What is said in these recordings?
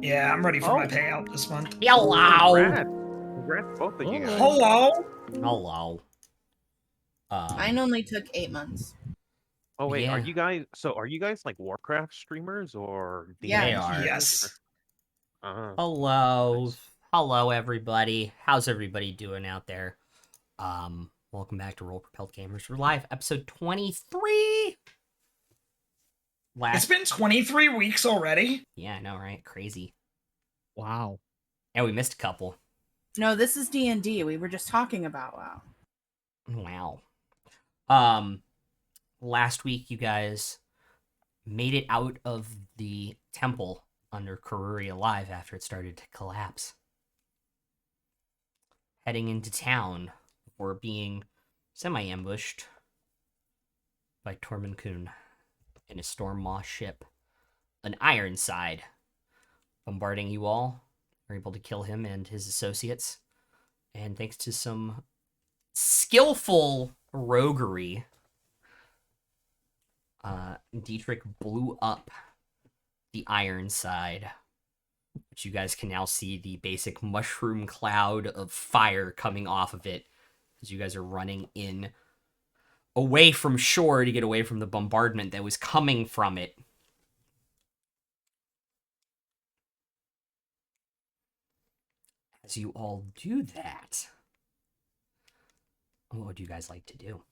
Yeah, I'm ready for my Oh. payout this month. Hello. Congrats, both of you guys. Hello. Hello. Mine only took 8 months. Oh wait, Yeah. are you guys like Warcraft streamers or Yeah. They D&D are. streamers? Yes. Hello. Nice. Hello, everybody. How's everybody doing out there? Welcome back to Roll Propelled Gamers. We're live, episode 23. It's been 23 weeks already. Yeah, I know, right? Crazy. Wow. And we missed a couple. No, this is D&D. We were just talking about WoW. Wow. Last week you guys made it out of the temple under Karuri alive after it started to collapse. Heading into town before being semi-ambushed by Tormund Kun in a Storm Maw ship, an Ironside, bombarding you all. You're able to kill him and his associates, and thanks to some skillful roguery, Deitrich blew up the Ironside, which you guys can now see the basic mushroom cloud of fire coming off of it as you guys are running in away from shore to get away from the bombardment that was coming from it. As you all do that, what would you guys like to do?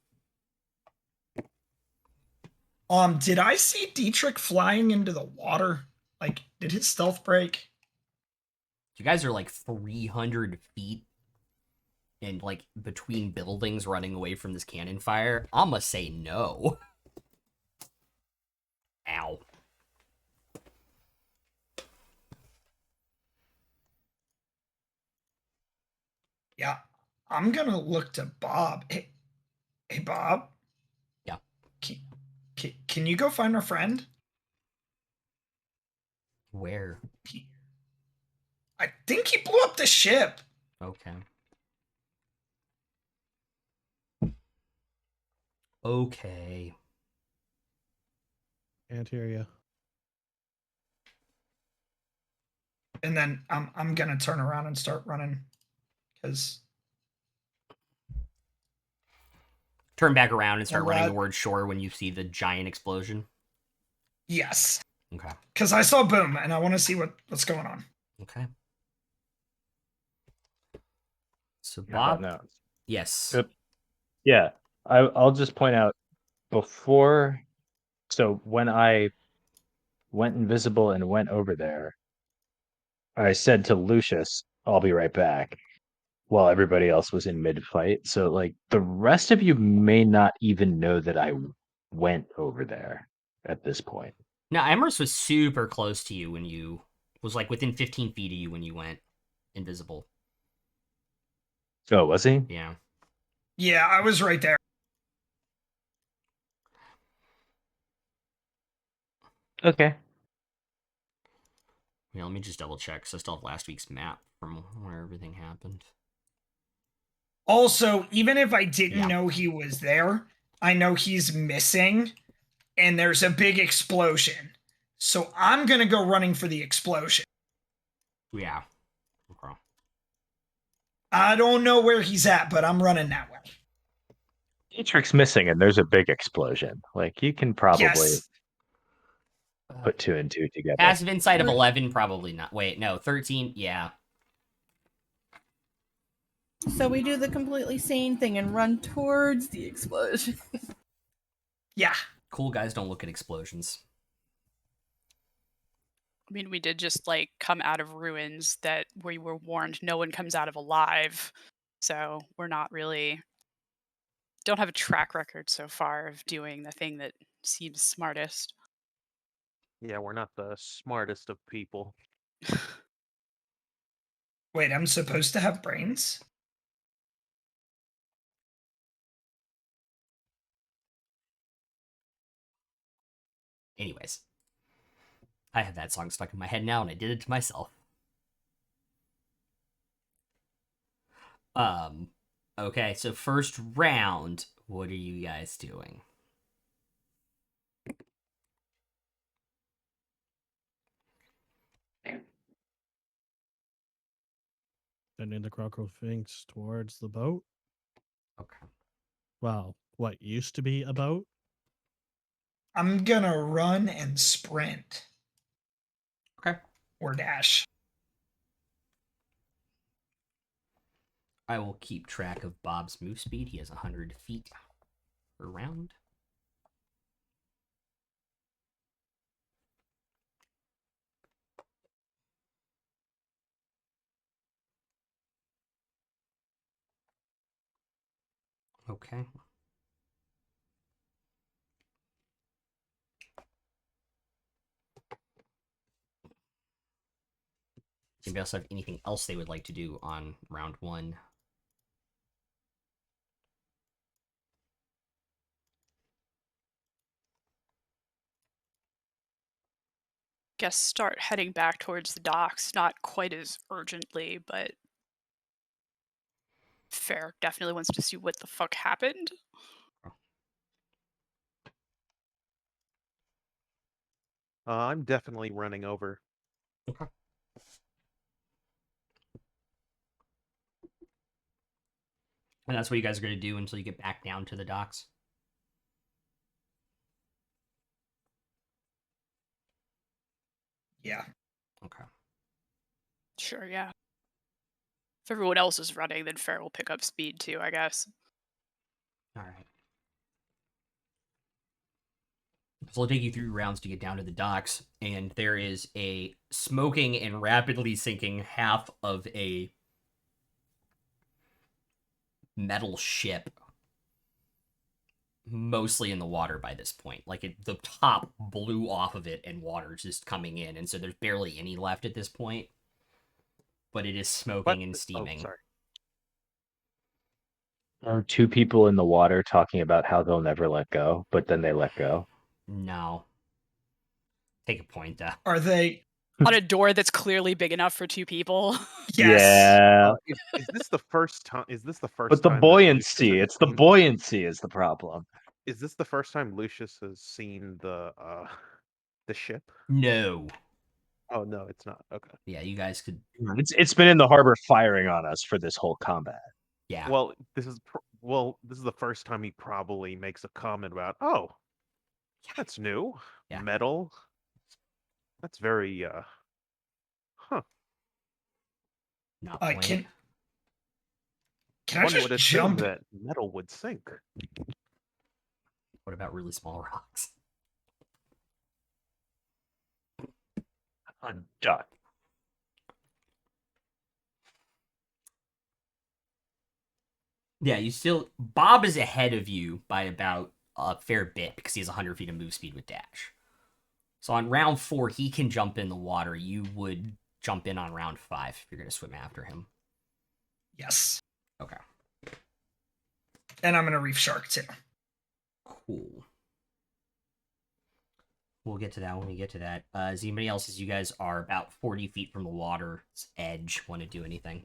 Did I see Deitrich flying into the water? Like, did his stealth break? You guys are like 300 feet and like between buildings running away from this cannon fire. I'ma say no. Ow. Yeah, I'm gonna look to Bob. Hey Bob. Yeah. Can you go find our friend? Where? I think he blew up the ship. Okay. Okay. Can't hear you. And then I'm gonna turn around and start running, because Turn back around and start running Alright. towards shore when you see the giant explosion. yes, Okay. because I saw boom and I want to see what's going on. Okay. So How about Bob, now? yes. Yep. Yeah, I'll just point out before. So when I went invisible and went over there, I said to Lucius, "I'll be right back," while everybody else was in mid-fight. So like the rest of you may not even know that I went over there at this point. Now, Emrys was super close to you when you was like within 15 feet of you when you went invisible. Oh, was he? Yeah. Yeah, I was right there. Okay. Yeah, let me just double check because I still have last week's map from where everything happened. Also, even if I didn't Yeah. know he was there, I know he's missing, and there's a big explosion. So I'm gonna go running for the explosion. Yeah. Okay. I don't know where he's at, but I'm running that way. Dietrich's missing, and there's a big explosion. Like you can probably Yes. put two and two together. Passive insight of 11, probably not. Wait, no, 13, yeah. So we do the completely sane thing and run towards the explosion. Yeah. Cool guys don't look at explosions. I mean, we did just like come out of ruins that we were warned no one comes out of alive. So we're not really, don't have a track record so far of doing the thing that seems smartest. Yeah, we're not the smartest of people. Wait, I'm supposed to have brains? Anyways. I have that song stuck in my head now, and I did it to myself. Okay, so first round, what are you guys doing? Sending the Crocrofinks towards the boat. Okay. Well, what used to be a boat. I'm gonna run and sprint. Okay. Or dash. I will keep track of Bob's move speed. He has 100 feet per round. Okay. Anybody else have anything else they would like to do on round 1? Guess start heading back towards the docks. Not quite as urgently, but fair. Definitely wants to see what the fuck happened. I'm definitely running over. Okay. And that's what you guys are going to do until you get back down to the docks? Yeah. Okay. Sure, yeah. If everyone else is running, then Fair will pick up speed too, I guess. All right. So I'll take you through rounds to get down to the docks, and there is a smoking and rapidly sinking half of a metal ship, mostly in the water by this point. Like the top blew off of it, and water's just coming in, and so there's barely any left at this point. But it is smoking and steaming. Oh, sorry. Are 2 people in the water talking about how they'll never let go, but then they let go? No. Take a point, though. Are they? On a door that's clearly big enough for 2 people. Yes. Yeah. Is this the first time? Is this the first? But the time that Lucius buoyancy, has it's the seen- buoyancy is the problem. Is this the first time Lucius has seen the ship? No. Oh no, it's not. Okay. Yeah, you guys could. It's been in the harbor firing on us for this whole combat. Yeah. Well, this is the first time he probably makes a comment about, oh, that's new. Yeah. Metal. That's very huh. Not I buoyant. can I One just would assume jump? that metal would sink. What about really small rocks? I'm done. Yeah, you still. Bob is ahead of you by about a fair bit because he has 100 feet of move speed with dash. So on round 4, he can jump in the water. You would jump in on round 5 if you're going to swim after him. Yes. Okay. And I'm gonna reef shark too. Cool. We'll get to that when we get to that. Is anybody else, as you guys are about 40 feet from the water's edge, want to do anything?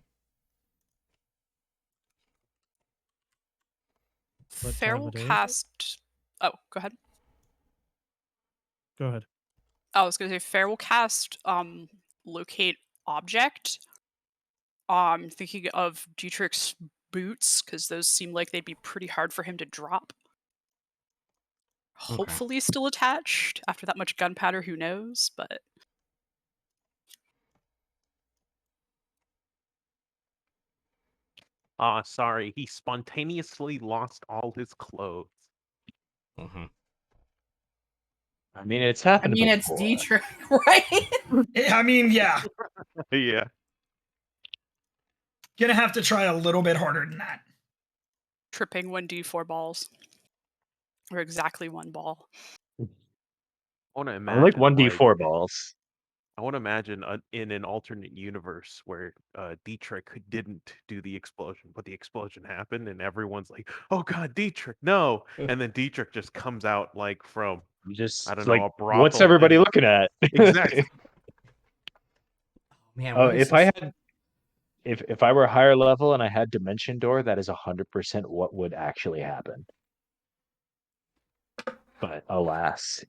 What Fair time will of day is it? cast. Oh, go ahead. Go ahead. I was gonna say Fair will cast locate object. Thinking of Deitrich's boots, because those seem like they'd be pretty hard for him to drop. Okay. Hopefully still attached. After that much gunpowder, who knows? But Sorry, he spontaneously lost all his clothes. Mm-hmm. I mean, it's I happened mean, it's before. Deitrich, right? I mean, yeah. Yeah. Gonna have to try a little bit harder than that. tripping 1d4 balls. Or exactly 1 ball. I want to I imagine like 1d4 balls. I want to imagine in an alternate universe where Deitrich didn't do the explosion, but the explosion happened, and everyone's like, "Oh God, Deitrich, no!" And then Deitrich just comes out like from You just I don't like, know, a brothel. what's everybody and- looking at? Exactly. Man, Oh, what is if I this? had, if I were higher level and I had Dimension Door, that is 100% what would actually happen. But alas,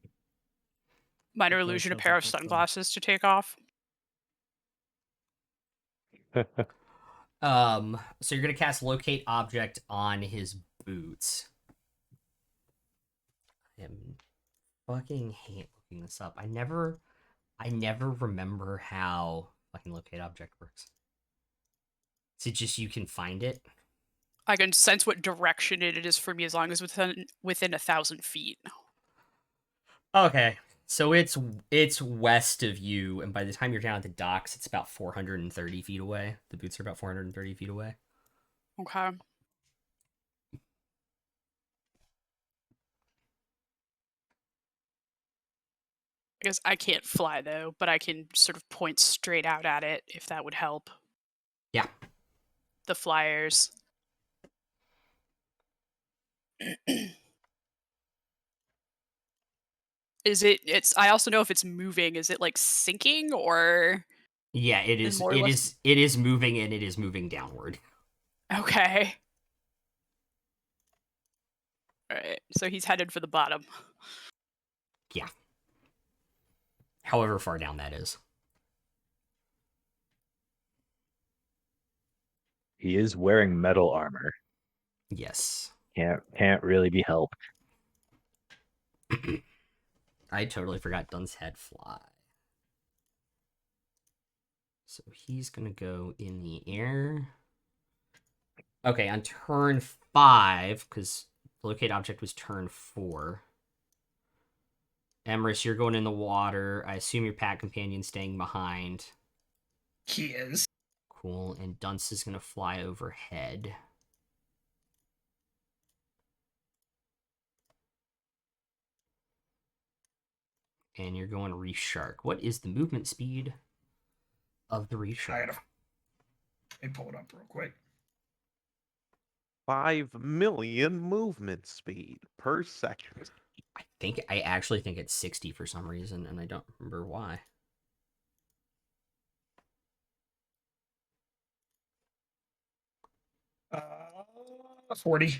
Minor That does illusion, a sound pair of like fun. sunglasses to take off. So you're gonna cast locate object on his boots. I am fucking hate looking this up. I never remember how fucking locate object works. Is it just you can find it? I can sense what direction it is for me as long as within 1,000 feet. Okay. So it's west of you, and by the time you're down at the docks, it's about 430 feet away. The boots are about 430 feet away. Okay. I guess I can't fly though, but I can sort of point straight out at it if that would help. Yeah. The flyers. It's I also know if it's moving. Is it like sinking or Yeah, it And is. more or It less- is. It is moving, and it is moving downward. okay? Alright, so he's headed for the bottom. However far down that is. He is wearing metal armor. Yes. Can't really be helped. I totally forgot Dun's head fly. So he's gonna go in the air. Okay, on turn 5, because locate object was turn 4. Emrys, you're going in the water. I assume your pack companion's staying behind. He is. Cool. And Dunce is gonna fly overhead. And you're going Reef Shark. What is the movement speed of the Reef Shark? Let me pull it up real quick. 5 million movement speed per second. I actually think it's 60 for some reason, and I don't remember why. Uh, 40.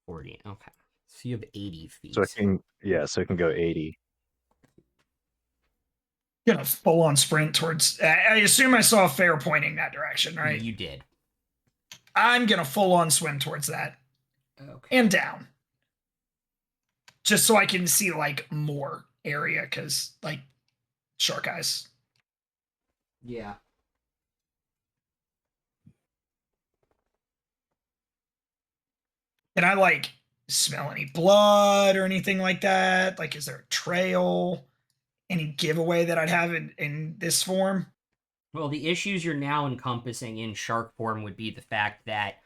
40. Okay. So you have 80 feet. So it can go 80. Gonna full on sprint towards. I assume I saw a fair pointing that direction, right? You did. I'm gonna full on swim towards that Okay. and down, just so I can see like more area, because like shark eyes. Yeah. Can I like smell any blood or anything like that? Like, is there a trail? Any giveaway that I'd have in this form? Well, the issues you're now encompassing in shark form would be the fact that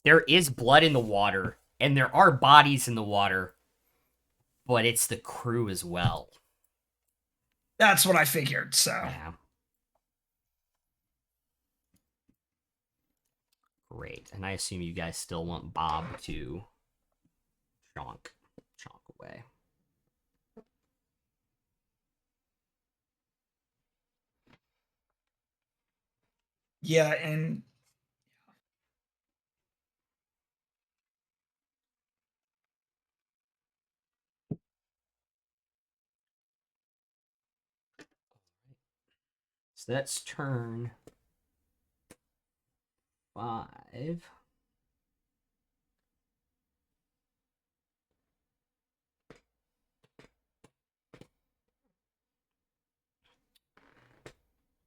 there is blood in the water, and there are bodies in the water, but it's the crew as well. That's what I figured. So Yeah. Great. And I assume you guys still want Bob to chonk away. yeah, and So that's turn 5.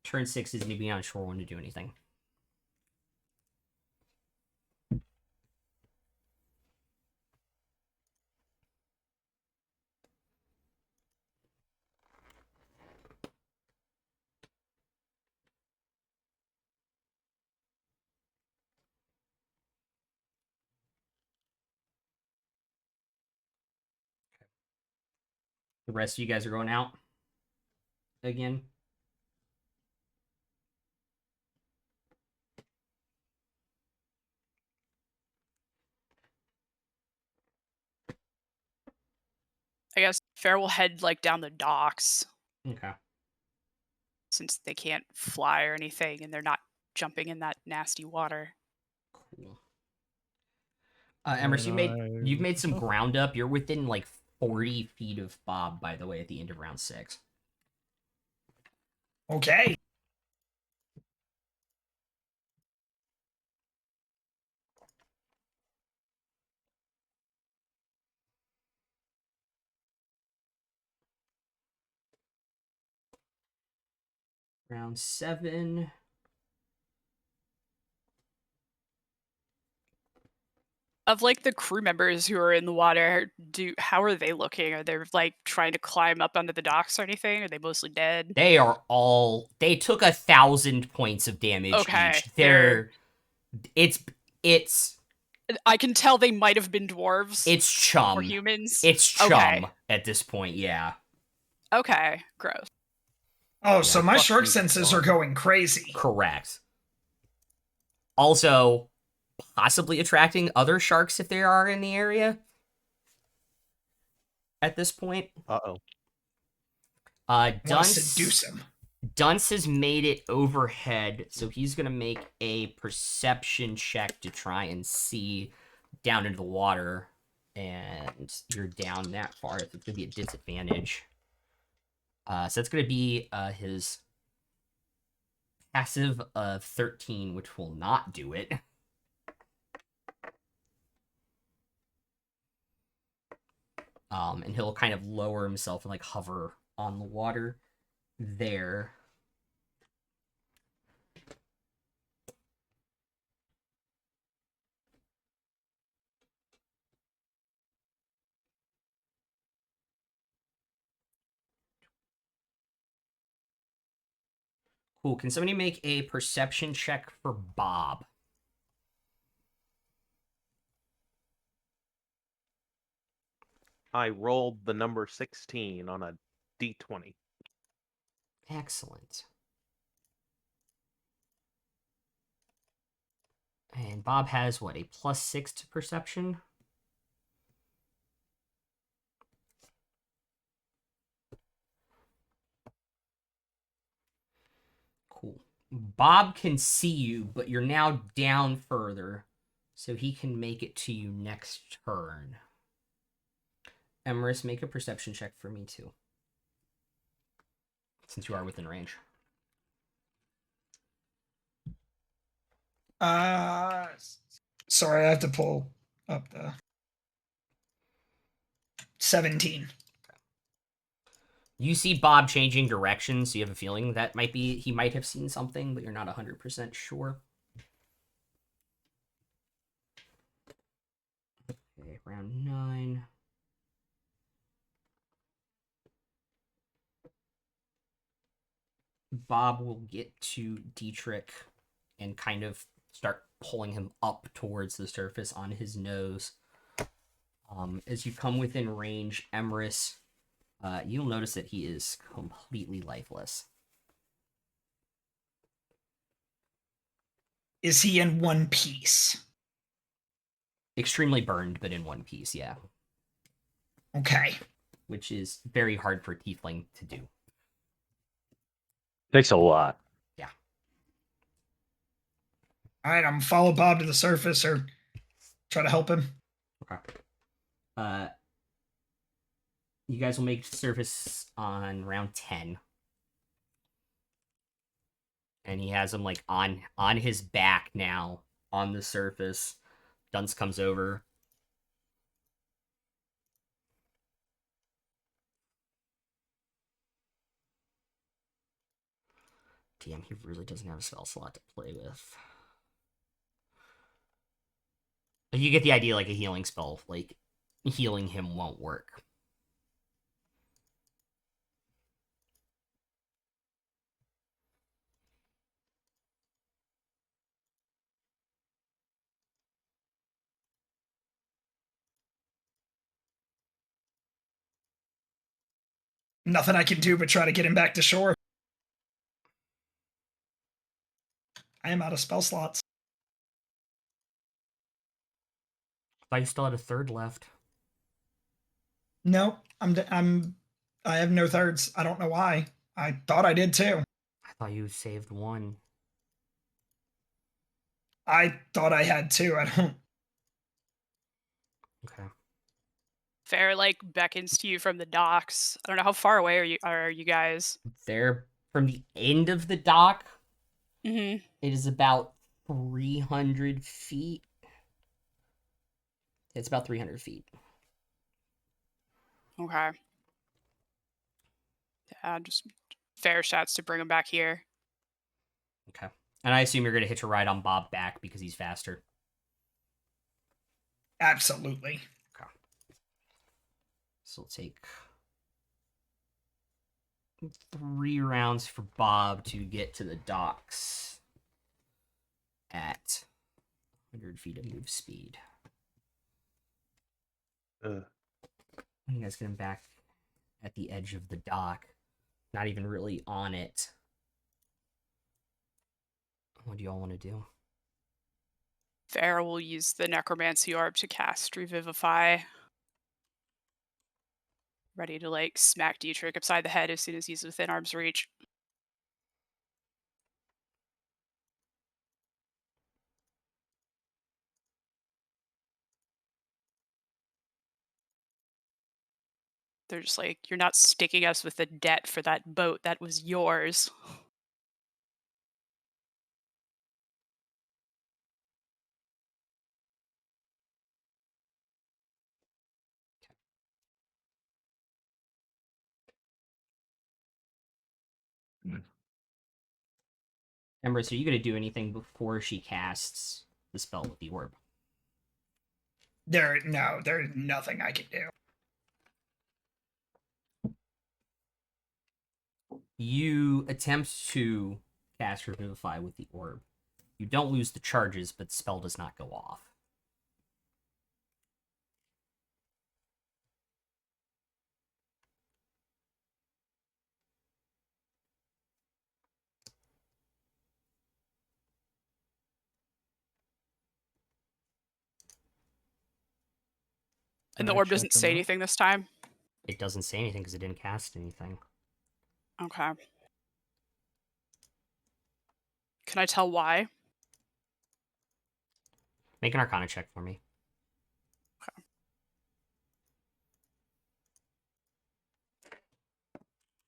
Turn 6 is anybody on shore want to do anything. The rest of you guys are going out again. I guess Fair will head like down the docks Okay. since they can't fly or anything and they're not jumping in that nasty water. Cool. Emerson, you've made some ground up. You're within like 40 feet of Bob, by the way, at the end of round 6. okay. Round 7. Of like the crew members who are in the water, how are they looking? Are they like trying to climb up onto the docks or anything? Are they mostly dead? They took 1,000 points of damage Okay, each. It's I can tell they might have been dwarves it's chum. or humans. It's chum Okay. at this point, yeah. Okay, gross. Oh, so my fuck shark you, senses are dog. going crazy. Correct. Also, possibly attracting other sharks if there are in the area at this point. Uh-oh. Want to Dunce seduce him. Dunce has made it overhead, so he's going to make a perception check to try and see down into the water. And you're down that far, so it's going to be a disadvantage. So that's going to be his passive of 13, which will not do it. And he'll kind of lower himself and like hover on the water there. Cool. Can somebody make a perception check for Bob? I rolled the number 16 on a d20. Excellent. And Bob has, what, a +6 to perception? Cool. Bob can see you, but you're now down further, so he can make it to you next turn. Emrys, make a perception check for me, too. Since you are within range. Sorry, I have to pull up the 17. You see Bob changing directions, so you have a feeling that he might have seen something, but you're not 100% sure. Okay, round 9. Bob will get to Deitrich and kind of start pulling him up towards the surface on his nose. As you come within range, Emrys, you'll notice that he is completely lifeless. Is he in one piece? Extremely burned, but in one piece, yeah. Okay. Which is very hard for Tiefling to do. Takes a lot. Yeah. All right, I'm gonna follow Bob to the surface or try to help him. Okay. You guys will make surface on round 10. And he has him like on his back now on the surface. Dunce comes over. Damn, he really doesn't have a spell slot to play with. You get the idea, like a healing spell, like healing him won't work. Nothing I can do but try to get him back to shore. I am out of spell slots. I thought you still had a third left. No, I have no thirds. I don't know why. I thought I did too. I thought you saved one. I thought I had two. I don't. Okay. Fair like beckons to you from the docks. I don't know how far away are you guys? There, from the end of the dock, Mm-hmm. it is about 300 feet. It's about 300 feet. Okay. Yeah, just fair shots to bring him back here. Okay. And I assume you're going to hitch a ride on Bob back because he's faster. Absolutely. Okay. So we'll take 3 rounds for Bob to get to the docks at 100 feet of move speed. Ugh. You guys get him back at the edge of the dock. Not even really on it. What do you all want to do? Farah will use the necromancy orb to cast Revivify. Ready to like smack Deitrich upside the head as soon as he's within arm's reach. They're just like, you're not sticking us with a debt for that boat that was yours. Emrys, are you going to do anything before she casts the spell with the orb? There's nothing I can do. You attempt to cast Revivify with the orb. You don't lose the charges, but the spell does not go off. And Can the I orb check doesn't him say out? anything this time. It doesn't say anything because it didn't cast anything. Okay. Can I tell why? Make an Arcana check for me.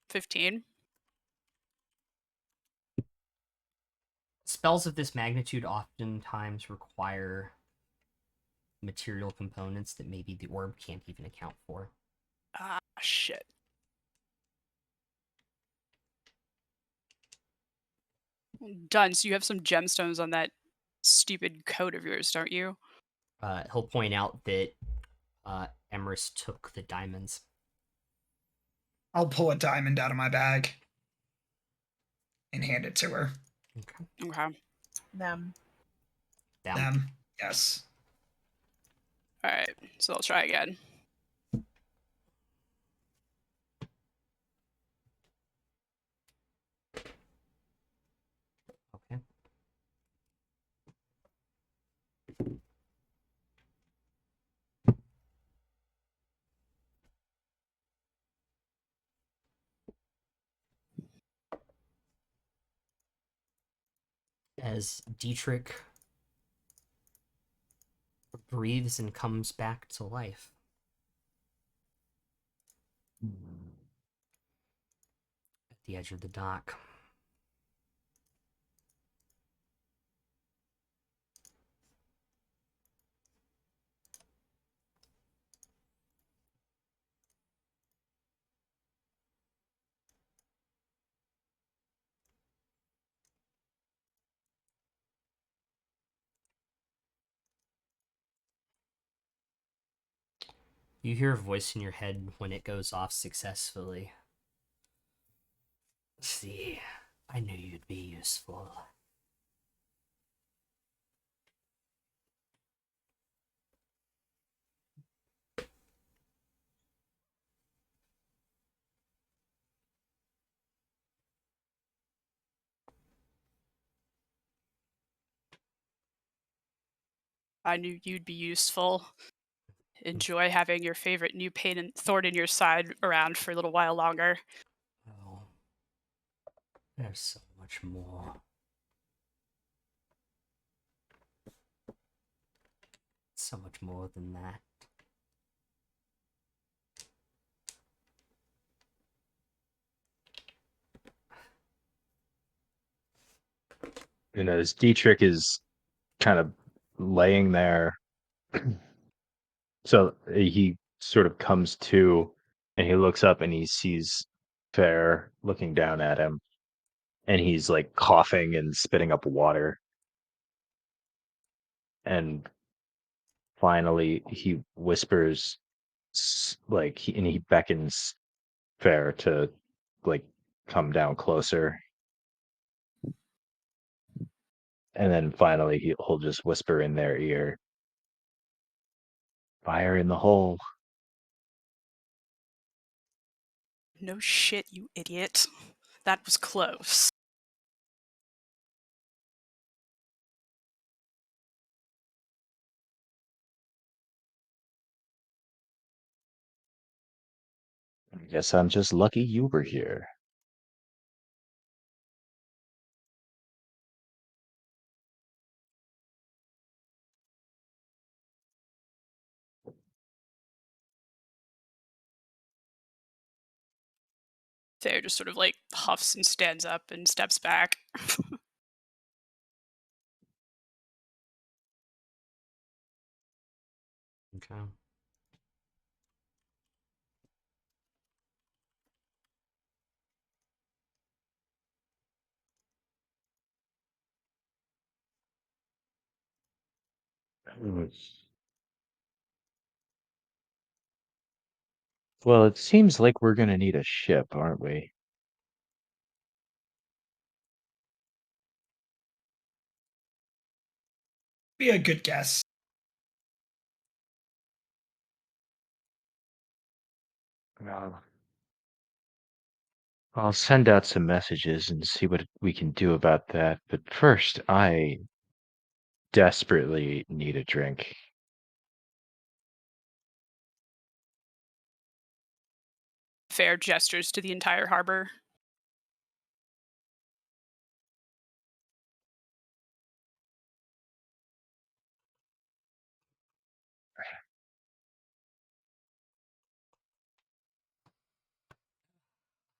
15. Spells of this magnitude oftentimes require material components that maybe the orb can't even account for. Ah, shit. Done. So you have some gemstones on that stupid coat of yours, don't you? He'll point out that Emrys took the diamonds. I'll pull a diamond out of my bag and hand it to her. Okay. Okay. Them. Them. Yes. Alright. So I'll try again. Okay. As Deitrich breathes and comes back to life. At the edge of the dock. You hear a voice in your head when it goes off successfully. See, I knew you'd be useful. I knew you'd be useful. Enjoy having your favorite new pain and thorn in your side around for a little while longer. Oh, there's so much more. So much more than that. And as Dietrich is kind of laying there, so he sort of comes to and he looks up and he sees Fair looking down at him. and he's like coughing and spitting up water. And finally, he whispers, and he beckons Fair to like come down closer. And then finally, he'll just whisper in their ear, "Fire in the hole." No shit, you idiot. That was close. I guess I'm just lucky you were here. Fair just sort of like huffs and stands up and steps back. Okay. Well, it seems like we're gonna need a ship, aren't we? Be a good guess. I'll send out some messages and see what we can do about that. But first, I desperately need a drink. Fair gestures to the entire harbor.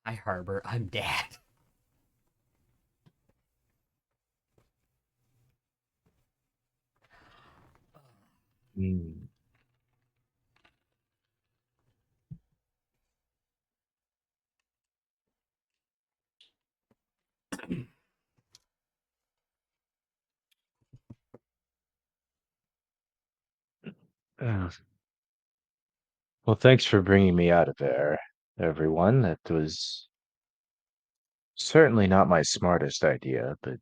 I harbor. I'm dad. Mm. Uh, Well, thanks for bringing me out of there, everyone. That was certainly not my smartest idea, but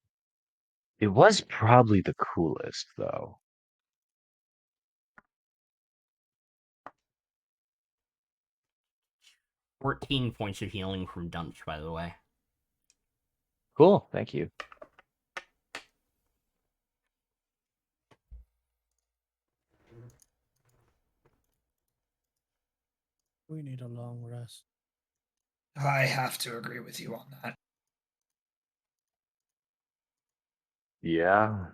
it was probably the coolest, though. 14 points of healing from Dunch, by the way. Cool, thank you. We need a long rest. I have to agree with you on that. Yeah.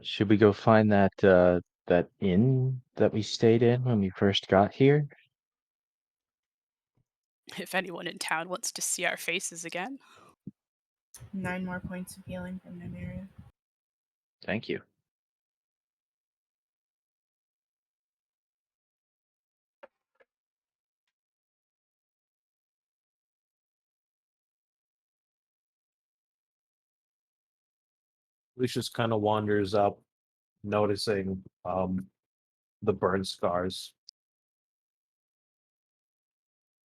Should we go find that inn that we stayed in when we first got here? If anyone in town wants to see our faces again. 9 more points of healing from Nymeria. Thank you. Lucius kind of wanders up, noticing the burn scars.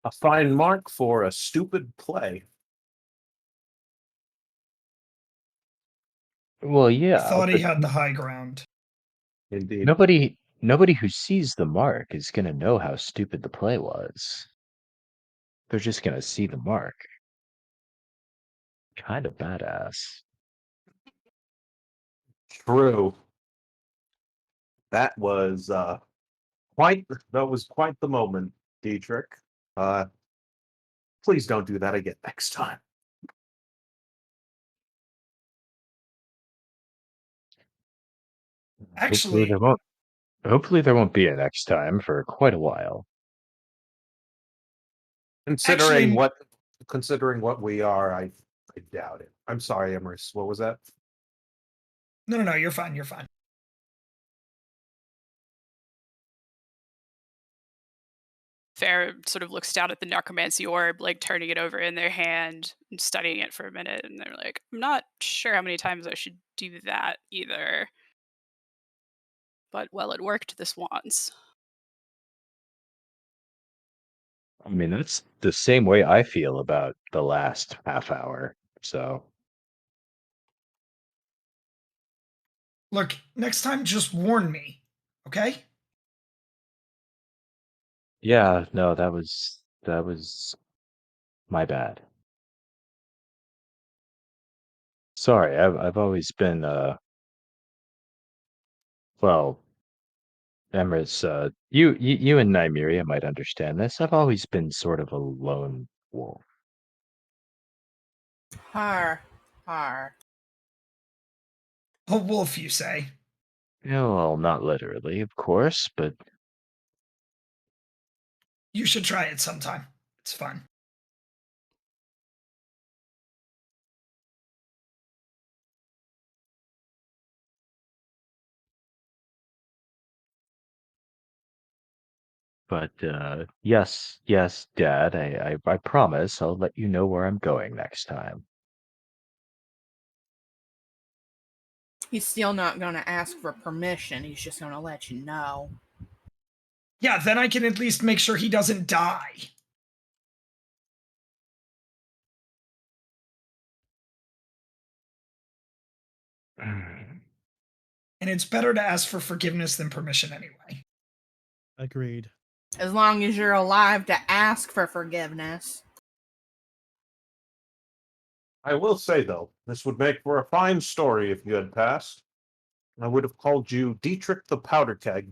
A fine mark for a stupid play. Well, He yeah, thought he but had the high ground. Indeed. nobody who sees the mark is gonna know how stupid the play was. They're just gonna see the mark. Kind of badass. True. That was quite the moment, Deitrich. Please don't do that again next time. Hopefully there Actually, won't. Hopefully there won't be a next time for quite a while. Actually- Considering what we are, I doubt it. I'm sorry, Emrys. What was that? no, you're fine. You're fine. Fair sort of looks down at the necromancy orb, like turning it over in their hand and studying it for a minute, and they're like, I'm not sure how many times I should do that either. But well, it worked this once. I mean, that's the same way I feel about the last half hour. So, Look, next time just warn me, okay? yeah, no, that was my bad. Sorry, I've always been well, Emrys, you and Nymeria might understand this. I've always been sort of a lone wolf. Har. Har. A wolf, you say? Yeah, well, not literally, of course, but You should try it sometime. It's fun. yes, yes, Dad, I promise I'll let you know where I'm going next time. He's still not gonna ask for permission. He's just gonna let you know. Yeah, then I can at least make sure he doesn't die. And it's better to ask for forgiveness than permission anyway. Agreed. As long as you're alive to ask for forgiveness. I will say, though, this would make for a fine story if you had passed. I would have called you Deitrich the Powder Keg.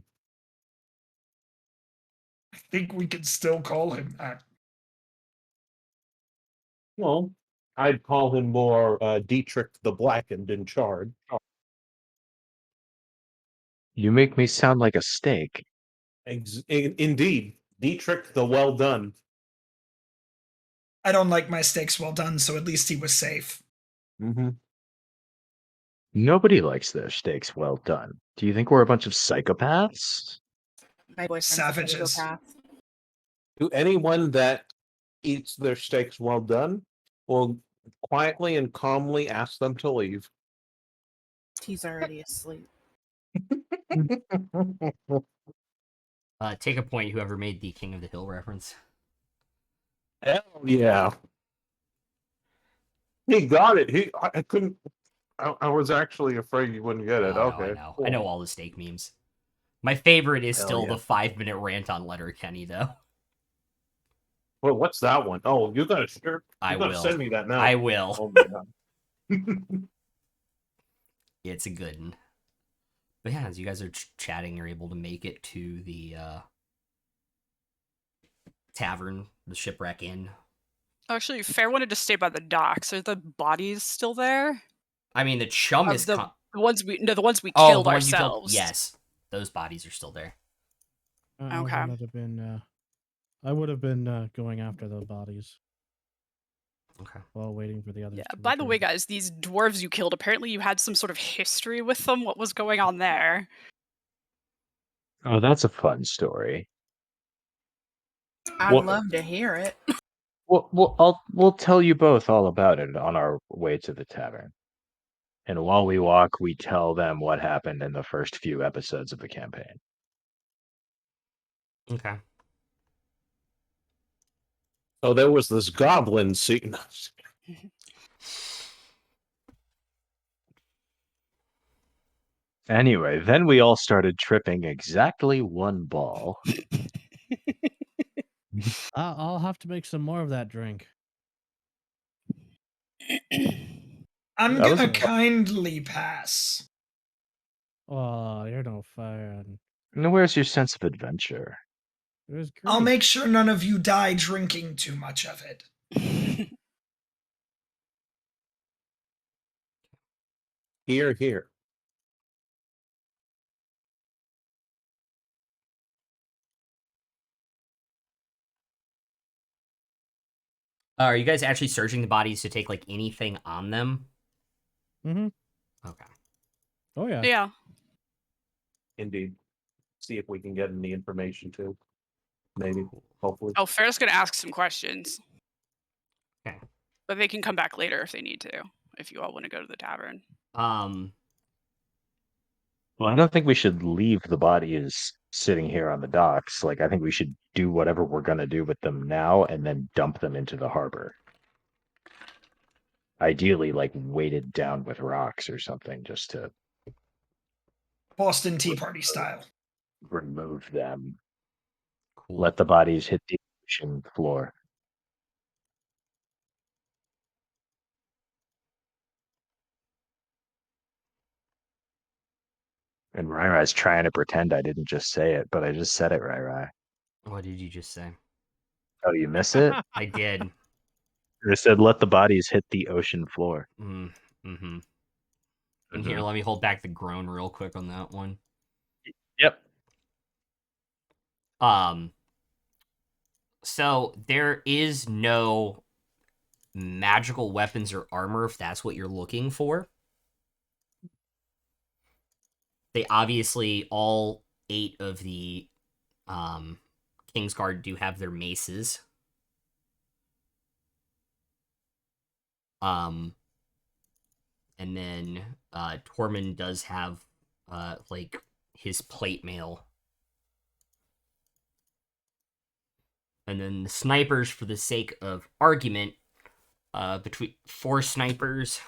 I think we could still call him that. Well, I'd call him more Deitrich the Blackened in charge. You make me sound like a steak. Indeed, Deitrich the Well Done. I don't like my steaks well done, so at least he was safe. Mm-hmm. Nobody likes their steaks well done. Do you think we're a bunch of psychopaths? My boyfriend's Savages. a psychopath. To anyone that eats their steaks well done, will quietly and calmly ask them to leave. He's already asleep. Take a point, whoever made the King of the Hill reference. Hell yeah. He got it. I couldn't. I was actually afraid you wouldn't get it. Oh, Okay. I know. Cool. I know all the steak memes. My favorite is Hell still yeah. the 5-minute rant on Letterkenny, though. Well, what's that one? Oh, you gotta sure. I You gotta will. send me that now. I will. Oh my god. It's a good one. But yeah, as you guys are chatting, you're able to make it to the tavern, the shipwreck inn. Actually, Fair wanted to stay by the docks. Are the bodies still there? I mean, the chum Of is... the ones we the ones we oh, killed the ones you killed? ourselves. Yes. Those bodies are still there. I Okay. would have been. I would have been going after the bodies Okay. while waiting for the others. Yeah. to By the way, return. guys, these dwarves you killed, apparently you had some sort of history with them. What was going on there? Oh, that's a fun story. I'd Well- love to hear it. We'll tell you both all about it on our way to the tavern. And while we walk, we tell them what happened in the first few episodes of the campaign. Okay. So there was this goblin scene. Anyway, then we all started tripping exactly one ball. I'll have to make some more of that drink. I'm That was gonna a- kindly pass. Oh, you're no fun. Now, where's your sense of adventure? It was great. I'll make sure none of you die drinking too much of it. Here, here. Are you guys actually searching the bodies to take, like, anything on them? Mm-hmm. Okay. Oh yeah. Yeah. Indeed. See if we can get any information too. maybe, hopefully. Oh, Fair's gonna ask some questions. Okay. But they can come back later if they need to, if you all want to go to the tavern. Well, I don't think we should leave the bodies sitting here on the docks. Like, I think we should do whatever we're gonna do with them now and then dump them into the harbor. Ideally, like weighted down with rocks or something, just to Boston Tea Party style. remove them. Cool. Let the bodies hit the ocean floor. And Rai's trying to pretend I didn't just say it, but I just said it, Rai. What did you just say? Oh, you miss it? I did. I said, let the bodies hit the ocean floor. Mm-hmm. And here, let me hold back the groan real quick on that one. Yep. So there is no magical weapons or armor if that's what you're looking for. They obviously, all 8 of the Kingsguard do have their maces. And then Tormund does have like his plate mail. And then the snipers, for the sake of argument, between 4 snipers.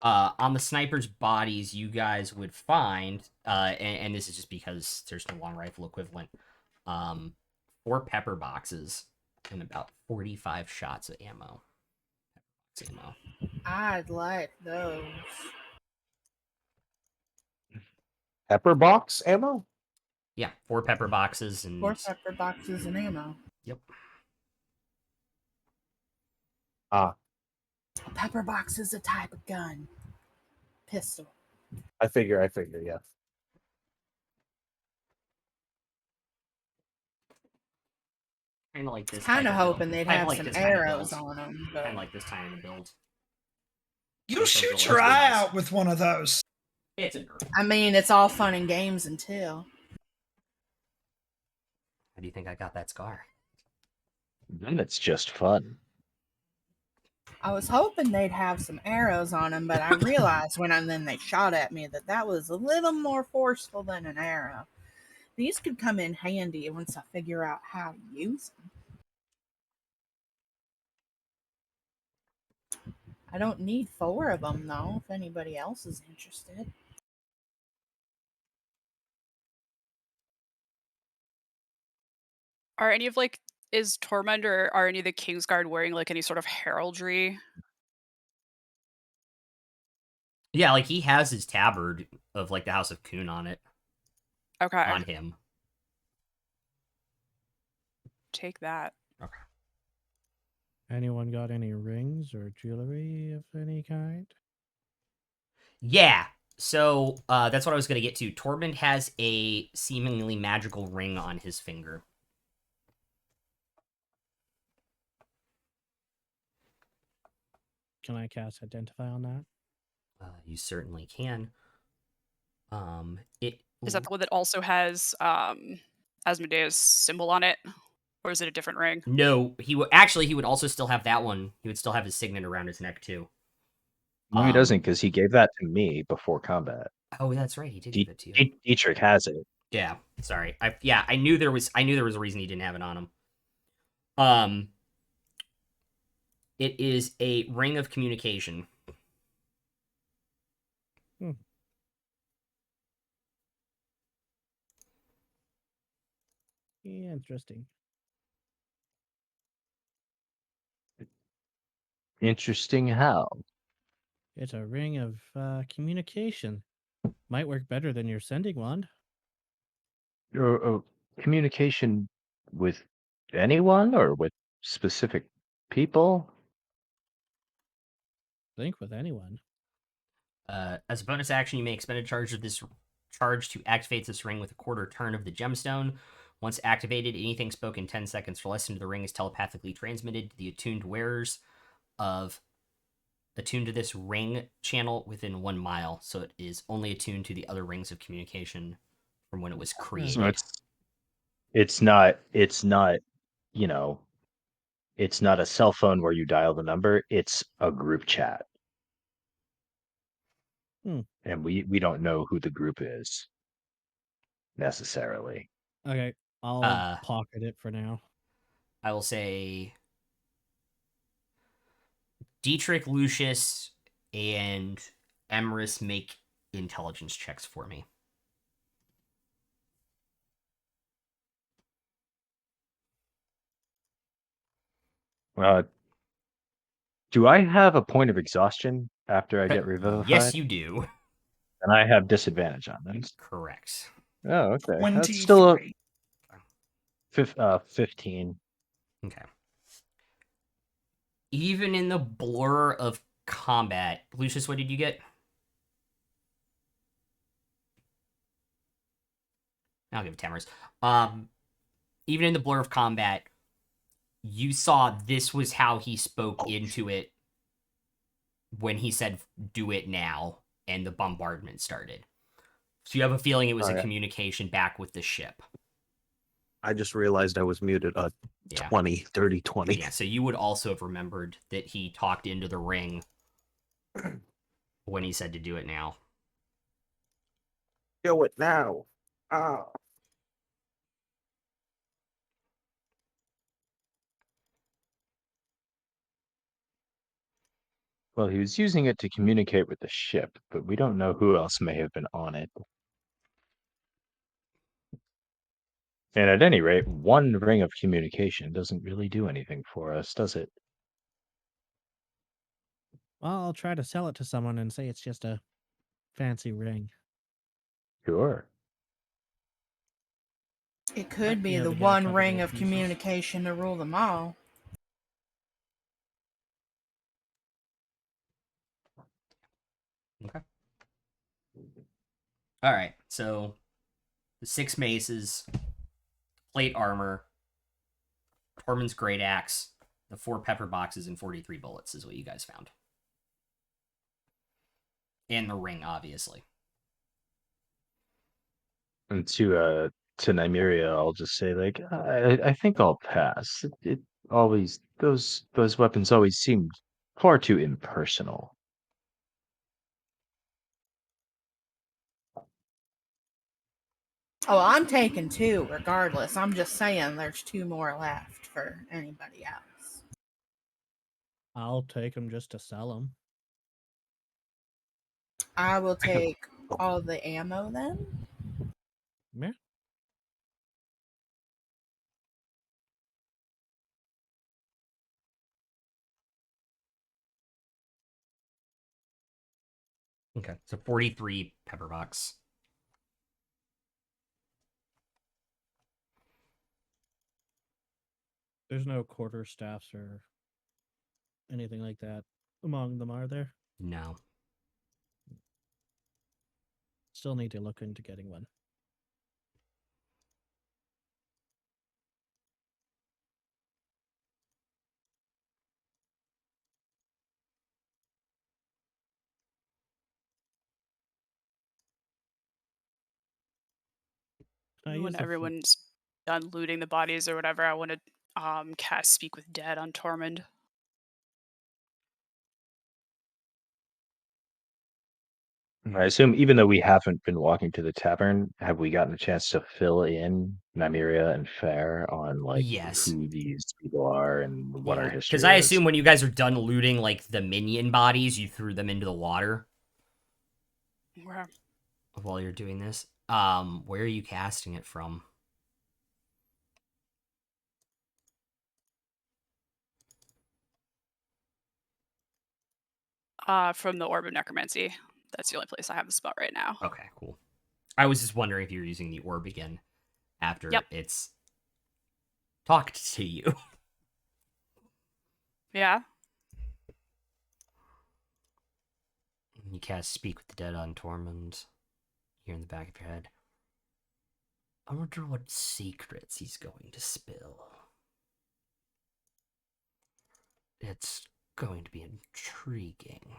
On the snipers' bodies, you guys would find, and this is just because there's no long rifle equivalent, 4 pepper boxes and about 45 shots of ammo. I'd like those. Pepper box ammo? Yeah, 4 pepper boxes and 4 pepper boxes and ammo. Yep. Ah, A pepper box is a type of gun. Pistol. I figure, yeah. Kind of like this. Kind of type hoping build. they'd Kinda have like some this kind of arrows build. on them. Kind But of like this kind of build. You'll Some shoot of the your ones eye with out with one of those. It's a girl. I mean, it's all fun and games until. How do you think I got that scar? Then it's just fun. I was hoping they'd have some arrows on them, but I realized then they shot at me that was a little more forceful than an arrow. These could come in handy once I figure out how to use them. I don't need 4 of them, though, if anybody else is interested. Are any of is Tormund or are any of the Kingsguard wearing any sort of heraldry? Yeah, like he has his tabard of like the House of Kuhn on it. Okay. On him. Take that. Okay. Anyone got any rings or jewelry of any kind? Yeah. So that's what I was going to get to. Tormund has a seemingly magical ring on his finger. Can I cast Identify on that? You certainly can. Is that the one that also has Asmodeus' symbol on it? Or is it a different ring? No, he would also still have that one. He would still have his signet around his neck too. No, he doesn't, because he gave that to me before combat. Oh, that's right. He did give it to you. Deitrich has it. Yeah, sorry. I knew there was a reason he didn't have it on him. It is a ring of communication. Interesting. Interesting how? It's a ring of communication. Might work better than your sending wand. Communication with anyone or with specific people? Think with anyone. As a bonus action, you may expend a charge to activate this ring with a quarter turn of the gemstone. Once activated, anything spoken 10 seconds or less into the ring is telepathically transmitted to the attuned wearers of attuned to this ring channel within 1 mile. So it is only attuned to the other rings of communication from when it was created. So it's not you know, it's not a cell phone where you dial the number. It's a group chat. And we don't know who the group is necessarily. Okay, I'll pocket it for now. I will say Deitrich, Lucius, and Emrys make intelligence checks for me. Do I have a point of exhaustion after I get revivified? Yes, you do. And I have disadvantage on this. Correct. Oh, okay. That's still a 15. Okay. Even in the blur of combat, Lucius, what did you get? I'll give it Tamers. Even in the blur of combat, you saw this was how he spoke into it when he said, "Do it now," and the bombardment started. So you have a feeling it was a communication back with the ship. I just realized I was muted. 20, 30, 20. Yeah, so you would also have remembered that he talked into the ring when he said to do it now. Do it now. Ah. Well, he was using it to communicate with the ship, but we don't know who else may have been on it. And at any rate, one ring of communication doesn't really do anything for us, does it? Well, I'll try to sell it to someone and say it's just a fancy ring. Sure. It could Might be able the to get a one couple ring more of pieces. communication to rule them all. Okay. All right. So the 6 maces, plate armor, Tormund's great axe, the 4 pepper boxes, and 43 bullets is what you guys found. And the ring, obviously. And to Nymeria, I'll just say, like, I think I'll pass. It always those weapons always seemed far too impersonal. Oh, I'm taking 2 regardless. I'm just saying there's 2 more left for anybody else. I'll take them just to sell them. I will take all the ammo then. Yeah. Okay. So 43 pepper box. There's no quarter staffs or anything like that among them, are there? No. Still need to look into getting one. When everyone's done looting the bodies or whatever, I want to cast Speak with Dead on Tormund. I assume even though we haven't been walking to the tavern, have we gotten a chance to fill in Nymeria and Fair on like Yes. who these people are and what our history Because is? I assume when you guys are done looting like the minion bodies, you threw them into the water. Where? While you're doing this. Where are you casting it from? From the Orb of Necromancy. That's the only place I have the spot right now. Okay, cool. I was just wondering if you were using the orb again after it's talked to you. Yeah. You cast Speak with the Dead on Tormund here in the back of your head. I wonder what secrets he's going to spill. It's going to be intriguing.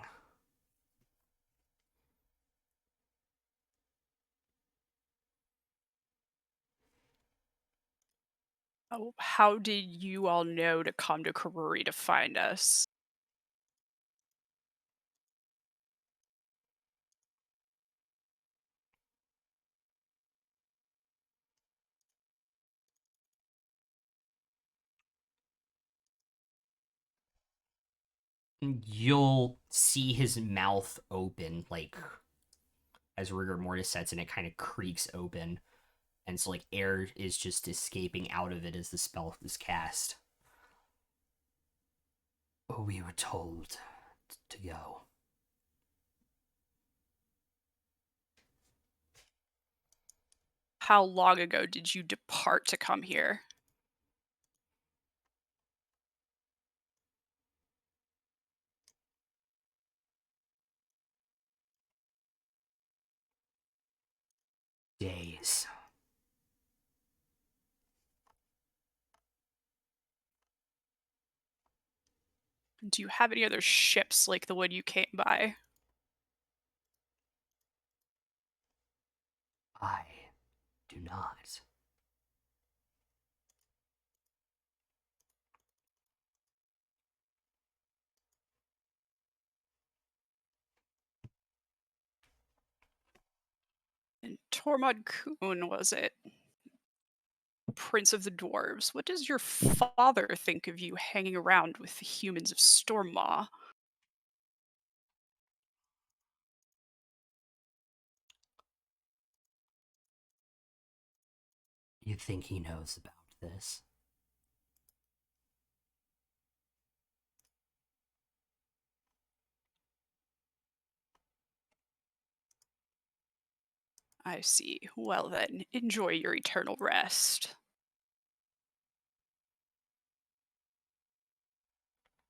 Oh, how did you all know to come to Karuri to find us? You'll see his mouth open, like, as rigor mortis sets in, it kind of creaks open. And so, like, air is just escaping out of it as the spell is cast. Oh, we were told to go. How long ago did you depart to come here? Days. Do you have any other ships like the one you came by? I do not. And Tormod Kun, was it? Prince of the Dwarves. What does your father think of you hanging around with the humans of Stormmaw? You think he knows about this? I see. Well then, enjoy your eternal rest.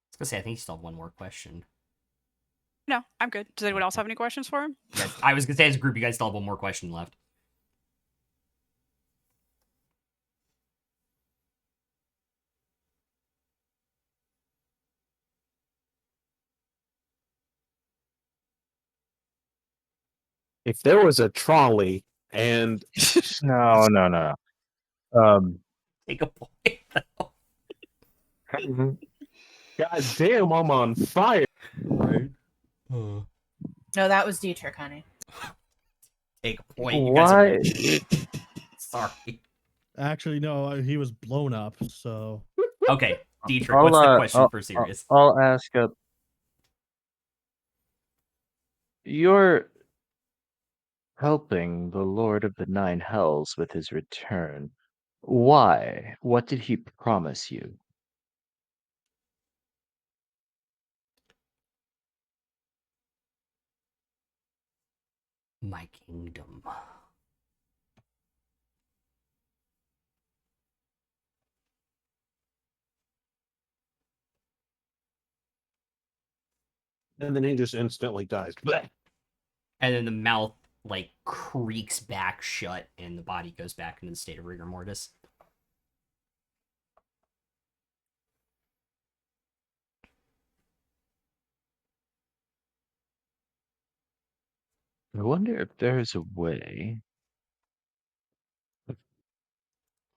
I was gonna say, I think you still have one more question. No, I'm good. Does anyone else have any questions for him? You guys, I was gonna say, as a group, you guys still have one more question left. If there was a trolley and No, no, no. Take a point. God damn, I'm on fire. Right? No, that was Deitrich, honey. Take a point. You guys are. Why? Sorry. Actually, no, he was blown up. So Okay, Deitrich, what's the question for serious? I'll ask up. You're helping the Lord of the Nine Hells with his return. Why? What did he promise you? My kingdom. And then he just instantly dies. Blech. And then the mouth, like, creaks back shut, and the body goes back into the state of rigor mortis. I wonder if there's a way.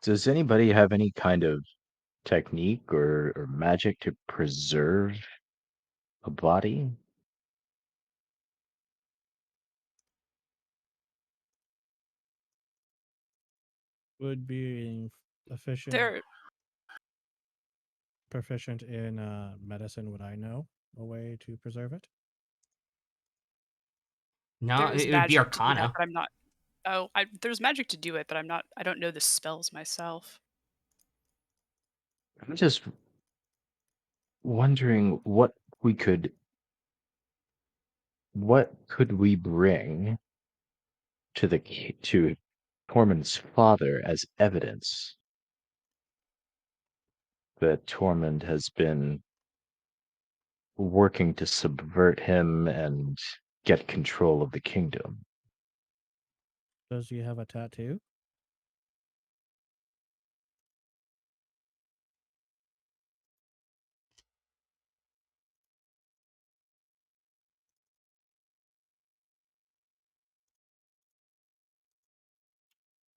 Does anybody have any kind of technique or magic to preserve a body? would be efficient, There, proficient in medicine. Would I know a way to preserve it? No, there is it would be magic to do that, Arcana. but I'm not. Oh, there's magic to do it, but I'm not. I don't know the spells myself. I'm just wondering what could we bring to to Tormund's father as evidence that Tormund has been working to subvert him and get control of the kingdom. Does he have a tattoo?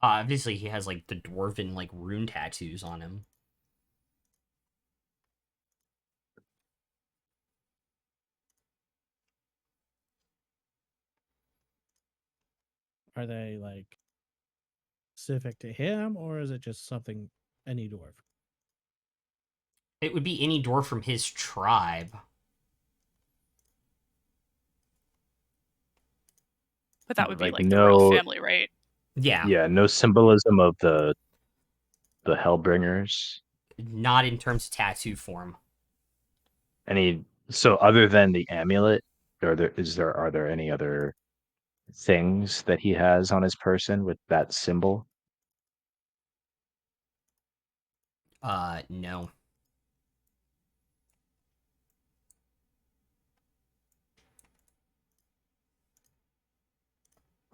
Obviously, he has like the dwarven like rune tattoos on him. Are they like specific to him, or is it just something any dwarf? It would be any dwarf from his tribe. But that would be Like like the royal no, family, right? Yeah, yeah, no symbolism of the Hellbringers. not in terms of tattoo form. Any so other than the amulet, are there any other things that he has on his person with that symbol? No.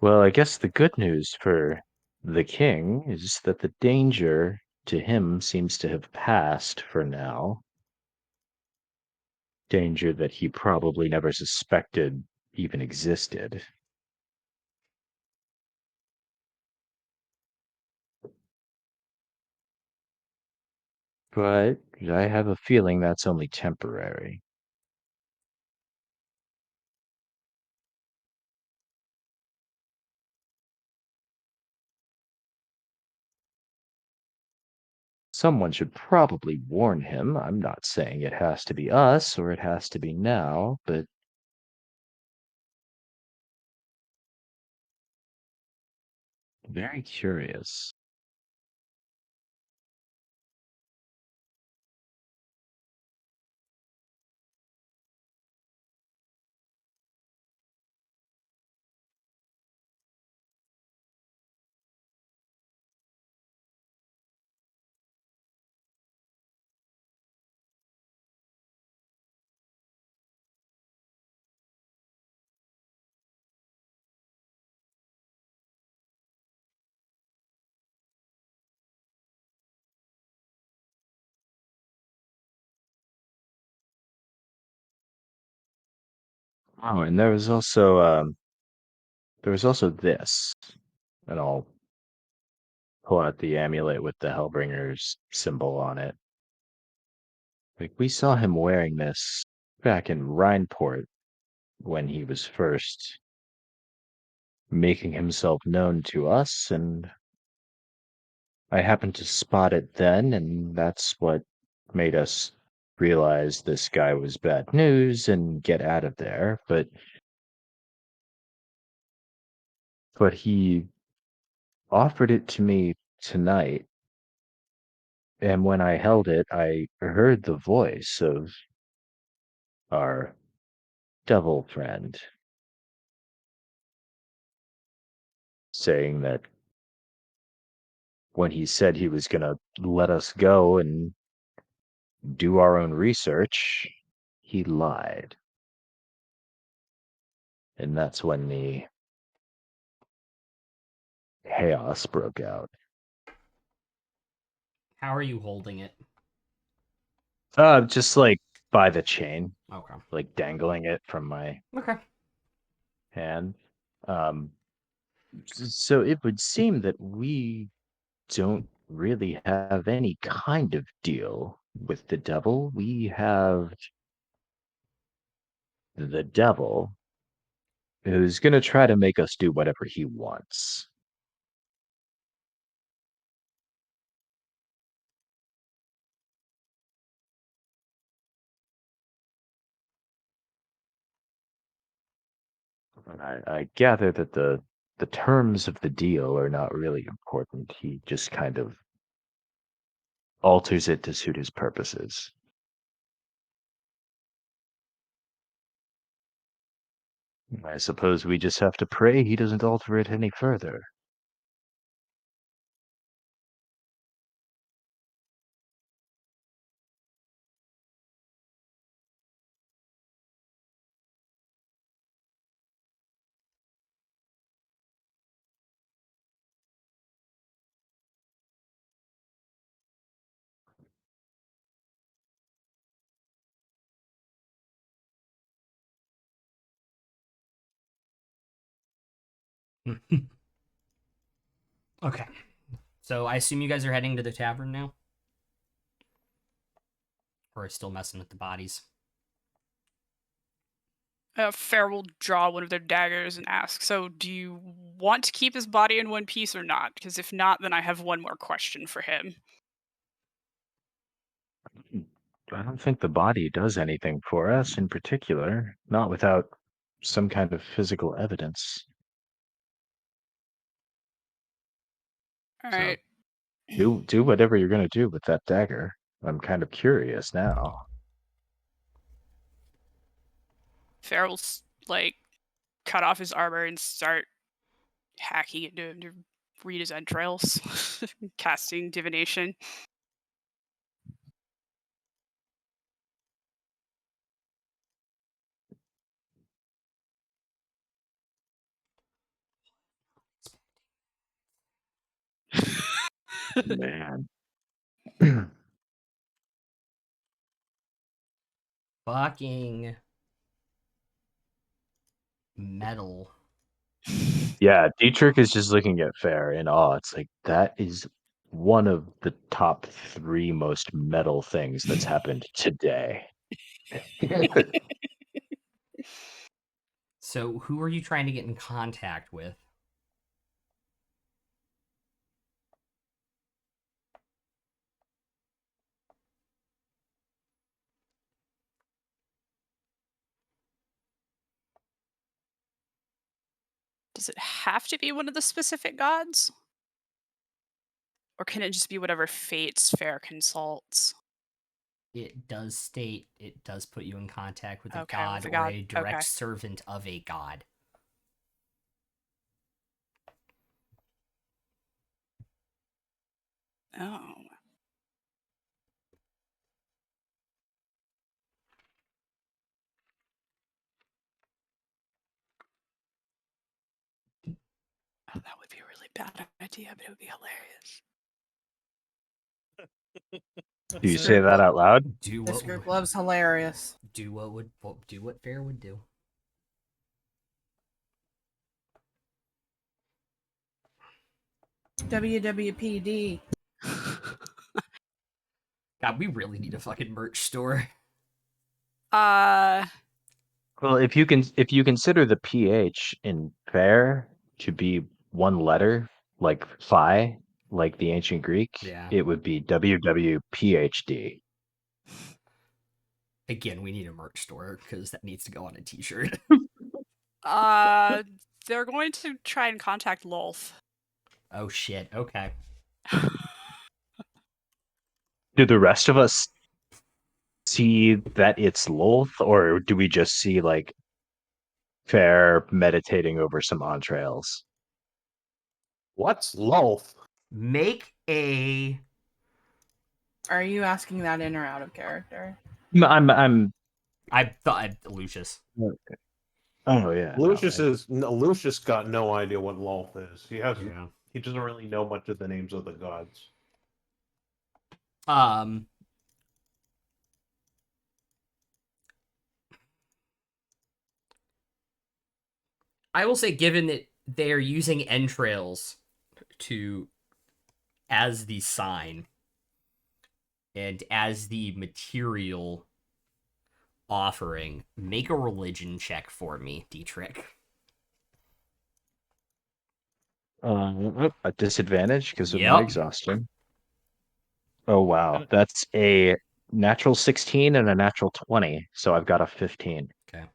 Well, I guess the good news for the king is that the danger to him seems to have passed for now. Danger that he probably never suspected even existed. But I have a feeling that's only temporary. Someone should probably warn him. I'm not saying it has to be us or it has to be now, but very curious. Oh, and there was also this, and I'll pull out the amulet with the Hellbringer's symbol on it. Like we saw him wearing this back in Rhineport when he was first making himself known to us, and I happened to spot it then, and that's what made us realize this guy was bad news and get out of there. But he offered it to me tonight, and when I held it, I heard the voice of our devil friend saying that when he said he was going to let us go and do our own research, he lied. And that's when the chaos broke out. How are you holding it? Just like by the chain, Okay. like dangling it from my Okay. hand. Um, so it would seem that we don't really have any kind of deal with the devil. We have the devil who's going to try to make us do whatever he wants. I gather that the terms of the deal are not really important. He just kind of alters it to suit his purposes. I suppose we just have to pray he doesn't alter it any further. Okay. So I assume you guys are heading to the tavern now? Or still messing with the bodies? Fair will draw one of their daggers and ask, so do you want to keep his body in one piece or not? Because if not, then I have one more question for him. I don't think the body does anything for us in particular, not without some kind of physical evidence. All So right. do whatever you're gonna do with that dagger. I'm kind of curious now. Fair will like cut off his armor and start hacking into him to read his entrails, casting divination. Man. Fucking metal. Yeah, Dietrich is just looking at Fair in awe. It's like that is one of the top 3 most metal things that's happened today. So who are you trying to get in contact with? Does it have to be one of the specific gods? Or can it just be whatever fates Fair consults? It does state it does put you in contact with a Okay, god with a or god. a direct Okay. servant of a god. Oh. Oh, that would be a really bad idea, but it would be hilarious. Do you This say group, that out loud? Do this what group loves hilarious. do what Fair would do. WWPD. God, we really need a fucking merch store. Uh, Well, if you consider the pH in Fair to be one letter, like phi, like the ancient Greek, Yeah. it would be WWPHD. Again, we need a merch store because that needs to go on a t-shirt. uh, they're going to try and contact Lolth. Oh shit. Okay. Do the rest of us see that it's Lolth, or do we just see like Fair meditating over some entrails? What's Lolth? Make a Are you asking that in or out of character? I'm I thought Lucius. oh yeah. no, Lucius got no idea what Lolth is. Yeah. He doesn't really know much of the names of the gods. I will say, given that they are using entrails to as the sign and as the material offering, make a religion check for me, Deitrich. A disadvantage because of my Yep. exhaustion. Oh wow, Uh, that's a natural 16 and a natural 20, so I've got a 15. Okay.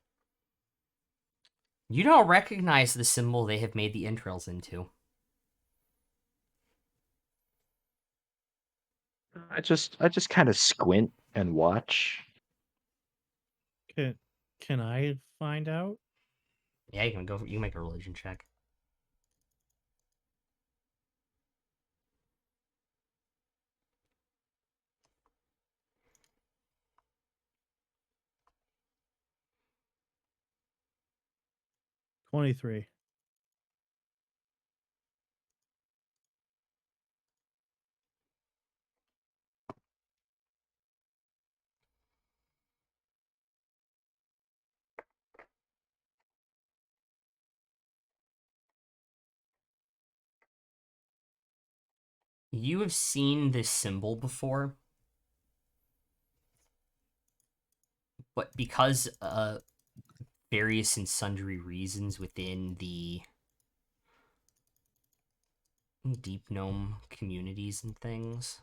You don't recognize the symbol they have made the entrails into. I just kind of squint and watch. can I find out? Yeah, you can go. You can make a religion check. $23. You have seen this symbol before, but because various and sundry reasons within the Deep Gnome communities and things,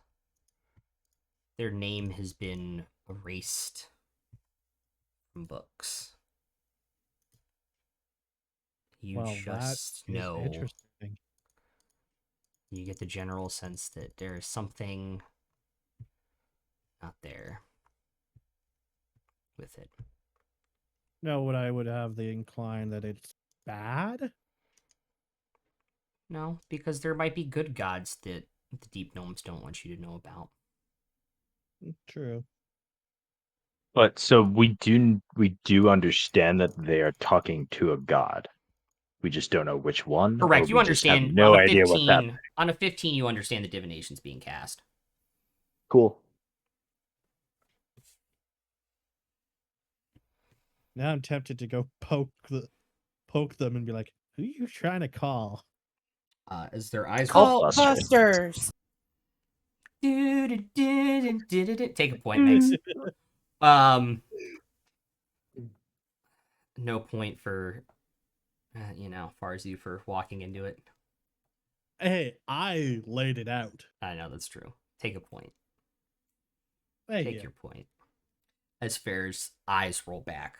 their name has been erased from books. You Well, that just is know. interesting. You get the general sense that there is something not there with it. No, would I would have the incline that it's bad? No, because there might be good gods that the Deep Gnomes don't want you to know about. True. But so we do understand that they are talking to a god. We just don't know which one, or Correct. You we just have understand no on a idea what's happening. 15. On a 15, you understand the divination's being cast. Cool. Now I'm tempted to go poke them and be like, "Who are you trying to call?" As their eyes Cult Cult busters. busters. Take a point, Mace. No point for, Farzu for walking into it. Hey, I laid it out. I know that's true. Take a point. Thank Take you. your point. As Fair's eyes roll back,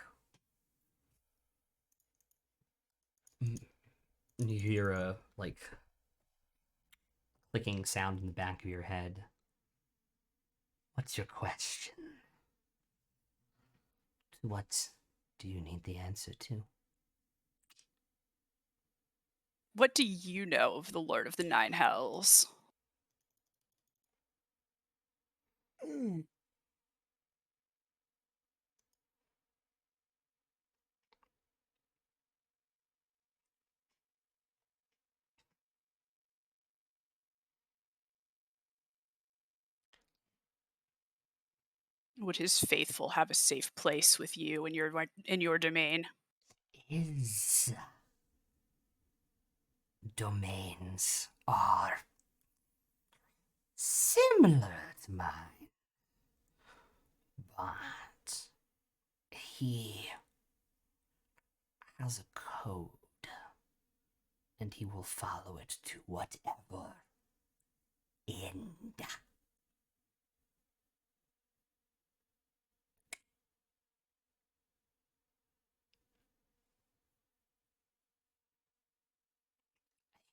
you hear a clicking sound in the back of your head. What's your question? What do you need the answer to? What do you know of the Lord of the Nine Hells? Would his faithful have a safe place with you in your domain? His domains are similar to mine, but he has a code, and he will follow it to whatever end.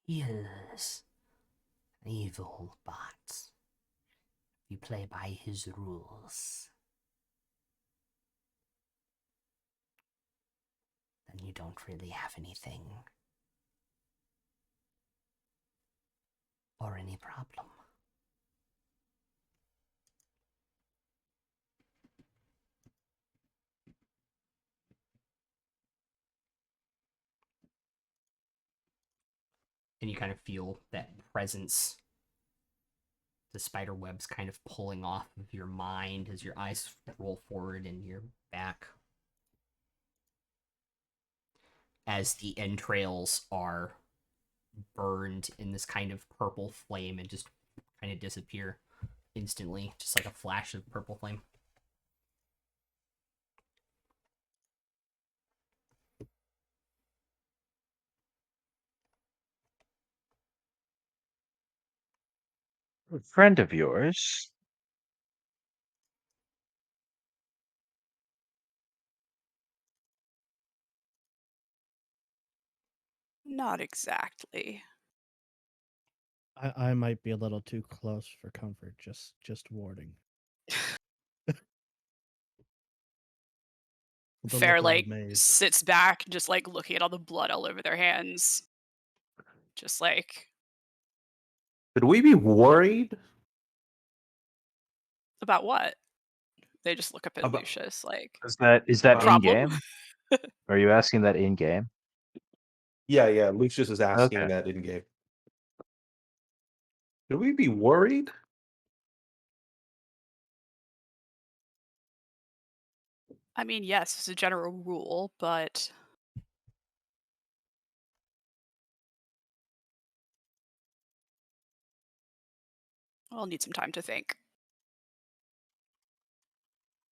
He is evil, but you play by his rules, then you don't really have anything or any problem. And you kind of feel that presence, the spider webs kind of pulling off of your mind as your eyes roll forward and your back, as the entrails are burned in this kind of purple flame and just kind of disappear instantly, just like a flash of purple flame. A friend of yours. Not exactly. I might be a little too close for comfort. Just warning. With the Fair look of the like maze. sits back, just like looking at all the blood all over their hands. Just like, Should we be worried? about what? They just look up at About- Lucius like, Is that in problem? game? Are you asking that in game? Yeah. Lucius is asking Okay. that in game. Should we be worried? I mean, yes, it's a general rule, but I'll need some time to think.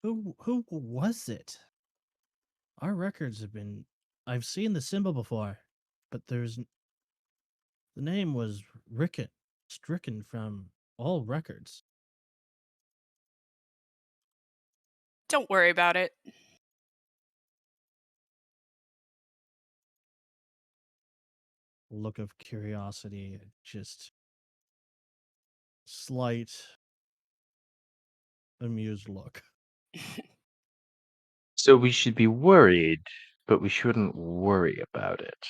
Who was it? Our records have been. I've seen the symbol before, but the name was stricken from all records. Don't worry about it. Look of curiosity, just slight amused look. So we should be worried, but we shouldn't worry about it.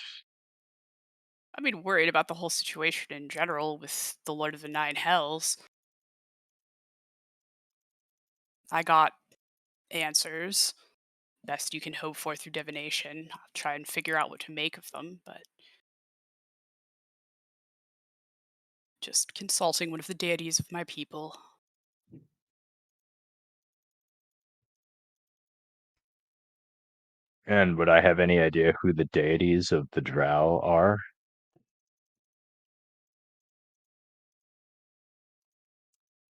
I mean, worried about the whole situation in general with the Lord of the Nine Hells. I got answers, best you can hope for through divination. I'll try and figure out what to make of them, but just consulting one of the deities of my people. And would I have any idea who the deities of the Drow are?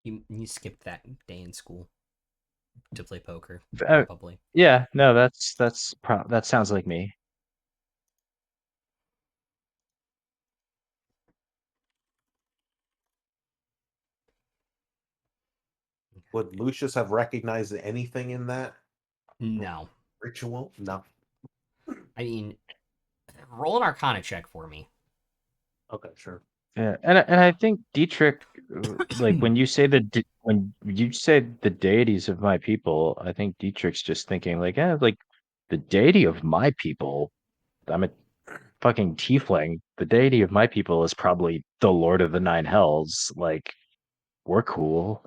You skipped that day in school to play poker, Uh, probably. yeah, no, that sounds like me. Would Lucius have recognized anything in that No. ritual? No. I mean, roll an Arcana check for me. Okay, sure. Yeah, and I think Deitrich, like when you say when you say the deities of my people, I think Dietrich's just thinking like, like the deity of my people. I'm a fucking tiefling. The deity of my people is probably the Lord of the Nine Hells. Like, we're cool.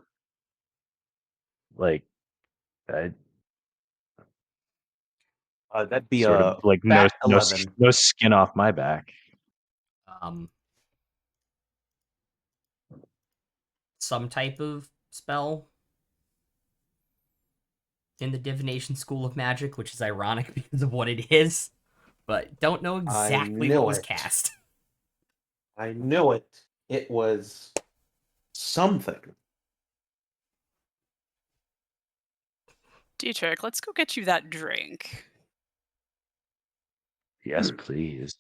Like, I That'd be sort of a like fat 11. no skin off my back. Some type of spell in the divination school of magic, which is ironic because of what it is, but don't know exactly what knew was it. cast. I knew it. It was something. Dietrich, let's go get you that drink. Yes, please.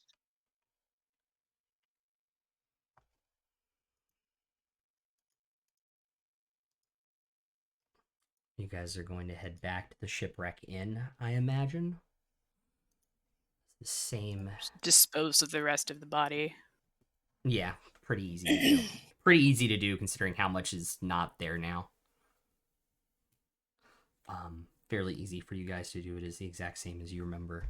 You guys are going to head back to the Shipwreck Inn, I imagine. The same. Just dispose of the rest of the body. Yeah, pretty easy to do. Pretty easy to do considering how much is not there now. Fairly easy for you guys to do. It is the exact same as you remember.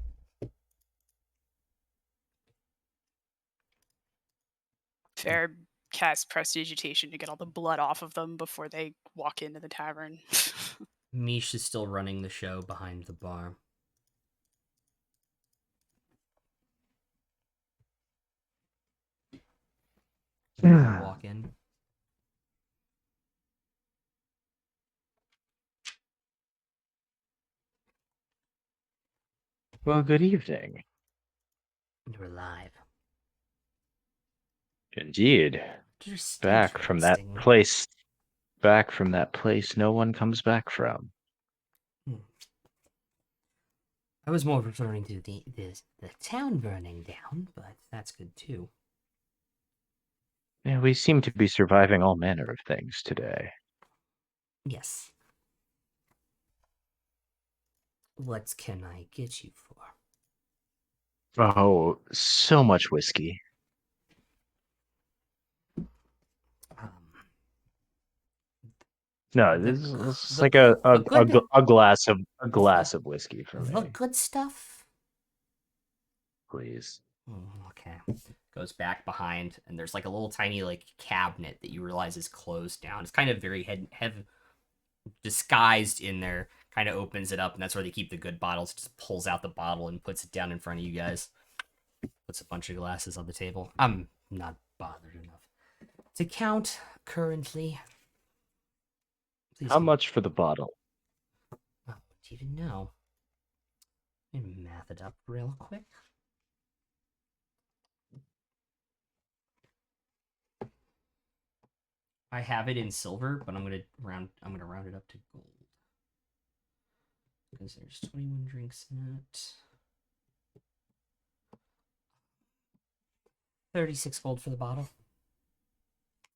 Fair cast prestidigitation to get all the blood off of them before they walk into the tavern. Mish is still running the show behind the bar. Walk in. Well, good evening. You're alive. Indeed. Just Back from that interesting. place. Back from that place no one comes back from. I was more referring to the town burning down, but that's good too. Yeah, we seem to be surviving all manner of things today. Yes. What can I get you for? Oh, so much whiskey. No, this is like good, a glass of whiskey for the me, good stuff. please. Okay. Goes back behind, and there's like a little tiny like cabinet that you realize is closed down. It's kind of very heavy, disguised in there. Kind of opens it up, and that's where they keep the good bottles. Just pulls out the bottle and puts it down in front of you guys. Puts a bunch of glasses on the table. I'm not bothered enough to count currently. Please How much for the bottle? Oh, do you even know? Let me math it up real quick. I have it in silver, but I'm gonna round it up to gold. Because there's 21 drinks in it. 36 gold for the bottle.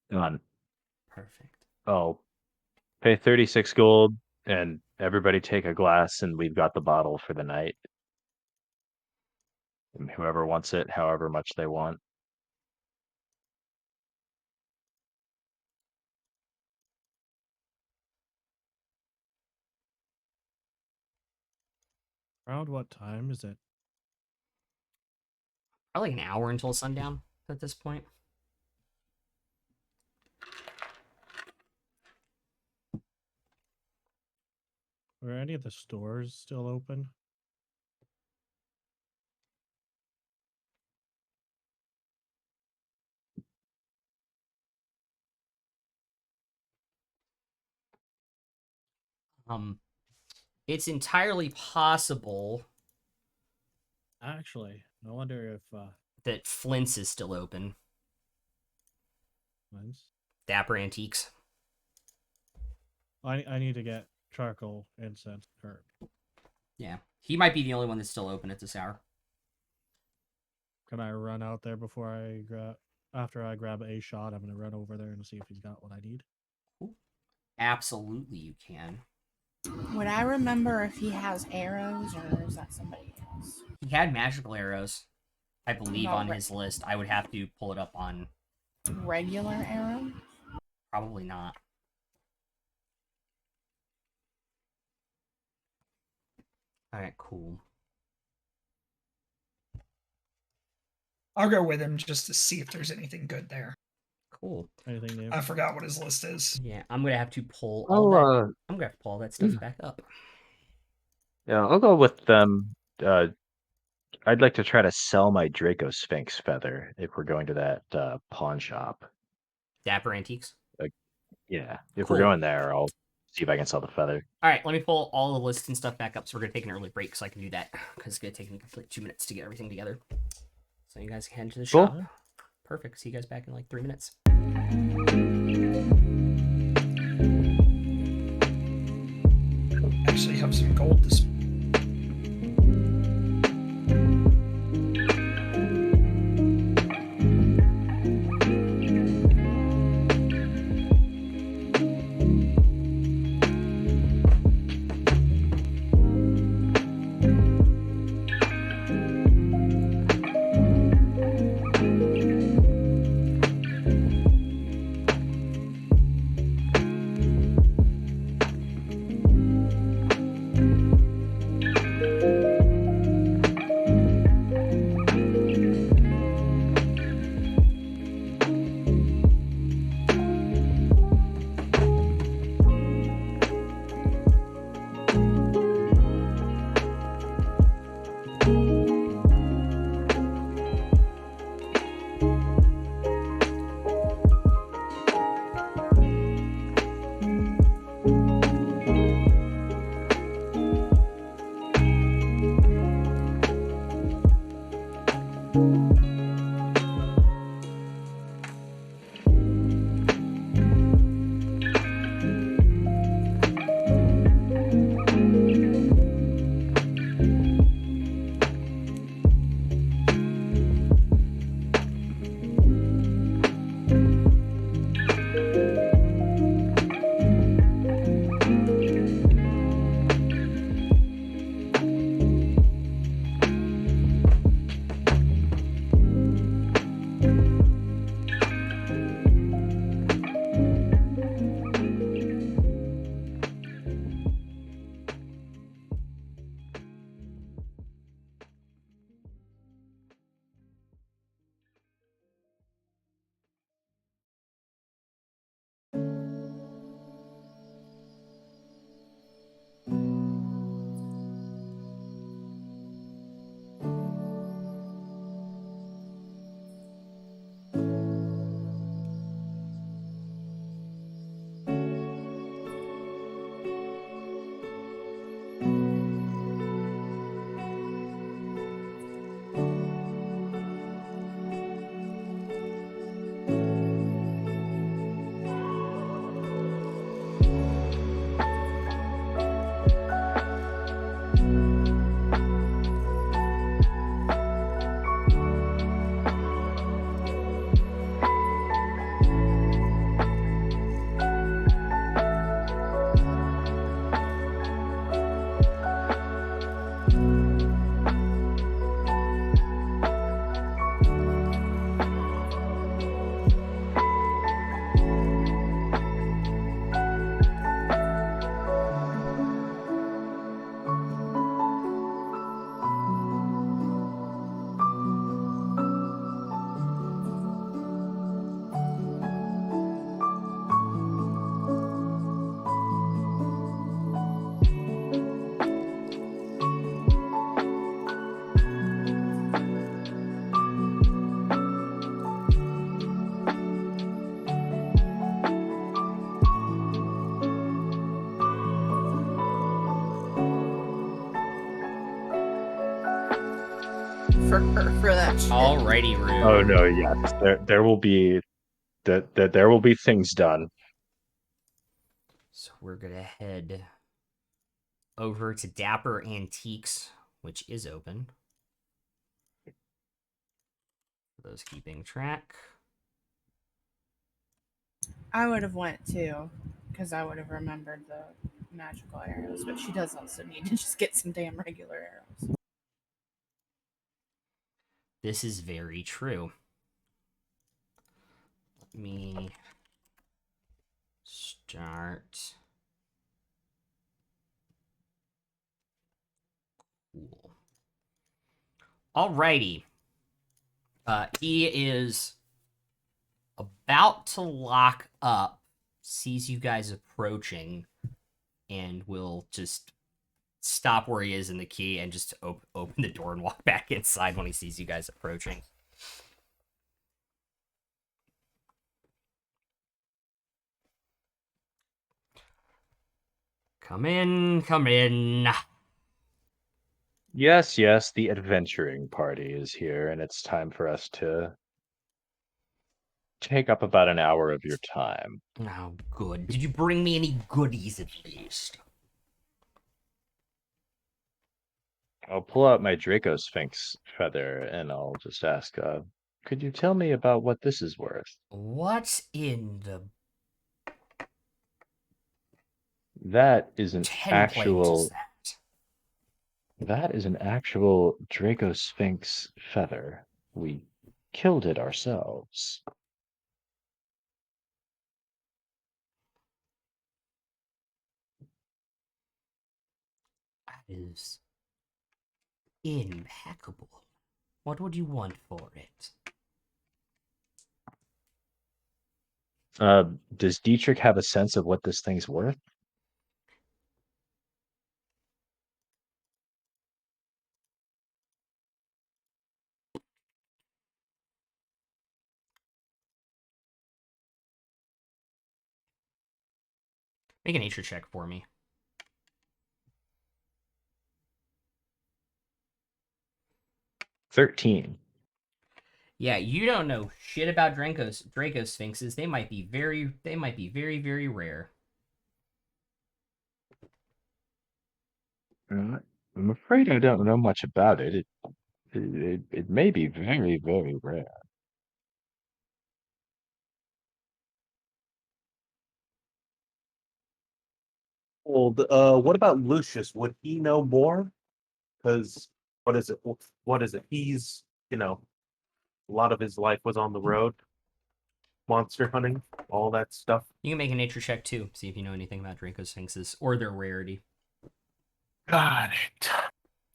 Done. Perfect. I'll pay 36 gold, and everybody take a glass, and we've got the bottle for the night. And whoever wants it, however much they want. Around what time is it? Probably an hour until sundown at this point. Are any of the stores still open? It's entirely possible Actually, I wonder if that Flint's is still open. mine's. Dapper Antiques. I need to get charcoal incense or Yeah, he might be the only one that's still open at this hour. can I run out there before I grab after I grab a shot? I'm gonna run over there and see if he's got what I need. Absolutely, you can. Would I remember if he has arrows or is that somebody else? He had magical arrows, I believe, Not on re- his list. I would have to pull it up on. Regular arrows? Probably not. All right, cool. I'll go with him just to see if there's anything good there. Cool. Anything new? I forgot what his list is. Yeah, I'm gonna have to pull all that. I'll, I'm gonna have to pull all that stuff back up. yeah, I'll go with them. I'd like to try to sell my Draco Sphinx feather if we're going to that pawn shop. Dapper Antiques. Yeah, if Cool. we're going there, I'll see if I can sell the feather. All right, let me pull all the lists and stuff back up. So we're gonna take an early break so I can do that because it's gonna take me like 2 minutes to get everything together. So you guys can head to the Cool. shop. Perfect. See you guys back in like 3 minutes. Actually have some gold this. for her for that shit. Alrighty, Rue. Oh no, yes. There will be there will be things done. So we're gonna head over to Dapper Antiques, which is open. For those keeping track. I would have went too, because I would have remembered the magical arrows. But she does also need to just get some damn regular arrows. This is very true. Let me start. Cool. Alrighty. He is about to lock up, sees you guys approaching, and will just stop where he is in the key and just open the door and walk back inside when he sees you guys approaching. Come in, come in. Yes, the adventuring party is here, and it's time for us to take up about an hour of your time. Oh, good. Did you bring me any goodies at least? I'll pull out my Draco Sphinx feather and I'll just ask, could you tell me about what this is worth? What in the That is an 10 planes is actual that? that is an actual Draco Sphinx feather. We killed it ourselves. That is impeccable. What would you want for it? Does Deitrich have a sense of what this thing's worth? Make a nature check for me. 13. Yeah, you don't know shit about Draco Sphinxes. They might be very, very rare. I'm afraid I don't know much about it. It may be very, very rare. Well, what about Lucius? Would he know more? Because what is it? What is it? He's, a lot of his life was on the road, monster hunting, all that stuff. You can make a nature check too, see if you know anything about Draco Sphinxes or their rarity. Got it.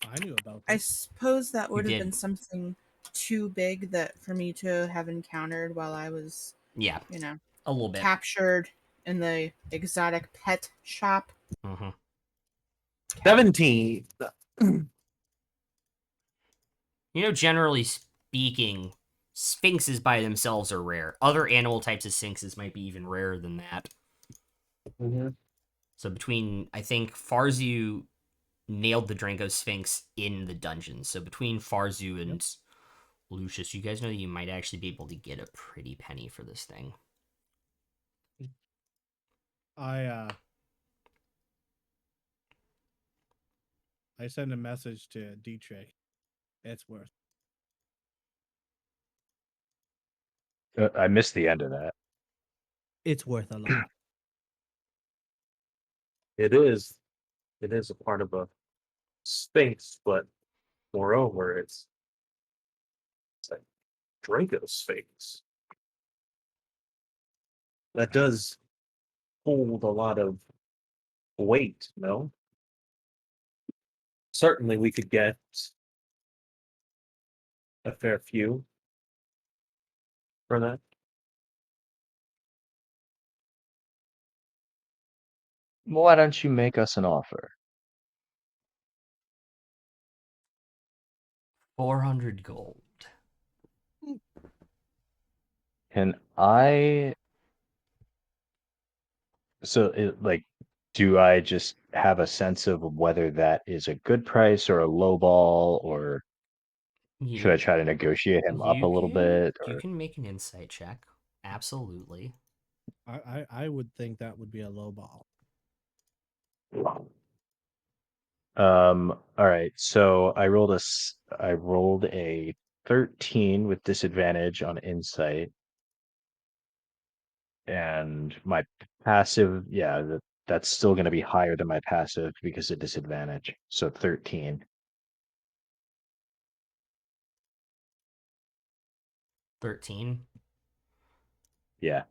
I knew about I this. suppose that would have did. been something too big that for me to have encountered while I was, Yeah, a little bit. captured in the exotic pet shop. Mm-hmm. 17. Generally speaking, sphinxes by themselves are rare. Other animal types of sphinxes might be even rarer than that. Mm-hmm. So between, I think Farzu nailed the Dranko Sphinx in the dungeon. So between Farzu and Lucius, you guys know that you might actually be able to get a pretty penny for this thing. I send a message to Deitrich. It's worth. I missed the end of that. It's worth a lot. It is. It is a part of a sphinx, but moreover, it's like Draco Sphinx. That does hold a lot of weight, no? Certainly we could get a fair few for that. Why don't you make us an offer? 400 gold. Can I do I just have a sense of whether that is a good price or a low ball or Should I try to negotiate him up a little bit? You Or... can make an insight check. Absolutely. I would think that would be a low ball. All right. So I rolled a 13 with disadvantage on insight, and my passive, yeah, that's still going to be higher than my passive because of disadvantage. So 13. 13. Yeah.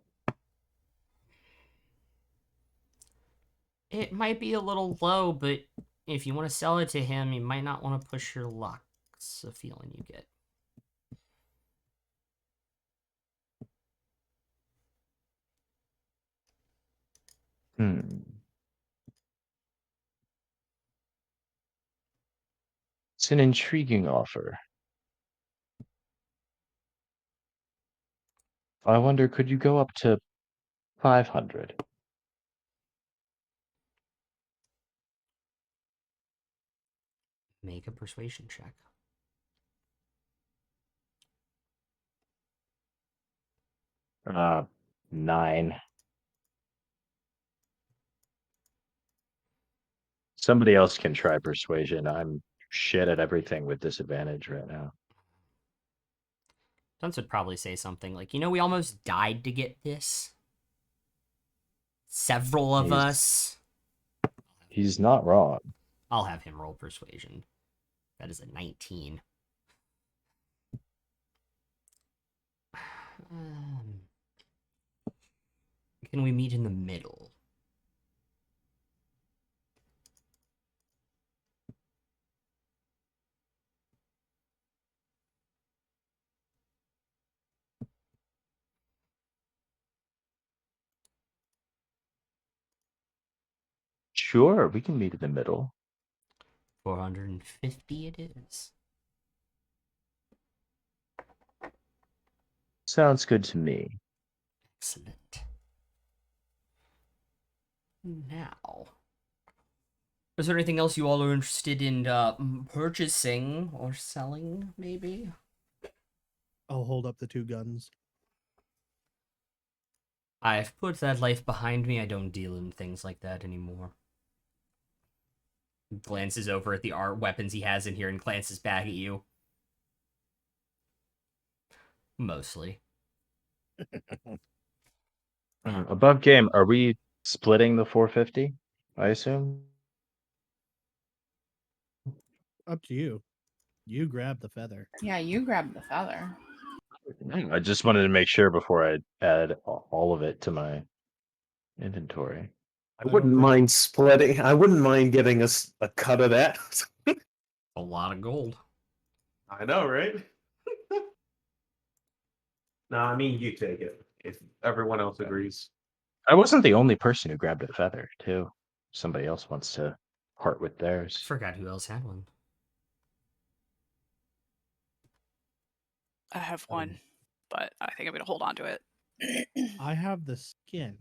It might be a little low, but if you want to sell it to him, you might not want to push your luck. It's a feeling you get. It's an intriguing offer. I wonder, could you go up to 500? Make a persuasion check. Uh, 9. Somebody else can try persuasion. I'm shit at everything with disadvantage right now. Dunce would probably say something like, we almost died to get this. Several of us. He's not wrong. I'll have him roll persuasion. That is a 19. Can we meet in the middle? Sure, we can meet in the middle. 450 it is. Sounds good to me. Excellent. Now, is there anything else you all are interested in purchasing or selling, maybe? I'll hold up the 2 guns. I've put that life behind me. I don't deal in things like that anymore. Glances over at the art weapons he has in here and glances back at you. Mostly. Above game, are we splitting the 450? I assume. Up to you. You grab the feather. Yeah, you grab the feather. I just wanted to make sure before I add all of it to my inventory. I wouldn't mind splitting. I wouldn't mind getting a cut of that. A lot of gold. I know, right? No, I mean you take it if everyone else agrees. I wasn't the only person who grabbed a feather, too. Somebody else wants to part with theirs. Forgot who else had one. I have one, but I think I'm gonna hold on to it. I have the skin.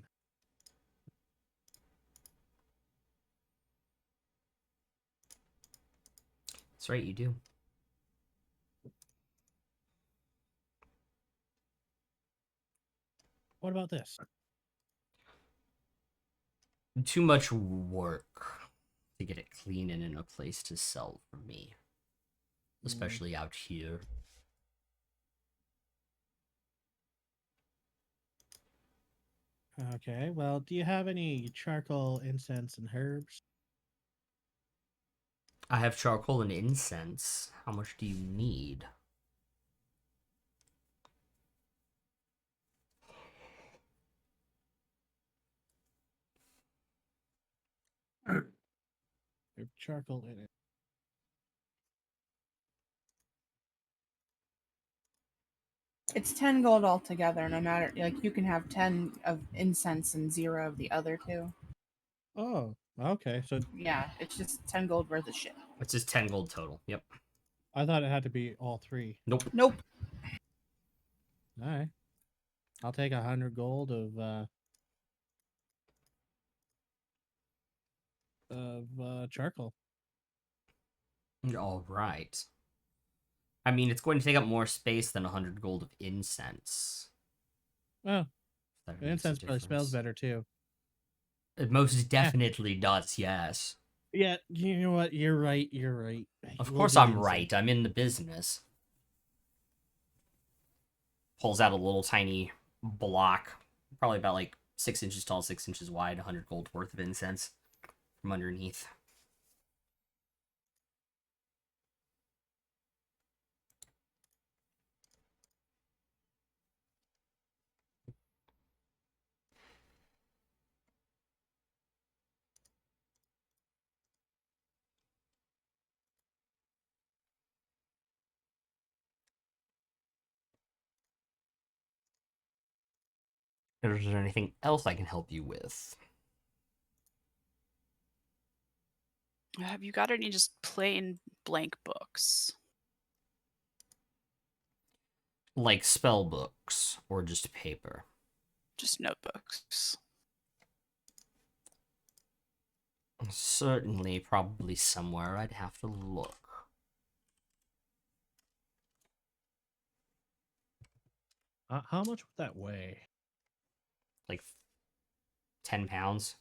That's right, you do. What about this? Too much work to get it clean and in a place to sell for me. Especially out here. Okay, well, do you have any charcoal, incense, and herbs? I have charcoal and incense. How much do you need? There's charcoal in it. It's 10 gold altogether, no matter, like, you can have 10 of incense and 0 of the other 2. Oh, okay. So Yeah, it's just 10 gold worth of shit. It's just 10 gold total. Yep. I thought it had to be all 3. Nope. Nope. All right. I'll take 100 gold of charcoal. All right. I mean, it's going to take up more space than 100 gold of incense. Oh, That the makes a incense probably smells difference. better too. It most definitely does, yes. Yeah, you know what? You're right. You're right. Of We'll course do I'm incense. right. I'm in the business. Pulls out a little tiny block, probably about like 6 inches tall, 6 inches wide, 100 gold worth of incense from underneath. Is there anything else I can help you with? Have you got any just plain blank books? Like spell books or just paper? Just notebooks. Certainly, probably somewhere. I'd have to look. How much would that weigh? Like 10 pounds?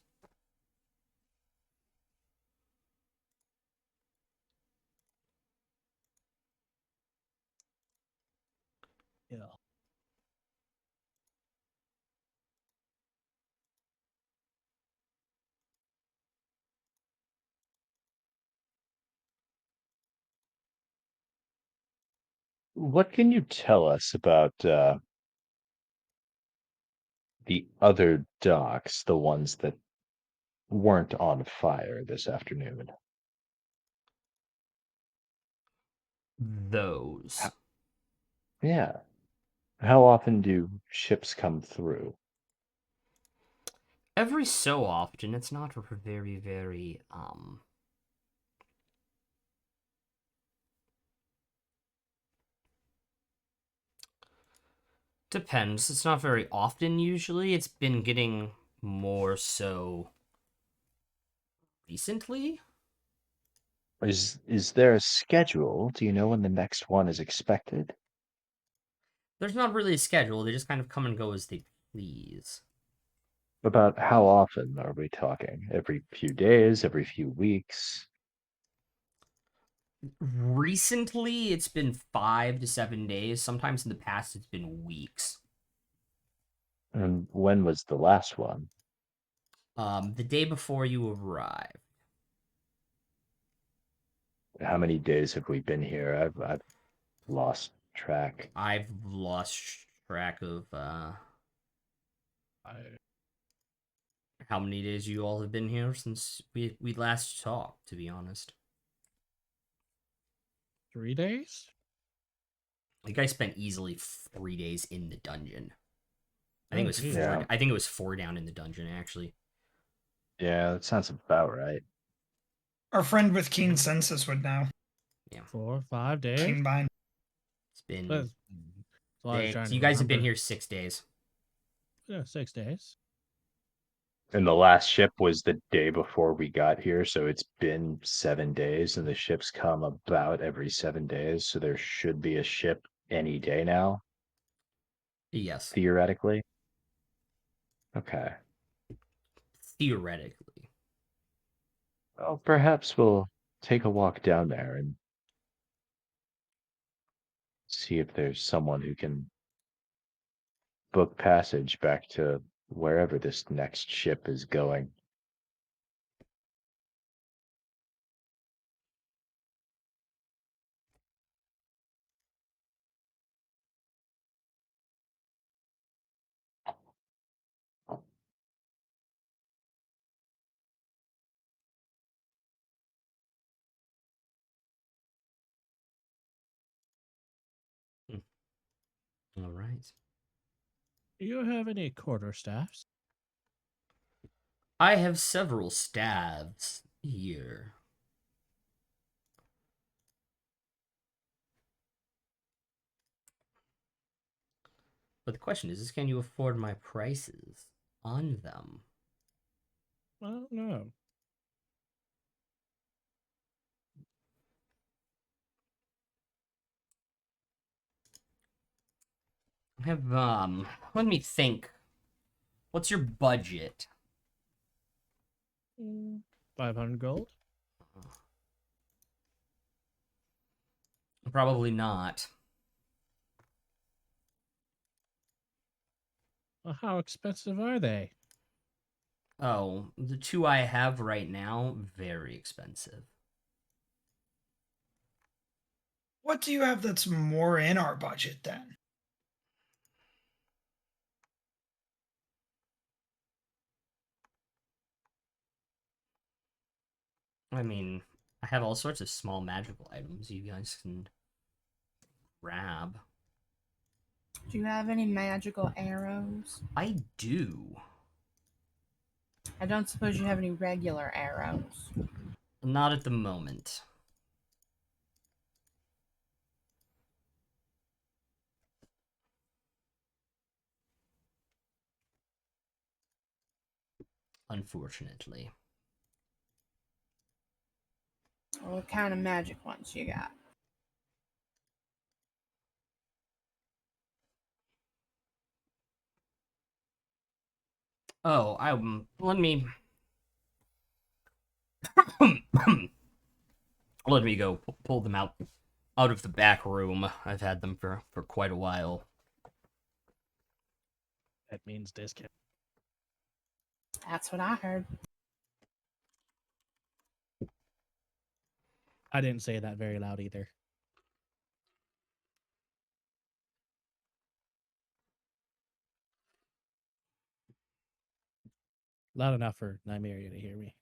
Yeah. What can you tell us about the other docks, the ones that weren't on fire this afternoon? Those. Yeah. How often do ships come through? Every so often, it's not very, very, depends. It's not very often usually. It's been getting more so recently. Is there a schedule? Do you know when the next one is expected? There's not really a schedule. They just kind of come and go as they please. About how often are we talking? Every few days, every few weeks? Recently, it's been 5 to 7 days. Sometimes in the past, it's been weeks. And when was the last one? The day before you arrived. How many days have we been here? I've lost track. I've lost track of how many days you all have been here since we last talked. To be honest, 3 days? you guys spent easily 3 days in the dungeon. I think it Oh, was geez. four. Yeah. I think it was 4 down in the dungeon actually. Yeah, that sounds about right. Our friend with keen senses would know. 4, 5 days? Keen mind. It's been. That's what I was trying So to you guys have been remember. here 6 days. Yeah, 6 days. And the last ship was the day before we got here, so it's been 7 days, and the ships come about every 7 days, so there should be a ship any day now, Yes, theoretically. Okay. theoretically. Well, perhaps we'll take a walk down there and see if there's someone who can book passage back to wherever this next ship is going. All right. Do you have any quarterstaffs? I have several staves here. But the question is, can you afford my prices on them? I don't know. I have let me think. What's your budget? 500 gold. Probably not. Well, how expensive are they? Oh, the two I have right now, very expensive. What do you have that's more in our budget then? I mean, I have all sorts of small magical items you guys can grab. Do you have any magical arrows? I do. I don't suppose you have any regular arrows. Not at the moment. Unfortunately. What kind of magic ones you got? Oh, let me let me go pull them out of the back room. I've had them for quite a while. That means discount. That's what I heard. I didn't say that very loud either. Loud enough for Nymeria to hear me.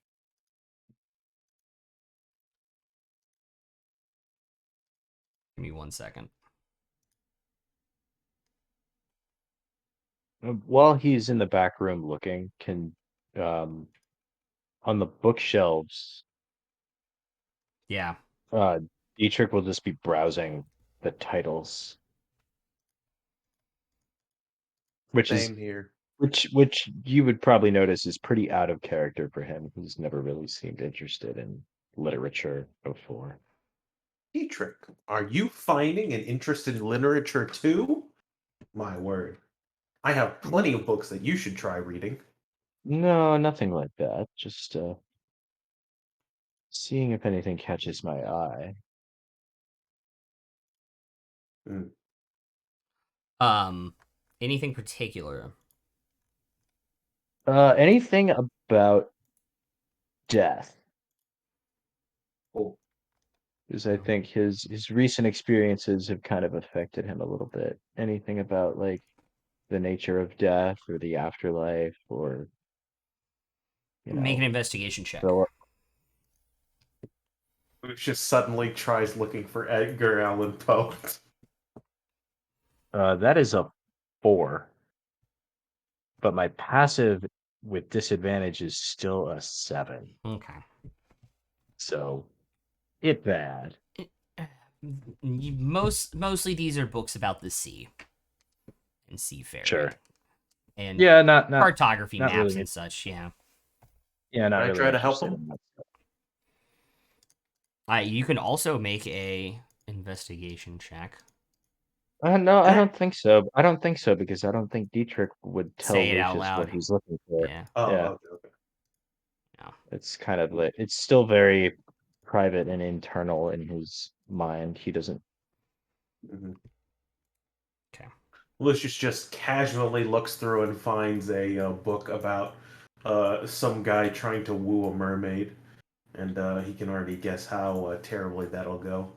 Give me 1 second. While he's in the back room looking, can on the bookshelves, Yeah. Dietrich will just be browsing the titles, which is Same here. which you would probably notice is pretty out of character for him. He's never really seemed interested in literature before. Deitrich, are you finding an interest in literature too? My word. I have plenty of books that you should try reading. No, nothing like that. Just seeing if anything catches my eye. Anything particular? Anything about death. Oh, Because I think his recent experiences have kind of affected him a little bit. Anything about like the nature of death or the afterlife or Make an investigation check. the who just suddenly tries looking for Edgar Allan Poe. that is a 4. But my passive with disadvantage is still a 7. Okay. So it bad. Mostly these are books about the sea and seafaring. Sure. And Yeah, not cartography not maps really. and such. Yeah. Yeah, not Can I really try to help interested him? in that stuff. You can also make a investigation check. No, I don't think so. I don't think so because I don't think Dietrich would tell Say it out Lucius what loud. he's looking for. Yeah. Oh, Yeah. okay. It's kind of lit. It's still very private and internal in his mind. He doesn't. Mhm. Okay. Lucius just casually looks through and finds a book about some guy trying to woo a mermaid, and he can already guess how terribly that'll go.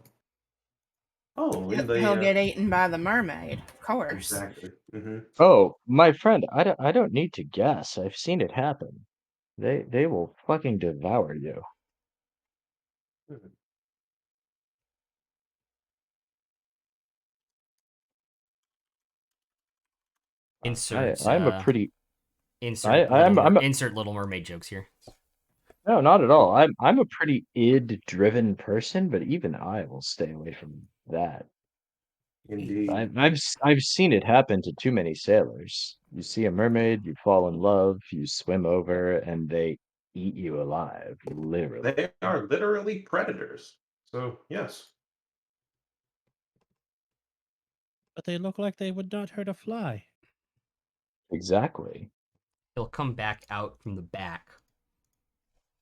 Oh, in He'll the get eaten by the mermaid, of course. exactly. Oh, my friend, I don't need to guess. I've seen it happen. They will fucking devour you. Insert. I'm a pretty. Insert insert Little Mermaid jokes here. No, not at all. I'm a pretty id-driven person, but even I will stay away from that. Indeed. I've seen it happen to too many sailors. You see a mermaid, you fall in love, you swim over, and they eat you alive, literally. They are literally predators. So yes. But they look like they would not hurt a fly. Exactly. He'll come back out from the back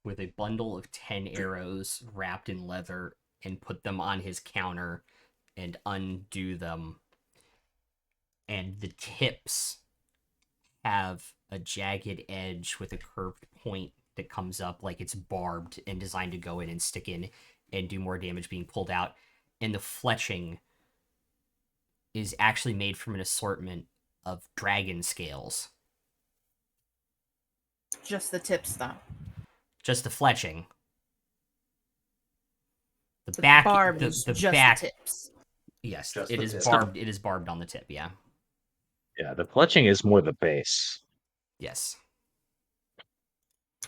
with a bundle of 10 arrows wrapped in leather and put them on his counter and undo them. And the tips have a jagged edge with a curved point that comes up like it's barbed and designed to go in and stick in and do more damage being pulled out. And the fletching is actually made from an assortment of dragon scales. Just the tips, though. Just the fletching. The The back, barb the is the just back. the tips. Yes, Just it the is tip. barbed. It is barbed on the tip. Yeah. Yeah, the fletching is more the base. Yes.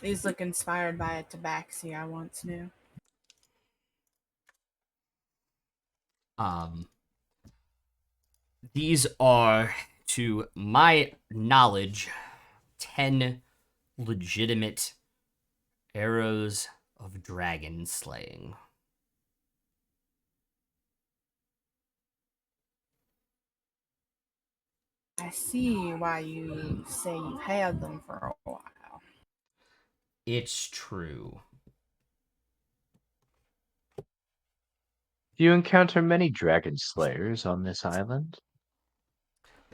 These look inspired by a tabaxi I once knew. These are, to my knowledge, 10 legitimate arrows of dragon slaying. I see why you say you've had them for a while. It's true. Do you encounter many dragon slayers on this island?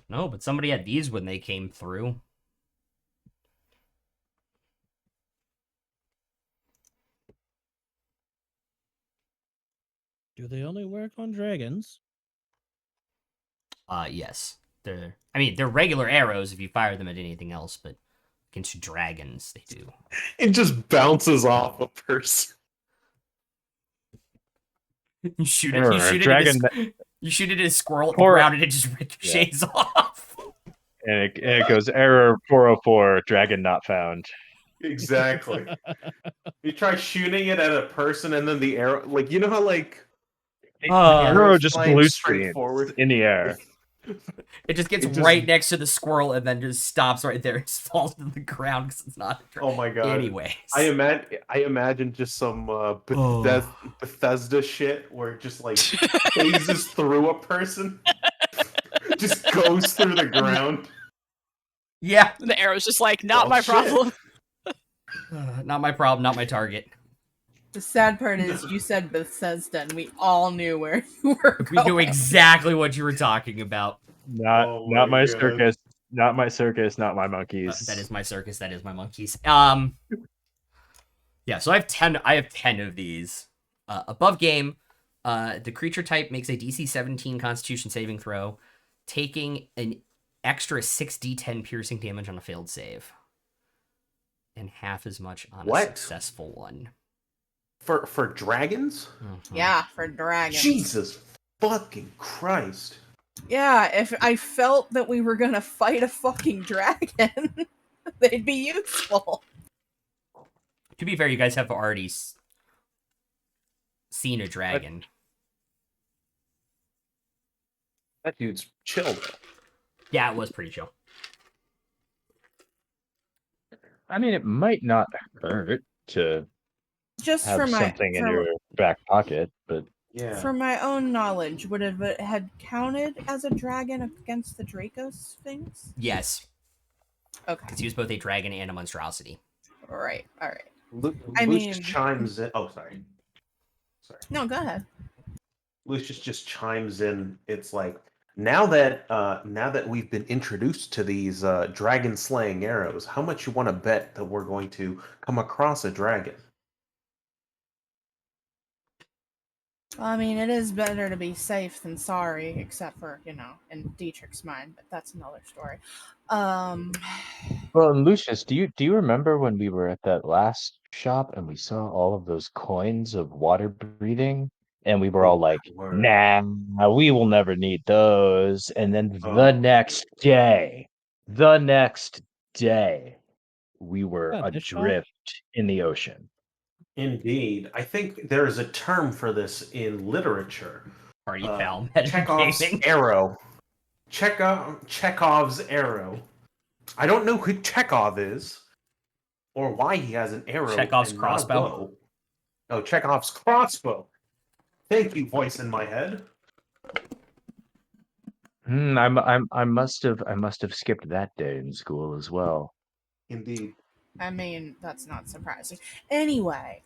No, but somebody had these when they came through. Do they only work on dragons? Yes. They're regular arrows if you fire them at anything else, but against dragons they do. It just bounces off a person. You shoot it. Error, You shoot it. dragon You shoot it at a squirrel at the Poor- ground, and it just ricochets off. And it goes error 404, dragon not found. Exactly. You try shooting it at a person, and then the arrow, like you know how like the Arrow arrow's just flying blue straight screens forward in the air. It just gets It just- right next to the squirrel and then just stops right there and just falls to the ground because it's not. Oh my god! Anyways, I imagine just some Bethesda shit where it just like phases through a person, just goes through the ground. yeah, The arrow's just like, not Oh, my shit. problem. not my problem, not my target. The sad part is you said Bethesda and we all knew where you were We going. knew exactly what you were talking about. Oh Not my my God. circus. Not my circus, not my monkeys. That is my circus. That is my monkeys. Yeah. So I have 10. I have 10 of these. Above game, the creature type makes a DC 17 Constitution saving throw, taking an extra 6d10 piercing damage on a failed save, and half as much on a What? successful one. For dragons? Mhm. Yeah, for dragons. Jesus fucking Christ! Yeah, if I felt that we were gonna fight a fucking dragon, they'd be useful. To be fair, you guys have already seen a dragon. That dude's chill. Yeah, it was pretty chill. I mean, it might not hurt to Just have for my something in your back pocket, but Yeah. for my own knowledge, would it had counted as a dragon against the Draco Sphinx? Yes, Okay, because he was both a dragon and a monstrosity. all right. I mean- chimes in. Oh, sorry. No, go ahead. Lucius just chimes in. It's like now that we've been introduced to these dragon slaying arrows, how much you want to bet that we're going to come across a dragon? I mean, it is better to be safe than sorry, except for, in Deitrich's mind, but that's another story. well, and Lucius, do you remember when we were at that last shop and we saw all of those coins of water breathing, and we were all like, Word. "Nah, we will never need those." And then the Oh. next day, we were Yeah, this shop? adrift in the ocean. Indeed, I think there is a term for this in literature. Party Uh, foul. Chekhov's Metagaming. arrow. Chekhov's arrow. I don't know who Chekhov is, or why he has an arrow. Chekhov's and not a crossbow. bow. Oh, Chekhov's crossbow. Thank you, voice in my head. I must have skipped that day in school as well. Indeed. I mean, that's not surprising. Anyway,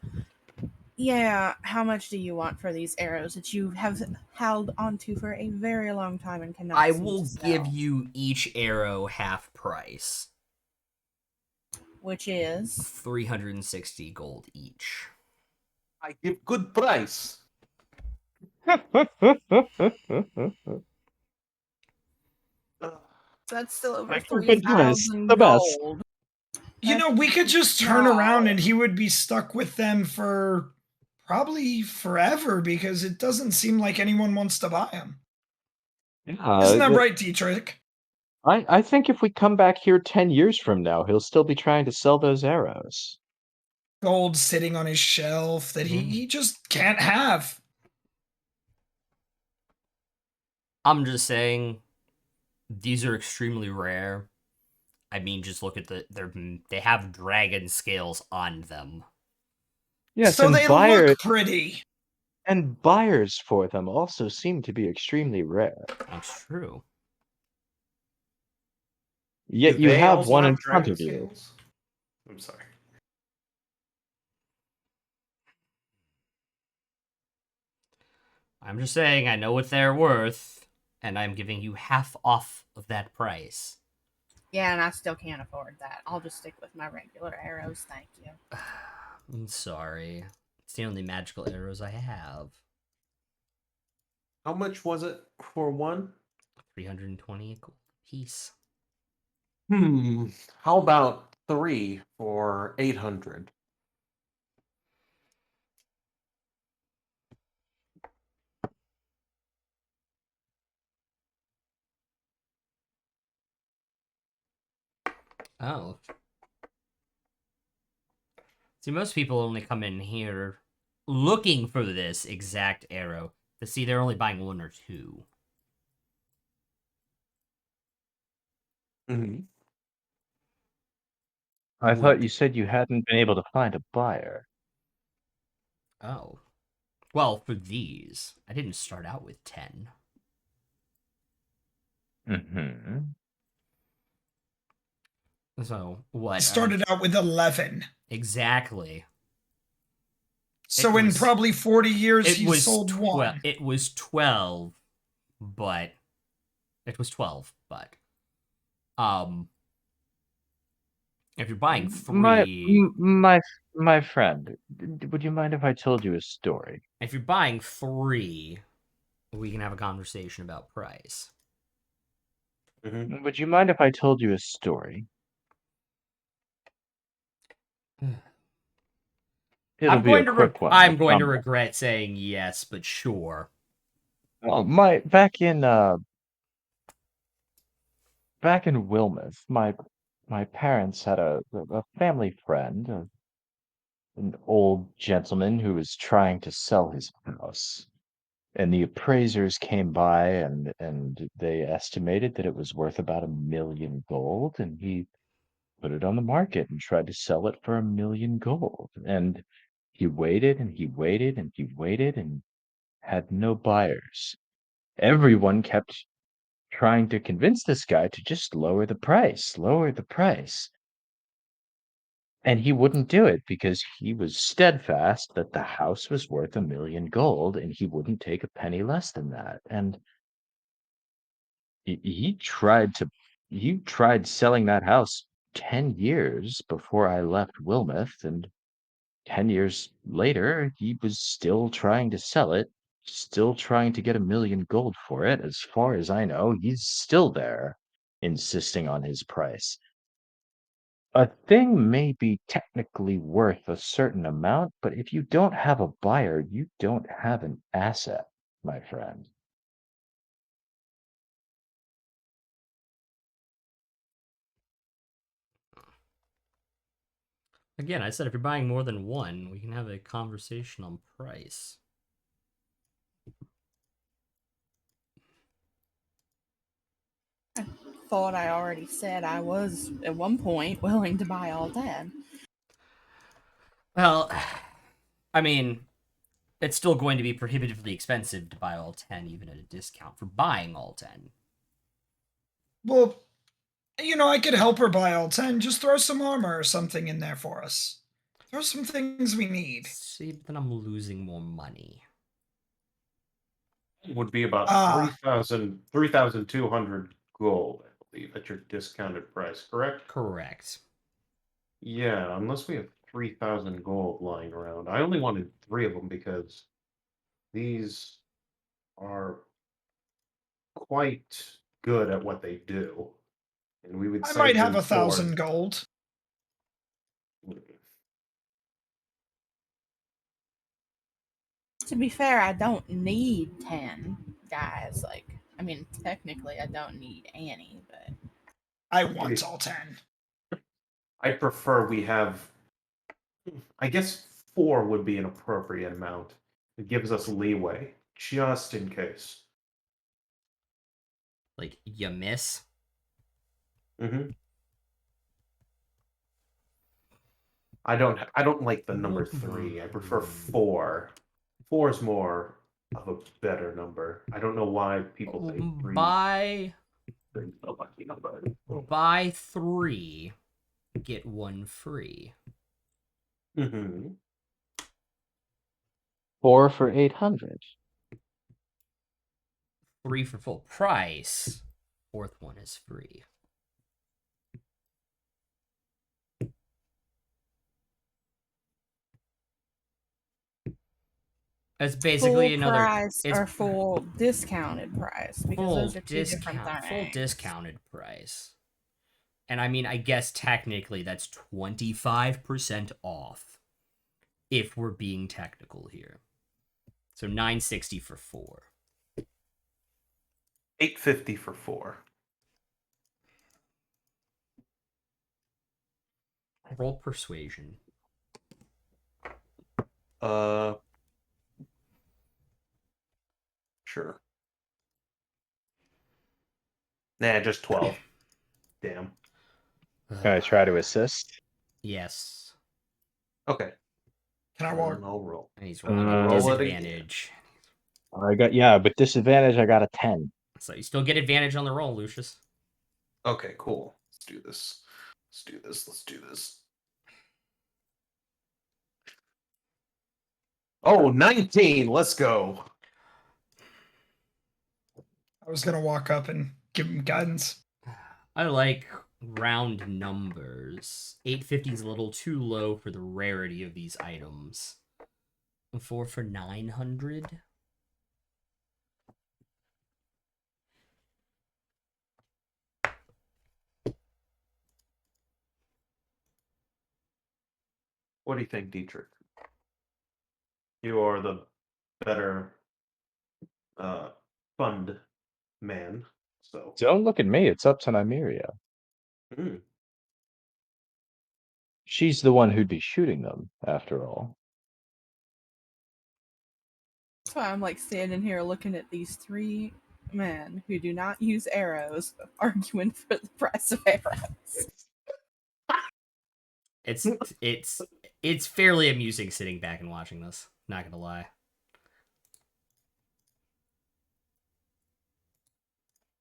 yeah, how much do you want for these arrows that you have held onto for a very long time and cannot I seem will to give sell? you each arrow half price. Which is 360 gold each. I give good price. Ugh. that's still over Like, good price, 3,000 the best. gold. You know, we could just turn around and he would be stuck with them for probably forever because it doesn't seem like anyone wants to buy them. Isn't that right, Deitrich? I think if we come back here 10 years from now, he'll still be trying to sell those arrows. Gold sitting on his shelf that he just can't have. I'm just saying, these are extremely rare. I mean, just look at they have dragon scales on them. Yes, so and they look pretty. And buyers for them also seem to be extremely rare. That's true. Yet Do you they have also one have in front dragon of you. scales? I'm sorry. I'm just saying, I know what they're worth, and I'm giving you half off of that price. Yeah, and I still can't afford that. I'll just stick with my regular arrows, thank you. I'm sorry. It's the only magical arrows I have. How much was it for one? 320 gold piece. How about 3 for 800? Oh. See, most people only come in here looking for this exact arrow. To see, they're only buying one or two. Mm-hmm. I thought you said you hadn't been able to find a buyer. Oh. Well, for these, I didn't start out with 10. Mm-hmm. So, what? He started out with 11. Exactly. So in probably 40 years, he was sold one. It was 12, but... It was 12, but... If you're buying 3... My friend, would you mind if I told you a story? If you're buying 3, we can have a conversation about price. Mm-hmm. Would you mind if I told you a story? It'll be a quick one. I I'm going to promise. regret saying yes, but sure. Oh, back in Wilmouth, my parents had a family friend, an old gentleman who was trying to sell his house. And the appraisers came by and they estimated that it was worth about 1 million gold, and he put it on the market and tried to sell it for 1 million gold. And he waited and he waited and he waited and had no buyers. Everyone kept trying to convince this guy to just lower the price, lower the price. And he wouldn't do it because he was steadfast that the house was worth 1 million gold and he wouldn't take a penny less than that. And he tried selling that house 10 years before I left Wilmouth, and 10 years later, he was still trying to sell it, still trying to get 1 million gold for it. As far as I know, he's still there, insisting on his price. A thing may be technically worth a certain amount, but if you don't have a buyer, you don't have an asset, my friend. Again, I said if you're buying more than one, we can have a conversation on price. I thought I already said I was, at one point, willing to buy all 10. Well, I mean, it's still going to be prohibitively expensive to buy all 10, even at a discount, for buying all 10. Well, I could help her buy all 10. Just throw some armor or something in there for us. Throw some things we need. See, but then I'm losing more money. Would be about Ah. 3,200 gold, I believe, at your discounted price, correct? Correct. Yeah, unless we have 3,000 gold lying around. I only wanted 3 of them because these are quite good at what they do. And we would I might save have them 1,000 gold. To be fair, I don't need 10 guys. Like, I mean, technically, I don't need any, but I want all 10. I prefer we have, I guess 4 would be an appropriate amount. It gives us leeway, just in case. Like, you miss? Mm-hmm. I don't like the number 3. I prefer 4. 4 is more of a better number. I don't know why people say 3. Buy is a lucky number. buy 3, get 1 free. Mm-hmm. 4 for 800. 3 for full price. 4th one is free. That's basically full another price or full discounted price, because full those are two different things. full discounted price. And I mean, I guess technically that's 25% off if we're being technical here. So 960 for 4. 850 for 4. Roll persuasion. Sure. Nah, just 12. Damn. Can I try to assist? Yes. Okay. Can I walk? I'll roll. And he's rolling at roll it again. disadvantage. With disadvantage, I got a 10. So you still get advantage on the roll, Lucius. Okay, cool. Let's do this. Let's do this. Oh, 19. Let's go. I was going to walk up and give him guidance. I like round numbers. 850 is a little too low for the rarity of these items. 4 for 900. What do you think, Deitrich? You are the better fund man. So Don't look at me. It's up to Nymeria. She's the one who'd be shooting them, after all. That's why I'm like standing here looking at these 3 men who do not use arrows, arguing for the price of arrows. It's fairly amusing sitting back and watching this. Not gonna lie.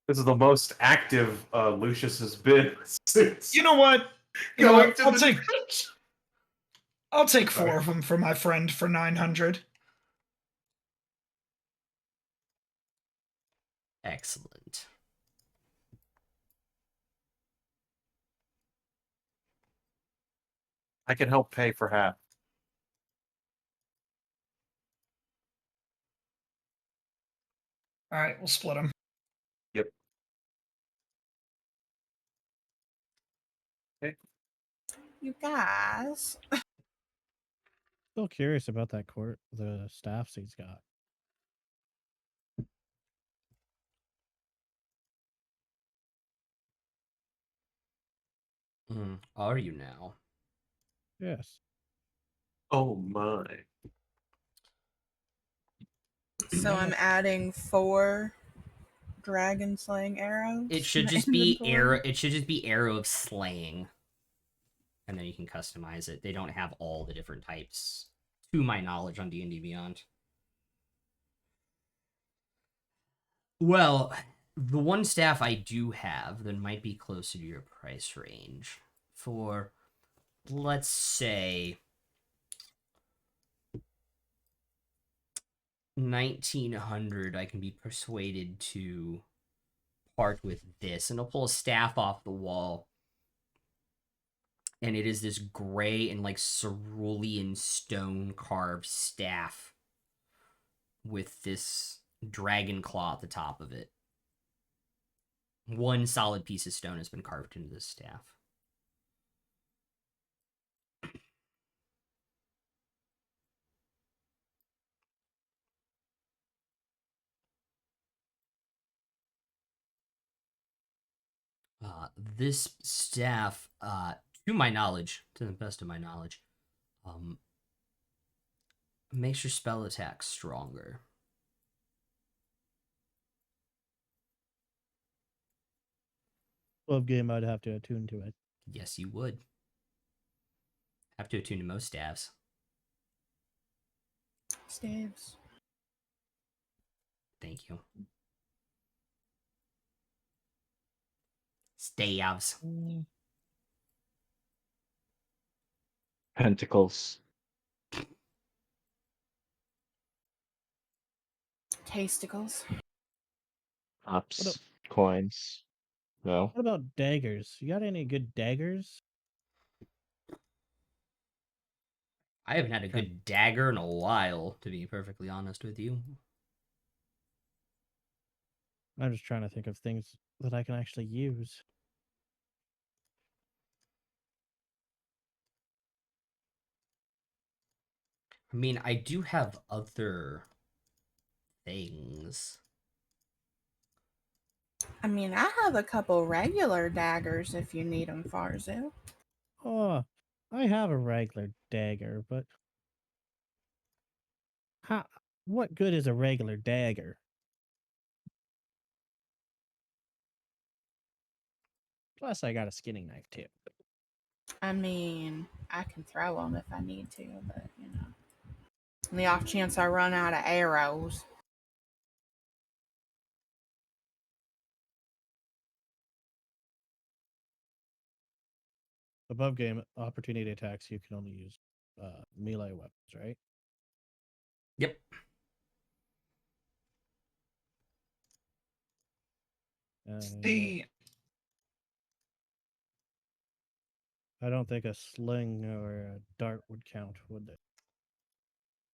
This is the most active Lucius has been since. You know what? Going to I'll the take church. I'll take 4 of them for my friend for 900. Excellent. I can help pay for half. All right, we'll split them. Yep. Okay. You guys. Still curious about that the staffs he's got. Are you now? Yes. Oh my. So I'm adding 4 dragon slaying arrows. It should to my just be inventory. It should just be arrow of slaying, and then you can customize it. They don't have all the different types, to my knowledge, on D&D Beyond. Well, The one staff I do have that might be closer to your price range for, let's say, 1900, I can be persuaded to part with this, and I'll pull a staff off the wall, and it is this gray and like cerulean stone carved staff with this dragon claw at the top of it. One solid piece of stone has been carved into this staff. This staff, to my knowledge, to the best of my knowledge, makes your spell attack stronger. Above game, I'd have to attune to it. Yes, you would. Have to attune to most staves. Staves. Thank you. Staves. Pentacles. Tasticles. Ups. Coins. No. What about daggers? You got any good daggers? I haven't had a good dagger in a while, to be perfectly honest with you. I'm just trying to think of things that I can actually use. I mean, I do have other things. I mean, I have a couple regular daggers if you need them, Farzu. Oh, I have a regular dagger, but what good is a regular dagger? Plus, I got a skinning knife too. I mean, I can throw them if I need to, but you know, on the off chance I run out of arrows. Above game opportunity attacks, you can only use melee weapons, right? Yep. The I don't think a sling or a dart would count, would they?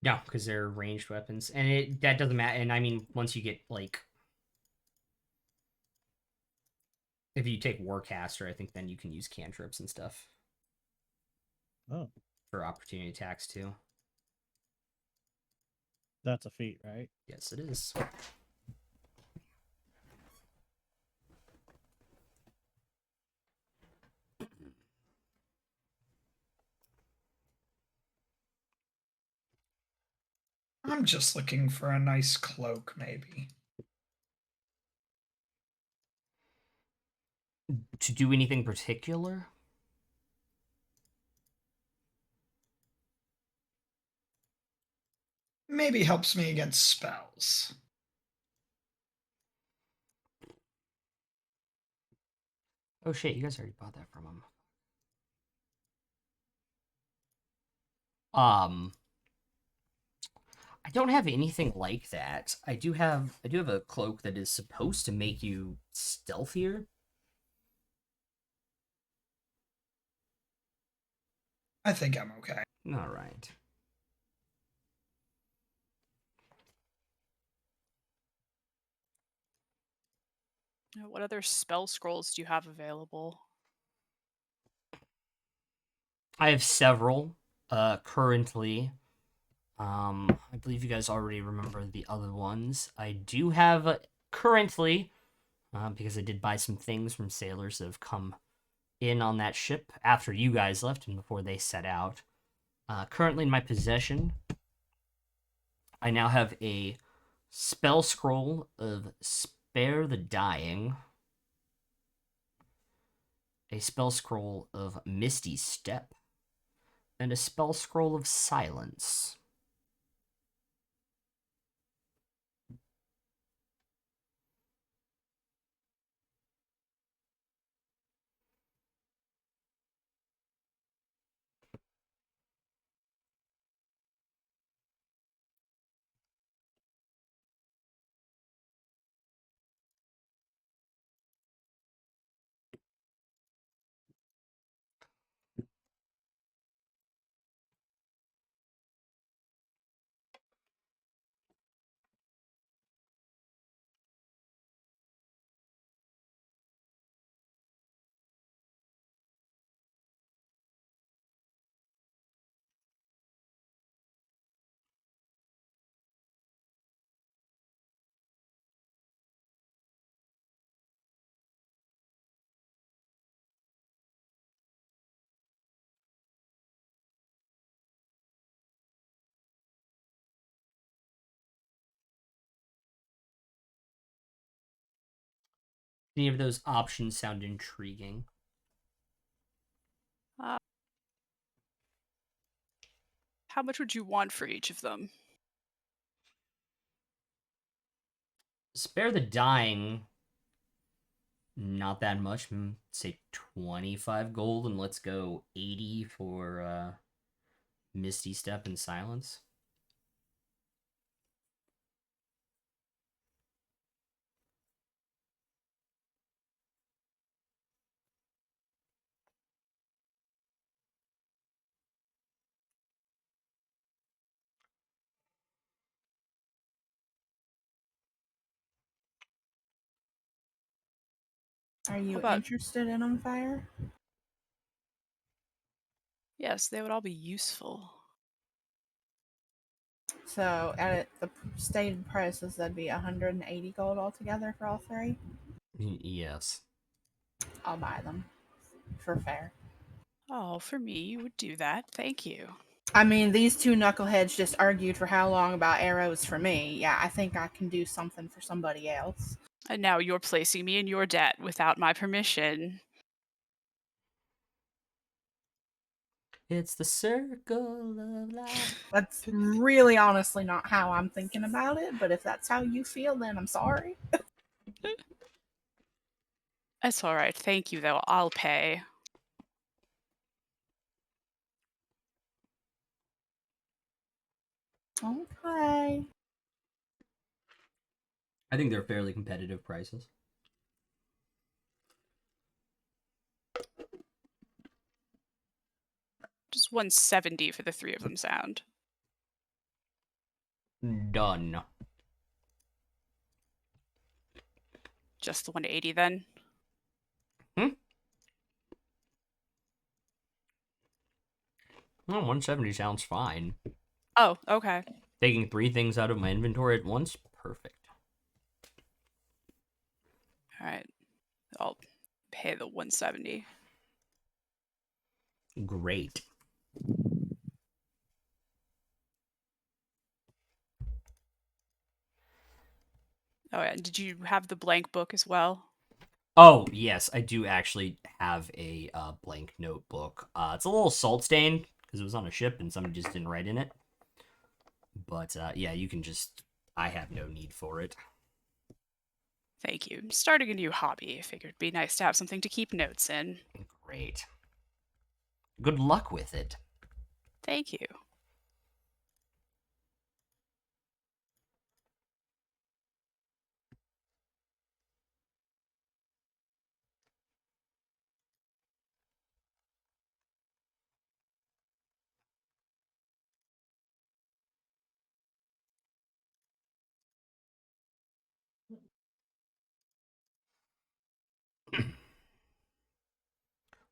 No, because they're ranged weapons, and that doesn't matter. And I mean, once you get like, if you take Warcaster, I think then you can use cantrips and stuff. Oh, for opportunity attacks too. That's a feat, right? Yes, it is. I'm just looking for a nice cloak, maybe. To do anything particular? Maybe helps me against spells. Oh shit, you guys already bought that from him. I don't have anything like that. I do have a cloak that is supposed to make you stealthier. I think I'm okay. All right. What other spell scrolls do you have available? I have several currently. I believe you guys already remember the other ones. I do have currently, because I did buy some things from sailors that have come in on that ship after you guys left and before they set out. Currently in my possession, I now have a spell scroll of Spare the Dying, a spell scroll of Misty Step, and a spell scroll of Silence. Any of those options sound intriguing? How much would you want for each of them? Spare the dying. Not that much. Say 25 gold, and let's go 80 for Misty Step and Silence. Are you about- interested in them, Fire? Yes, they would all be useful. So at the stated prices, that'd be 180 gold altogether for all three. Yes. I'll buy them for fair. Oh, for me, you would do that. Thank you. I mean, these two knuckleheads just argued for how long about arrows for me. Yeah, I think I can do something for somebody else. And now you're placing me in your debt without my permission. It's the circle of life. That's really honestly not how I'm thinking about it, but if that's how you feel, then I'm sorry. That's all right. Thank you, though. I'll pay. Okay. I think they're fairly competitive prices. Just 170 for the three of them sound. Done. Just the 180 then? Well, 170 sounds fine. Oh, okay. Taking 3 things out of my inventory at once, perfect. All right. I'll pay the 170. Great. Oh, yeah. Did you have the blank book as well? Oh, yes, I do actually have a blank notebook. It's a little salt stained because it was on a ship and somebody just didn't write in it. But yeah, you can just. I have no need for it. Thank you. Starting a new hobby. I figured it'd be nice to have something to keep notes in. Great. Good luck with it. Thank you.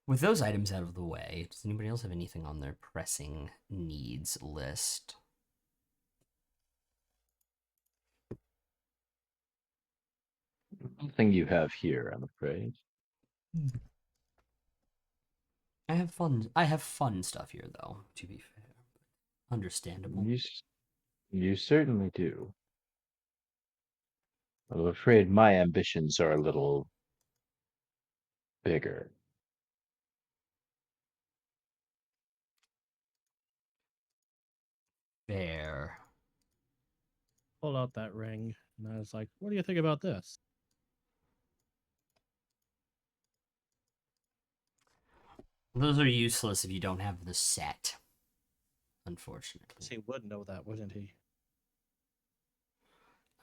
With those items out of the way, does anybody else have anything on their pressing needs list? Nothing you have here, I'm afraid. I have fun stuff here, though. To be fair, understandable. You certainly do. I'm afraid my ambitions are a little bigger. Fair. Pulled out that ring, and I was like, "What do you think about this?" Those are useless if you don't have the set. Unfortunately, He would know that, wouldn't he?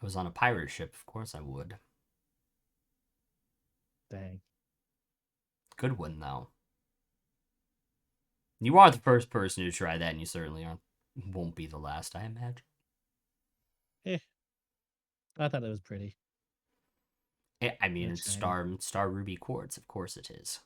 I was on a pirate ship. Of course, I would. Dang. Good one though. You are the first person to try that, and you certainly won't be the last, I imagine. I thought it was pretty. I mean, Yeah, it's shiny. star ruby quartz. Of course, it is.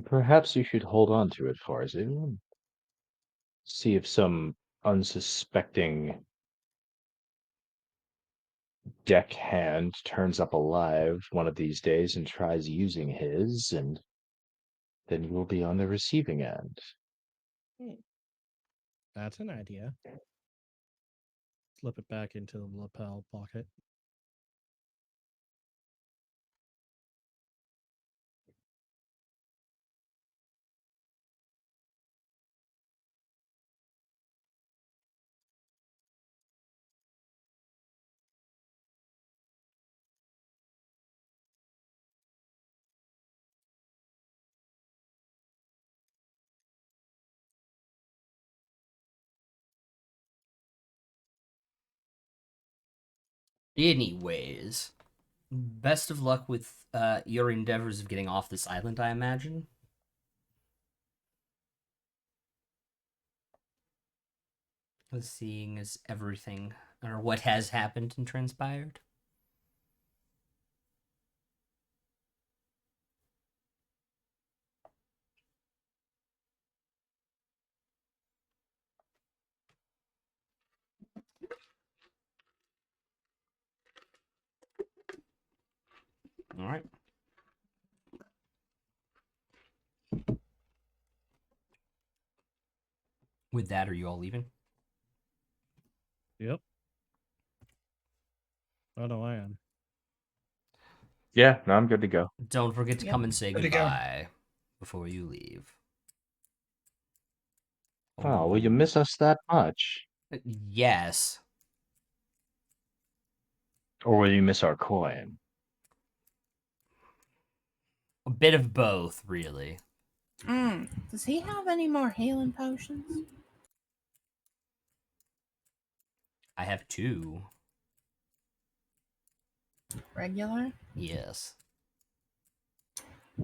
Perhaps you should hold on to it, Farzin. See if some unsuspecting deckhand turns up alive one of these days and tries using his, and then you will be on the receiving end. That's an idea. Slip it back into the lapel pocket. Anyways, best of luck with your endeavors of getting off this island, I imagine. Seeing as everything, or what has happened and transpired. All right. With that, are you all leaving? Yep. Oh no, I am. Yeah, no, I'm good to go. Don't forget to Yep. come and say Good to go. goodbye before you leave. Oh, will you miss us that much? Yes. Or will you miss our coin? A bit of both, really. Does he have any more healing potions? I have 2. Regular? Yes.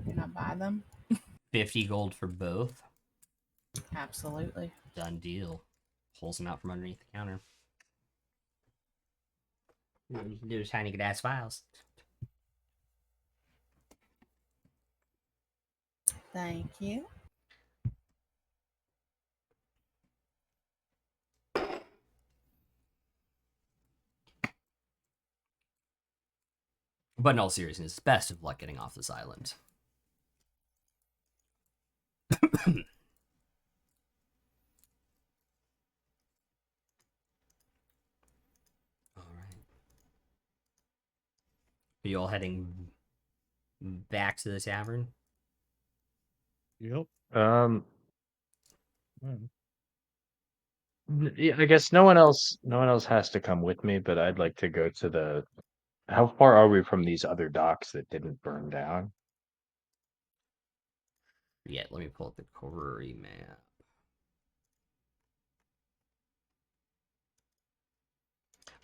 Can I buy them? 50 gold for both. Absolutely. Done deal. Pulls them out from underneath the counter. You can do tiny good ass files. Thank you. But in all seriousness, best of luck getting off this island. All right. Are you all heading back to the tavern? Yep. Yeah, I guess no one else has to come with me, but I'd like to go to the. How far are we from these other docks that didn't burn down? Yeah, let me pull up the quarry map.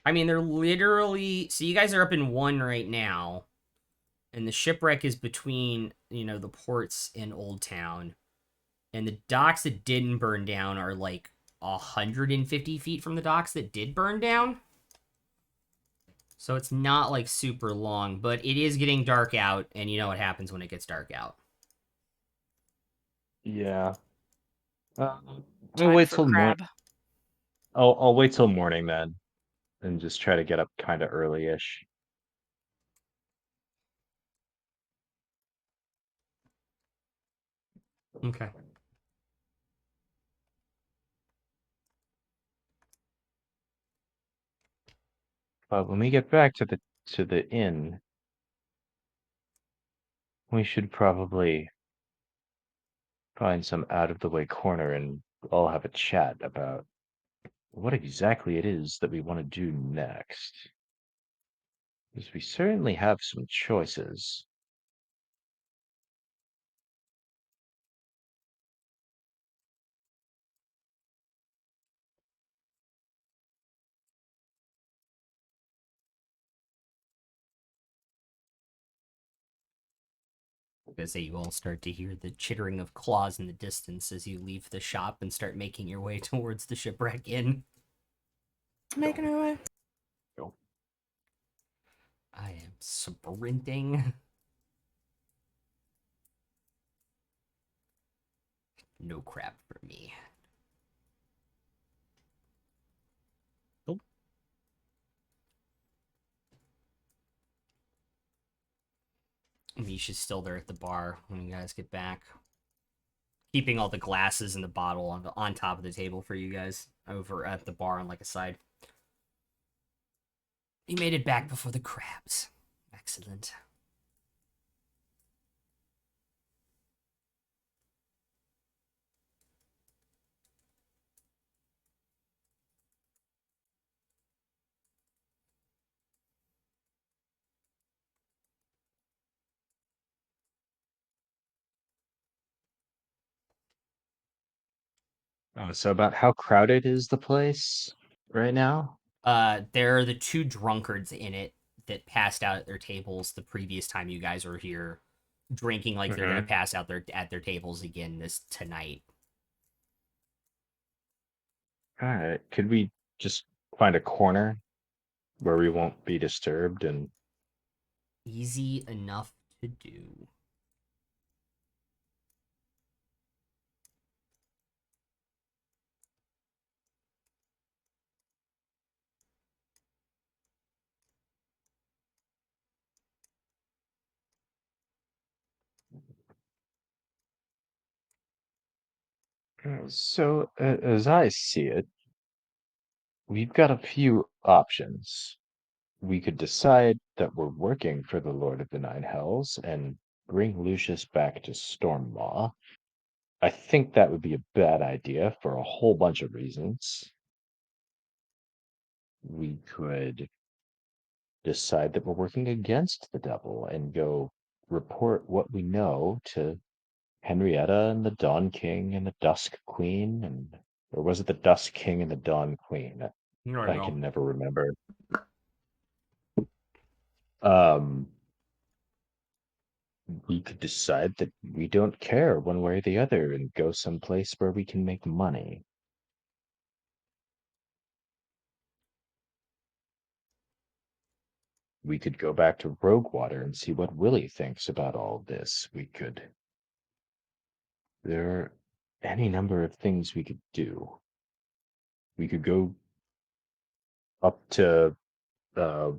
I mean, they're literally... So you guys are up in 1 right now. And the shipwreck is between, the ports in Old Town. And the docks that didn't burn down are like 150 feet from the docks that did burn down. So it's not like super long, but it is getting dark out, and you know what happens when it gets dark out. Yeah. I'll Time wait for till crab. I'll wait till morning then, and just try to get up kind of early-ish. Okay. But when we get back to the inn, we should probably find some out-of-the-way corner and all have a chat about what exactly it is that we want to do next. Because we certainly have some choices. As you all start to hear the chittering of claws in the distance as you leave the shop and start making your way towards the shipwreck inn. Making our way. I am sprinting. No crap for me. Nope. Misha's still there at the bar when you guys get back. keeping all the glasses and the bottle on top of the table for you guys over at the bar on like a side. He made it back before the crabs. Excellent. Oh, so about how crowded is the place right now? There are the two drunkards in it that passed out at their tables the previous time you guys were here, drinking like they're gonna Mm-hmm. pass out at their tables again this tonight. All right. Could we just find a corner where we won't be disturbed and Easy enough to do. so as I see it, we've got a few options. We could decide that we're working for the Lord of the Nine Hells and bring Lucius back to Stormlaw. I think that would be a bad idea for a whole bunch of reasons. We could decide that we're working against the devil and go report what we know to Henrietta and the Dawn King and the Dusk Queen, and or was it the Dusk King and the Dawn Queen? I can never remember. Um, we could decide that we don't care one way or the other and go someplace where we can make money. We could go back to Roguewater and see what Willie thinks about all this. There are any number of things we could do. We could go up to uh,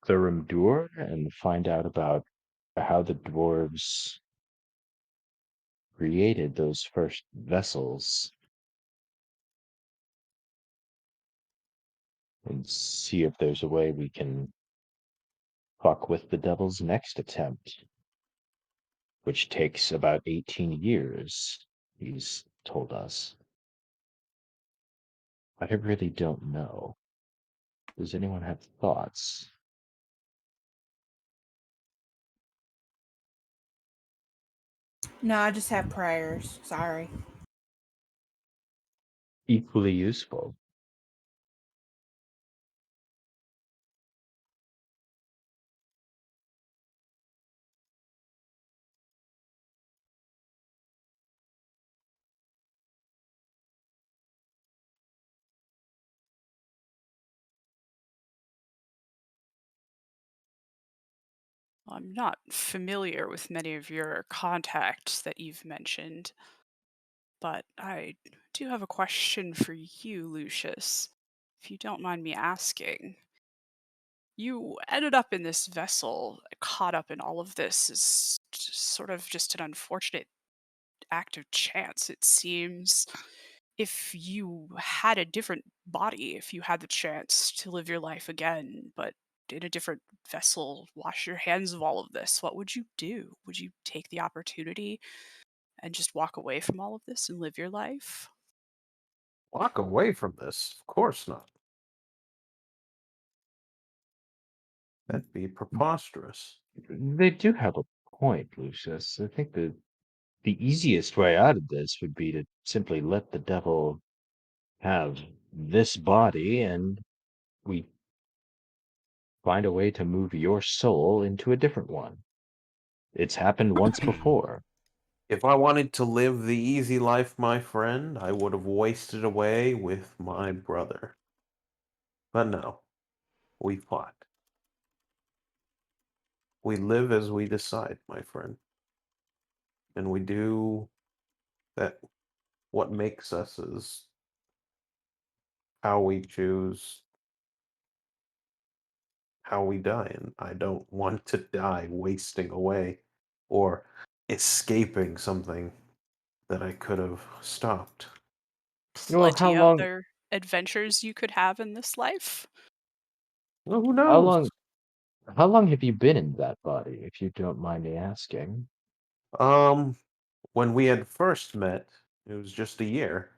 Thurum and find out about how the dwarves created those first vessels and see if there's a way we can fuck with the devil's next attempt, which takes about 18 years, he's told us. I really don't know. Does anyone have thoughts? No, I just have prayers. Sorry. Equally useful. I'm not familiar with many of your contacts that you've mentioned, but I do have a question for you, Lucius, if you don't mind me asking. You ended up in this vessel, caught up in all of this is sort of just an unfortunate act of chance, it seems. If you had a different body, if you had the chance to live your life again, but in a different vessel, wash your hands of all of this, what would you do? Would you take the opportunity and just walk away from all of this and live your life? Walk away from this? Of course not. That'd be preposterous. They do have a point, Lucius. I think the easiest way out of this would be to simply let the devil have this body and we find a way to move your soul into a different one. It's happened once before. If I wanted to live the easy life, my friend, I would have wasted away with my brother. But no, we fought. We live as we decide, my friend. And we do that. What makes us is how we choose how we die. And I don't want to die wasting away or escaping something that I could have stopped. Well, how Plenty long? other adventures you could have in this life. Well, who How knows? long? How long have you been in that body, if you don't mind me asking? Um, when we had first met, it was just a year.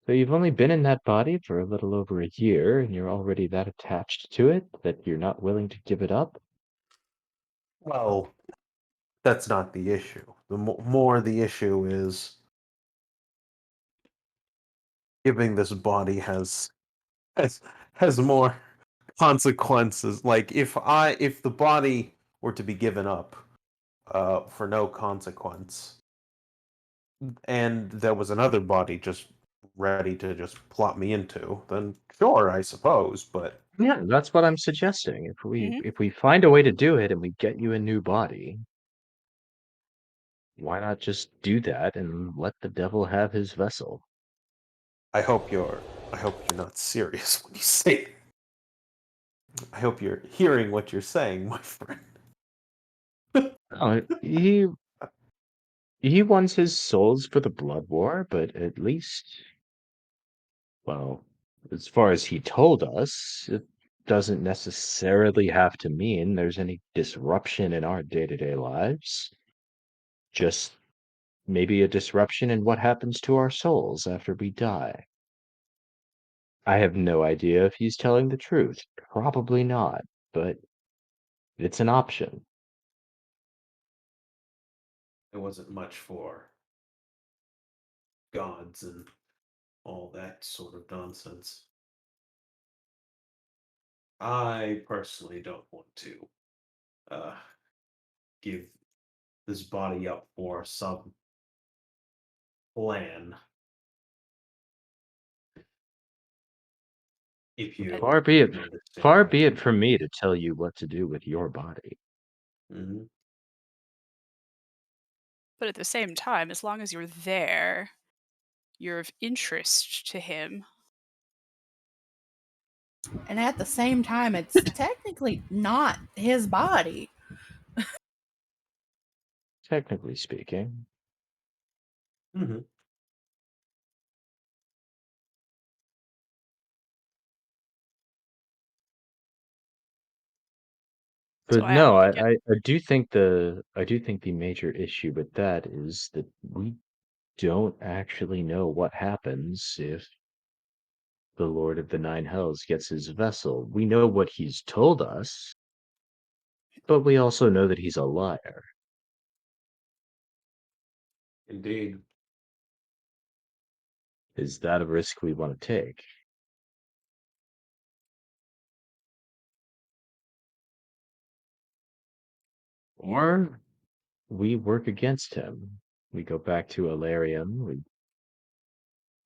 So you've only been in that body for a little over a year, and you're already that attached to it that you're not willing to give it up? Well, that's not the issue. The more the issue is giving this body has has more consequences. Like if the body were to be given up for no consequence, and there was another body just ready to just plot me into, then sure, I suppose. But Yeah, that's what I'm suggesting. If we Mhm. if we find a way to do it and we get you a new body, why not just do that and let the devil have his vessel? I hope you're not serious when you say. I hope you're hearing what you're saying, my friend. Oh, he wants his souls for the blood war, but at least, well, as far as he told us, it doesn't necessarily have to mean there's any disruption in our day-to-day lives. Just maybe a disruption in what happens to our souls after we die. I have no idea if he's telling the truth. Probably not, but it's an option. It wasn't much for gods and all that sort of nonsense. I personally don't want to uh, give this body up for some plan. If But you Far be it, understand far what be I it from me to tell you what to do with your body. mean. but at the same time, as long as you're there, you're of interest to him. And at the same time, it's technically not his body. Technically speaking. Mm-hmm. So But I have no, to get I do think the major issue with that is that we don't actually know what happens if the Lord of the Nine Hells gets his vessel. We know what he's told us, but we also know that he's a liar. Indeed. Is that a risk we want to take? Or we work against him. We go back to Alarium, we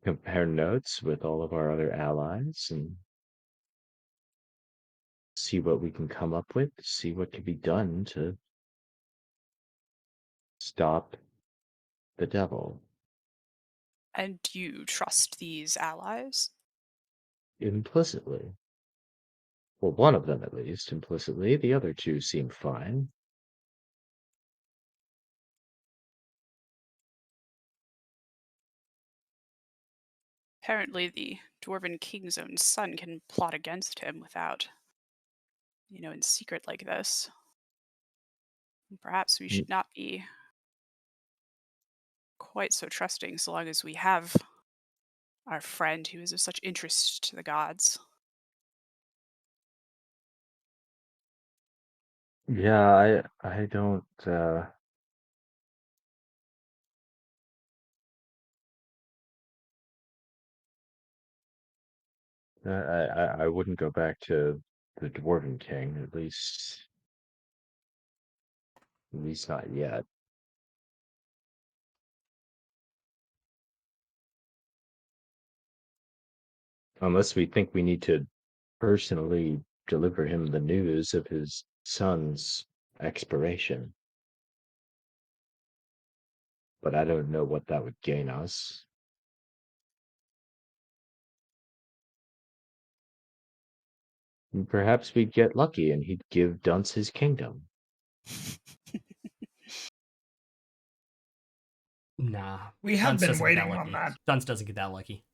compare notes with all of our other allies and see what we can come up with, see what can be done to stop the devil. and you trust these allies? Implicitly. Well, one of them at least, implicitly. The other two seem fine. Apparently the Dwarven King's own son can plot against him without, in secret like this. Perhaps we Mm, should not be quite so trusting so long as we have our friend who is of such interest to the gods. Yeah, I don't I wouldn't go back to the Dwarven King, at least not yet. Unless we think we need to personally deliver him the news of his son's expiration. But I don't know what that would gain us. Perhaps we'd get lucky and he'd give Dunce his kingdom. Nah. We have Dunce been doesn't get waiting that on lucky. that. Dunce doesn't get that lucky.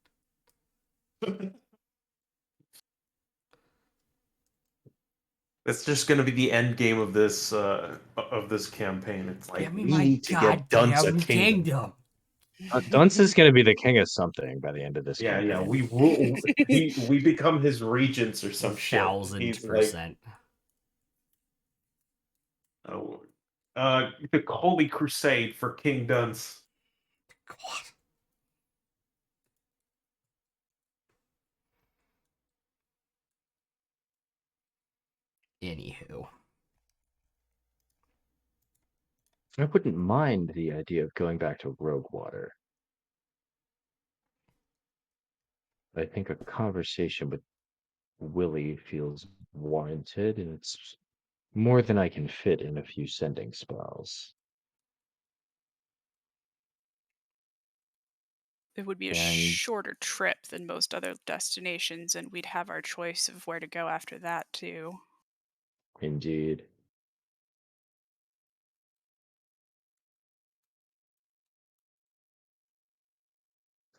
It's just going to be the end game of this campaign. It's like Give me we my need to get Dunce a goddamn kingdom. Dunce is going to be the king of something by the end of this Yeah, campaign. yeah. We rule. we become his regents or some shit. He's like, 1000%. oh, the Holy Crusade for King Dunce. God. Anywho. I wouldn't mind the idea of going back to Roguewater. I think a conversation with Willie feels warranted, and it's more than I can fit in a few sending spells. It would be a And shorter trip than most other destinations, and we'd have our choice of where to go after that, too. indeed.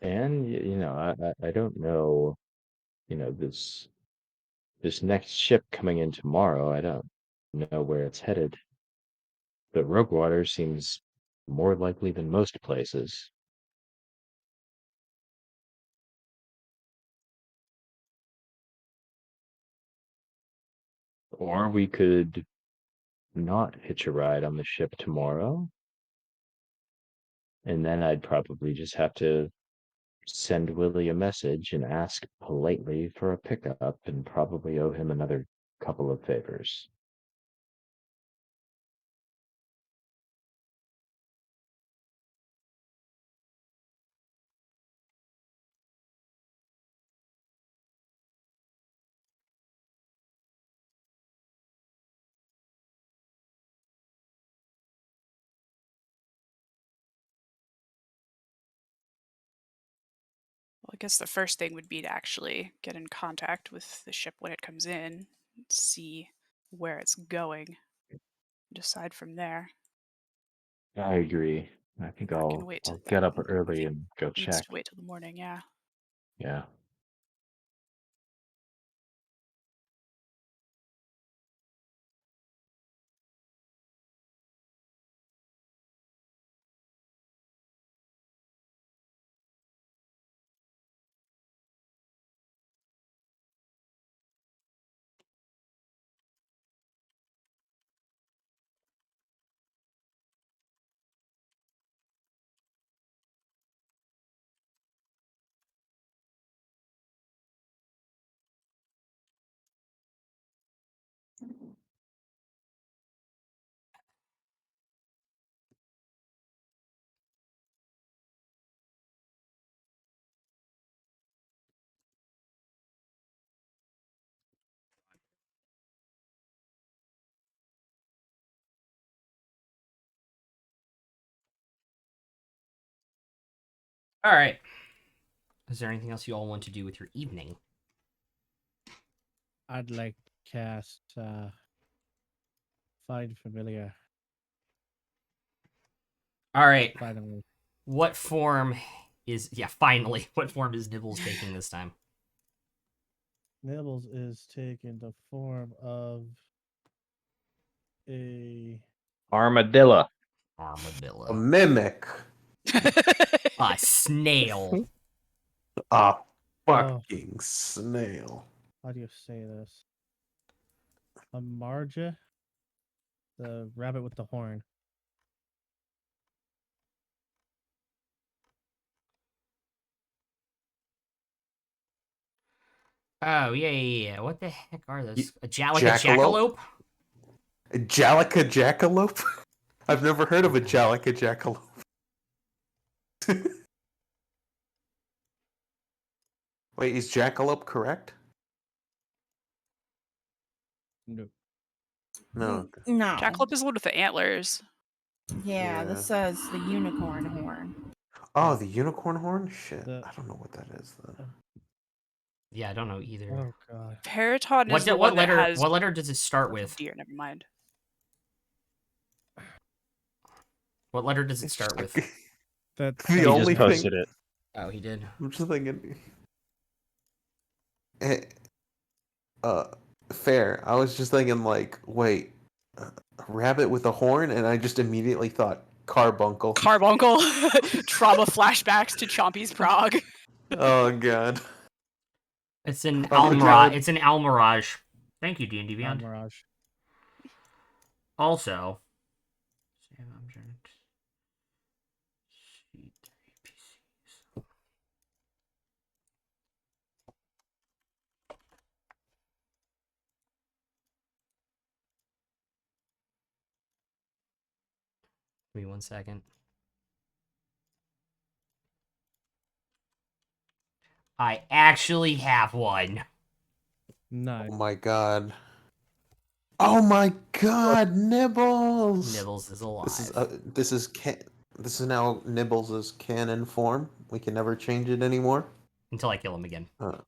And I don't know, this next ship coming in tomorrow, I don't know where it's headed. But Roguewater seems more likely than most places. Or we could not hitch a ride on the ship tomorrow. And then I'd probably just have to send Willie a message and ask politely for a pickup and probably owe him another couple of favors. Well, I guess the first thing would be to actually get in contact with the ship when it comes in, see where it's going, decide from there. I agree. I think That can I'll wait. get up I early think and go needs check. to wait till the morning. Yeah. Yeah. All right. Is there anything else you all want to do with your evening? I'd like to cast Find Familiar. All right. Finally. What form is... Yeah, finally. What form is Nibbles taking this time? Nibbles is taking the form of a Armadillo. Armadillo. A mimic. A snail. A Oh. fucking snail. How do you say this? A marja, the rabbit with the horn. Oh, yeah. What the heck are those? A Jackalope? jackalope? A Jalika jackalope? I've never heard of a Jalika jackalope. Wait, is jackalope correct? No. No. No. Jackalope is the one with the antlers. Yeah, Yeah. this says the unicorn horn. Oh, the unicorn horn? Shit. The- I don't know what that is then. Yeah, I don't know either. Oh god. Periton What, is the what one letter? that has What letter does it start with? deer. Never mind. What letter does it start with? That's The He only just thing- posted it. Oh, he did. I'm just thinking. Fair. I was just thinking, like, wait, a rabbit with a horn, and I just immediately thought carbuncle. Carbuncle. Trauma flashbacks to Chompy's Prague. Oh god. It's an Oh, Almirage. God. It's an Almirage. Thank you, D&D Beyond. Mirage. Also, give me 1 second. I actually have one. Nice. Oh my god. Oh my god, Nibbles. Nibbles is alive. This is now Nibbles' canon form. We can never change it anymore. Until I kill him again. But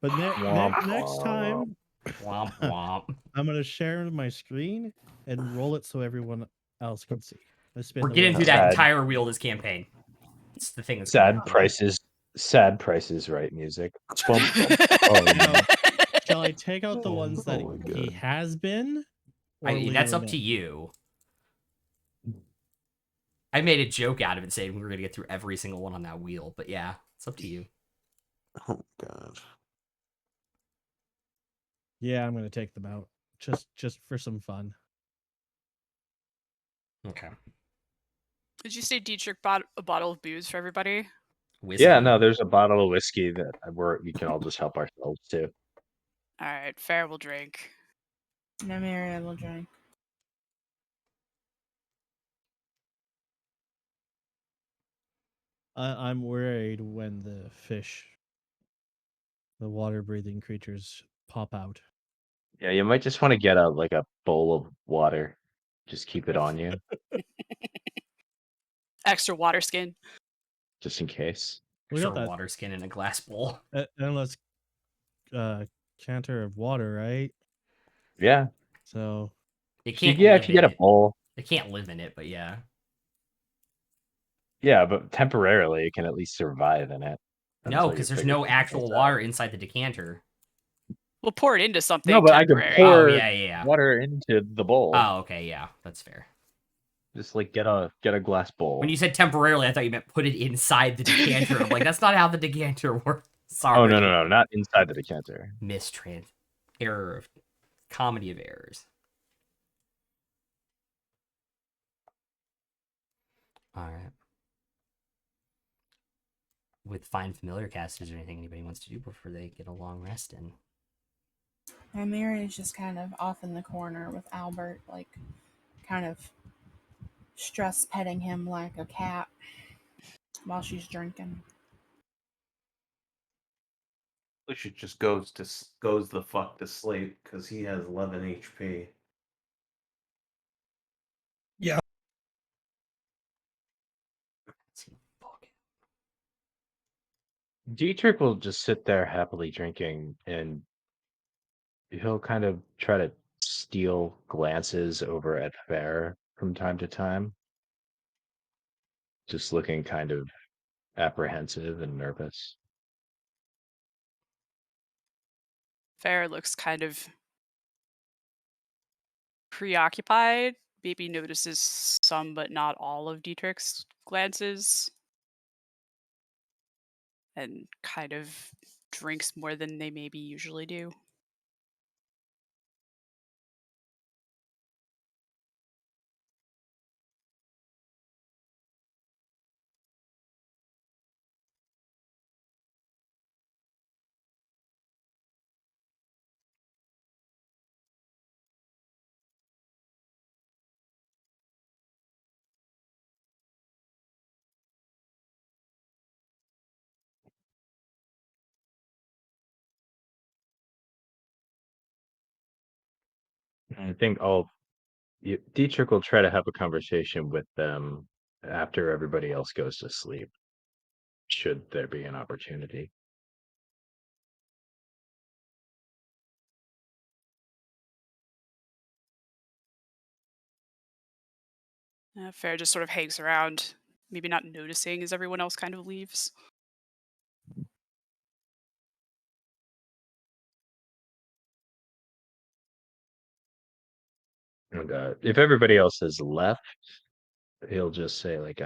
Womp next time, Womp womp. I'm gonna share my screen and roll it so everyone else can see. We're getting through that entire wheel this campaign. It's the thing that's Sad prices right music. Bump, bump. Oh, Now, shall I take out the ones that Oh my he God. has been? or leave that's him up to in? you. I made a joke out of it saying we were going to get through every single one on that wheel, but yeah, it's up to you. Oh god. Yeah, I'm gonna take them out just for some fun. Okay. Did you say Dietrich bought a bottle of booze for everybody? Whiskey. yeah, no, there's a bottle of whiskey that we can all just help ourselves too. All right, fair will drink. No, Mary, I will drink. I'm worried when the water-breathing creatures pop out. Yeah, you might just want to get a bowl of water. Just keep it on you, Extra water skin. just in case. We Extra got that. water skin in a glass bowl. Endless canter of water, right? Yeah. So It If can't you live in get a it. bowl, It can't live in it, but yeah. yeah, but temporarily it can at least survive in it. No, until you because there's figure no something actual else out. water inside the decanter. We'll pour it into something No, but I could temporary. pour Oh, yeah. water into the bowl. Oh, okay, yeah, that's fair. Just get a glass bowl. When you said temporarily, I thought you meant put it inside the decanter. I'm like, that's not how the decanter works. Sorry. Oh no, not inside the decanter. Error of comedy of errors. All right. With Find Familiar Cast, is there anything anybody wants to do before they get a long rest in? And Mary is just kind of off in the corner with Albert, like kind of stress petting him like a cat while she's drinking. Lucius just goes the fuck to sleep because he has 11 HP. Yeah. Dietrich will just sit there happily drinking, and he'll kind of try to steal glances over at Fair from time to time, just looking kind of apprehensive and nervous. Fair looks kind of preoccupied. Maybe notices some but not all of Dietrich's glances. And kind of drinks more than they maybe usually do. And I think Dietrich will try to have a conversation with them after everybody else goes to sleep, should there be an opportunity. Fair just sort of hangs around, maybe not noticing as everyone else kind of leaves. And if everybody else has left, he'll just say like,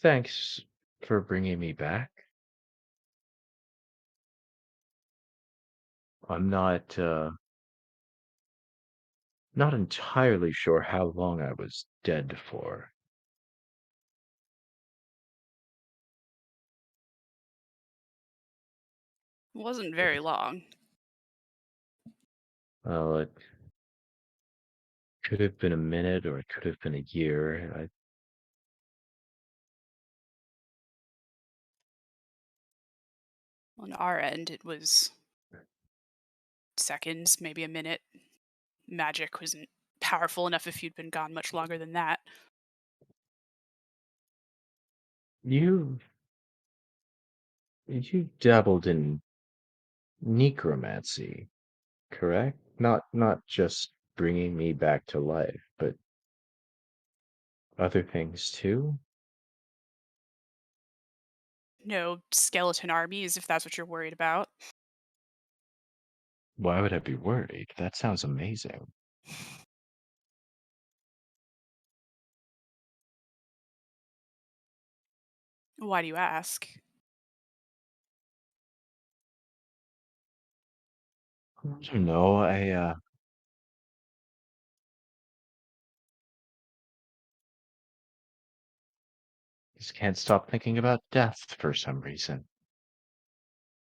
"Thanks for bringing me back. I'm not entirely sure how long I was dead for." It wasn't very long. Well, it could have been a minute, or it could have been a year. On our end, it was seconds, maybe a minute. Magic wasn't powerful enough if you'd been gone much longer than that. You you dabbled in necromancy, correct? Not just bringing me back to life, but other things too? No skeleton armies, if that's what you're worried about. Why would I be worried? That sounds amazing. Why do you ask? I don't know. I just can't stop thinking about death for some reason.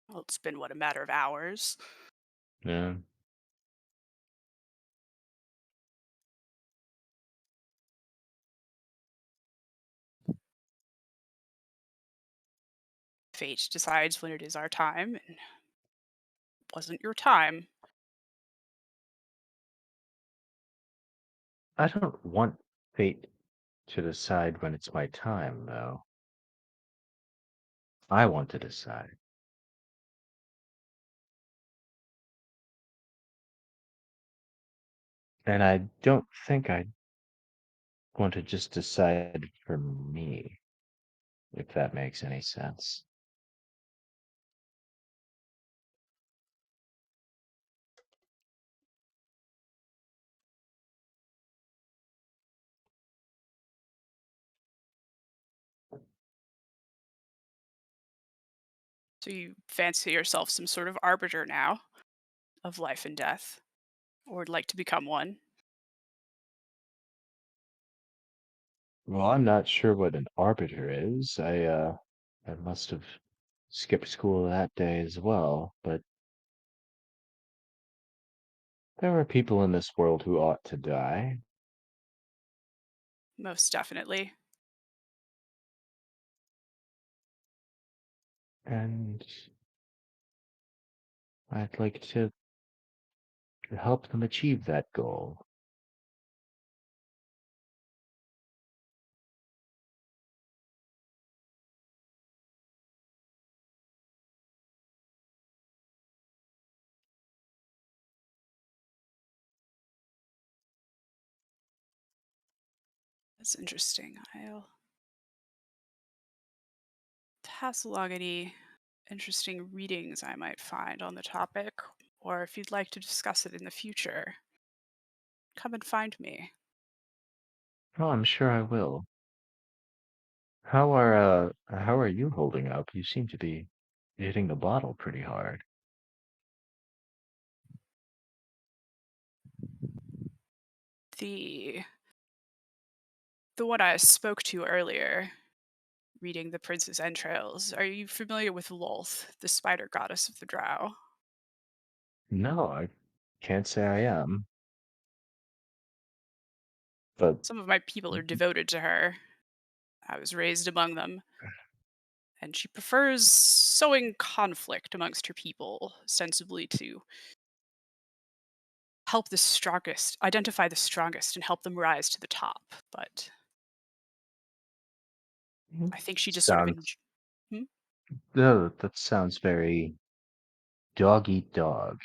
Well, it's been, what, a matter of hours? Yeah. Fate decides when it is our time, and it wasn't your time. I don't want fate to decide when it's my time, though. I want to decide. And I don't think I want to just decide for me, if that makes any sense. So you fancy yourself some sort of arbiter now of life and death, or would like to become one. Well, I'm not sure what an arbiter is. I must have skipped school that day as well, but there are people in this world who ought to die, Most definitely. and I'd like to help them achieve that goal. That's interesting. I'll pass along any interesting readings I might find on the topic, or if you'd like to discuss it in the future, come and find me. Oh, I'm sure I will. How are you holding up? You seem to be hitting the bottle pretty hard. The the one I spoke to earlier, reading the Prince's Entrails. Are you familiar with Lolth, the spider goddess of the Drow? No, I can't say I am, but Some of my people are devoted to her. I was raised among them, and she prefers sowing conflict amongst her people, ostensibly to help the strongest, identify the strongest, and help them rise to the top. But I think she just sort of sounds Hmm? no, that sounds very dog eat dog.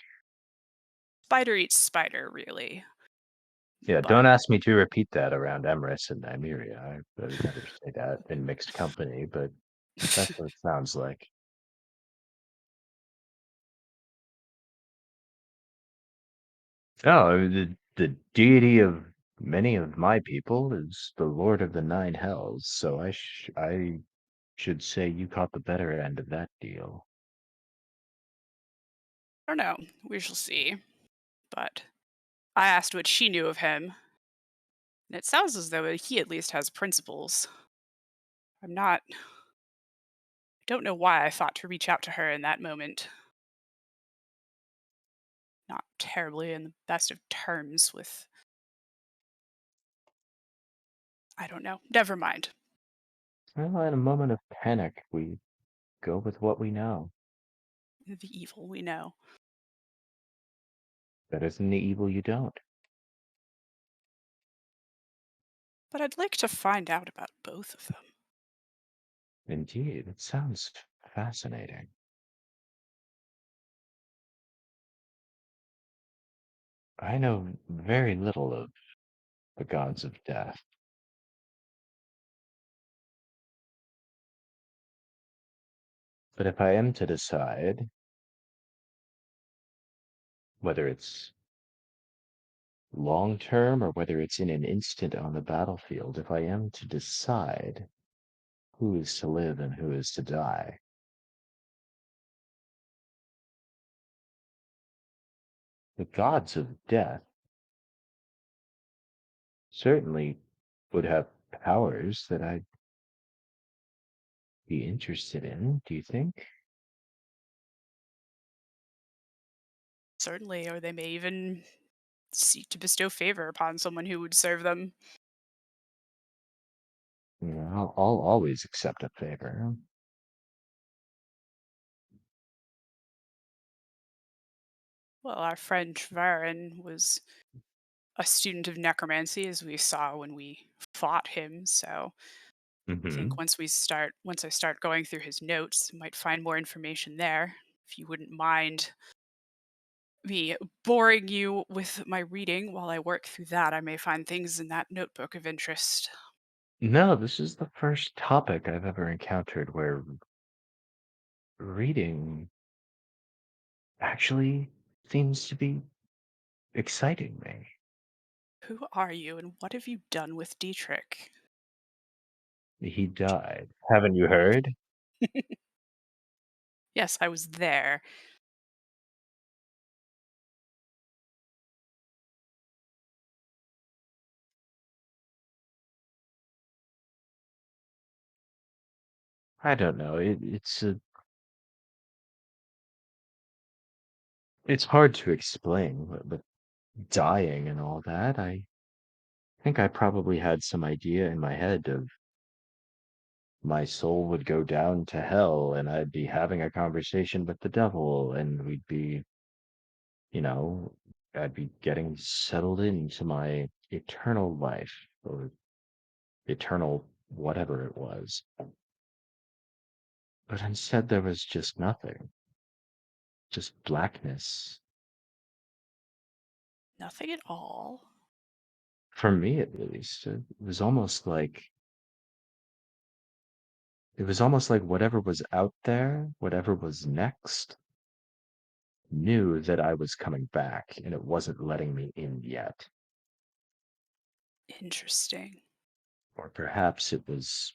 Spider eats spider, really. Yeah, But don't ask me to repeat that around Emrys and Nymeria. I would never say that in mixed company, but that's what it sounds like. Oh, the deity of many of my people is the Lord of the Nine Hells, so I should say you caught the better end of that deal. I don't know. We shall see. But I asked what she knew of him, and it sounds as though he at least has principles. I'm not. I don't know why I thought to reach out to her in that moment. Not terribly in the best of terms with. I don't know. Never mind. Well, in a moment of panic, we go with what we know. The evil we know. Better than the evil you don't. But I'd like to find out about both of them. Indeed, it sounds fascinating. I know very little of the gods of death. But if I am to decide whether it's long term or whether it's in an instant on the battlefield, if I am to decide who is to live and who is to die, the gods of death certainly would have powers that I'd be interested in, do you think? Certainly, or they may even seek to bestow favor upon someone who would serve them. I'll always accept a favor. Well, our friend Travarin was a student of necromancy, as we saw when we fought him. So I think Hmm. once I start going through his notes, I might find more information there. If you wouldn't mind me boring you with my reading while I work through that, I may find things in that notebook of interest. No, this is the first topic I've ever encountered where reading actually seems to be exciting me. Who are you, and what have you done with Deitrich? He died. Haven't you heard? Yes, I was there. I don't know. It's hard to explain, but dying and all that. I think I probably had some idea in my head of my soul would go down to hell and I'd be having a conversation with the devil and we'd be, you know, I'd be getting settled into my eternal life or eternal whatever it was. But instead, there was just nothing, just blackness. Nothing at all. For me, at least, it was almost like whatever was out there, whatever was next, knew that I was coming back and it wasn't letting me in yet. Interesting. Or perhaps it was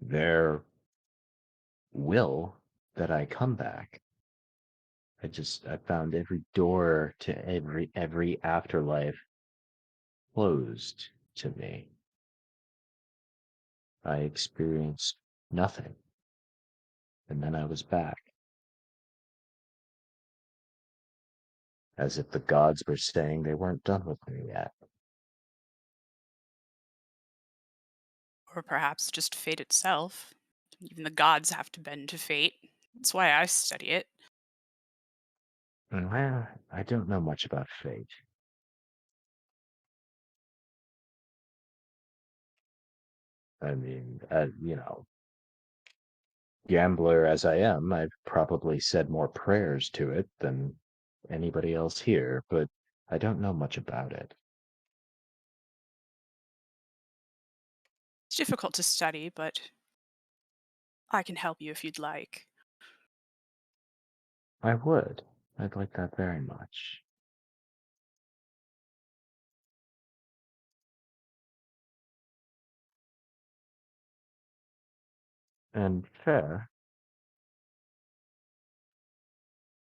their will that I come back. I found every door to every afterlife closed to me. I experienced nothing, and then I was back, as if the gods were saying they weren't done with me yet. Or perhaps just fate itself. Even the gods have to bend to fate. That's why I study it. Well, I don't know much about fate. I mean, gambler as I am, I've probably said more prayers to it than anybody else here, but I don't know much about it. It's difficult to study, but I can help you if you'd like. I would. I'd like that very much. And fair,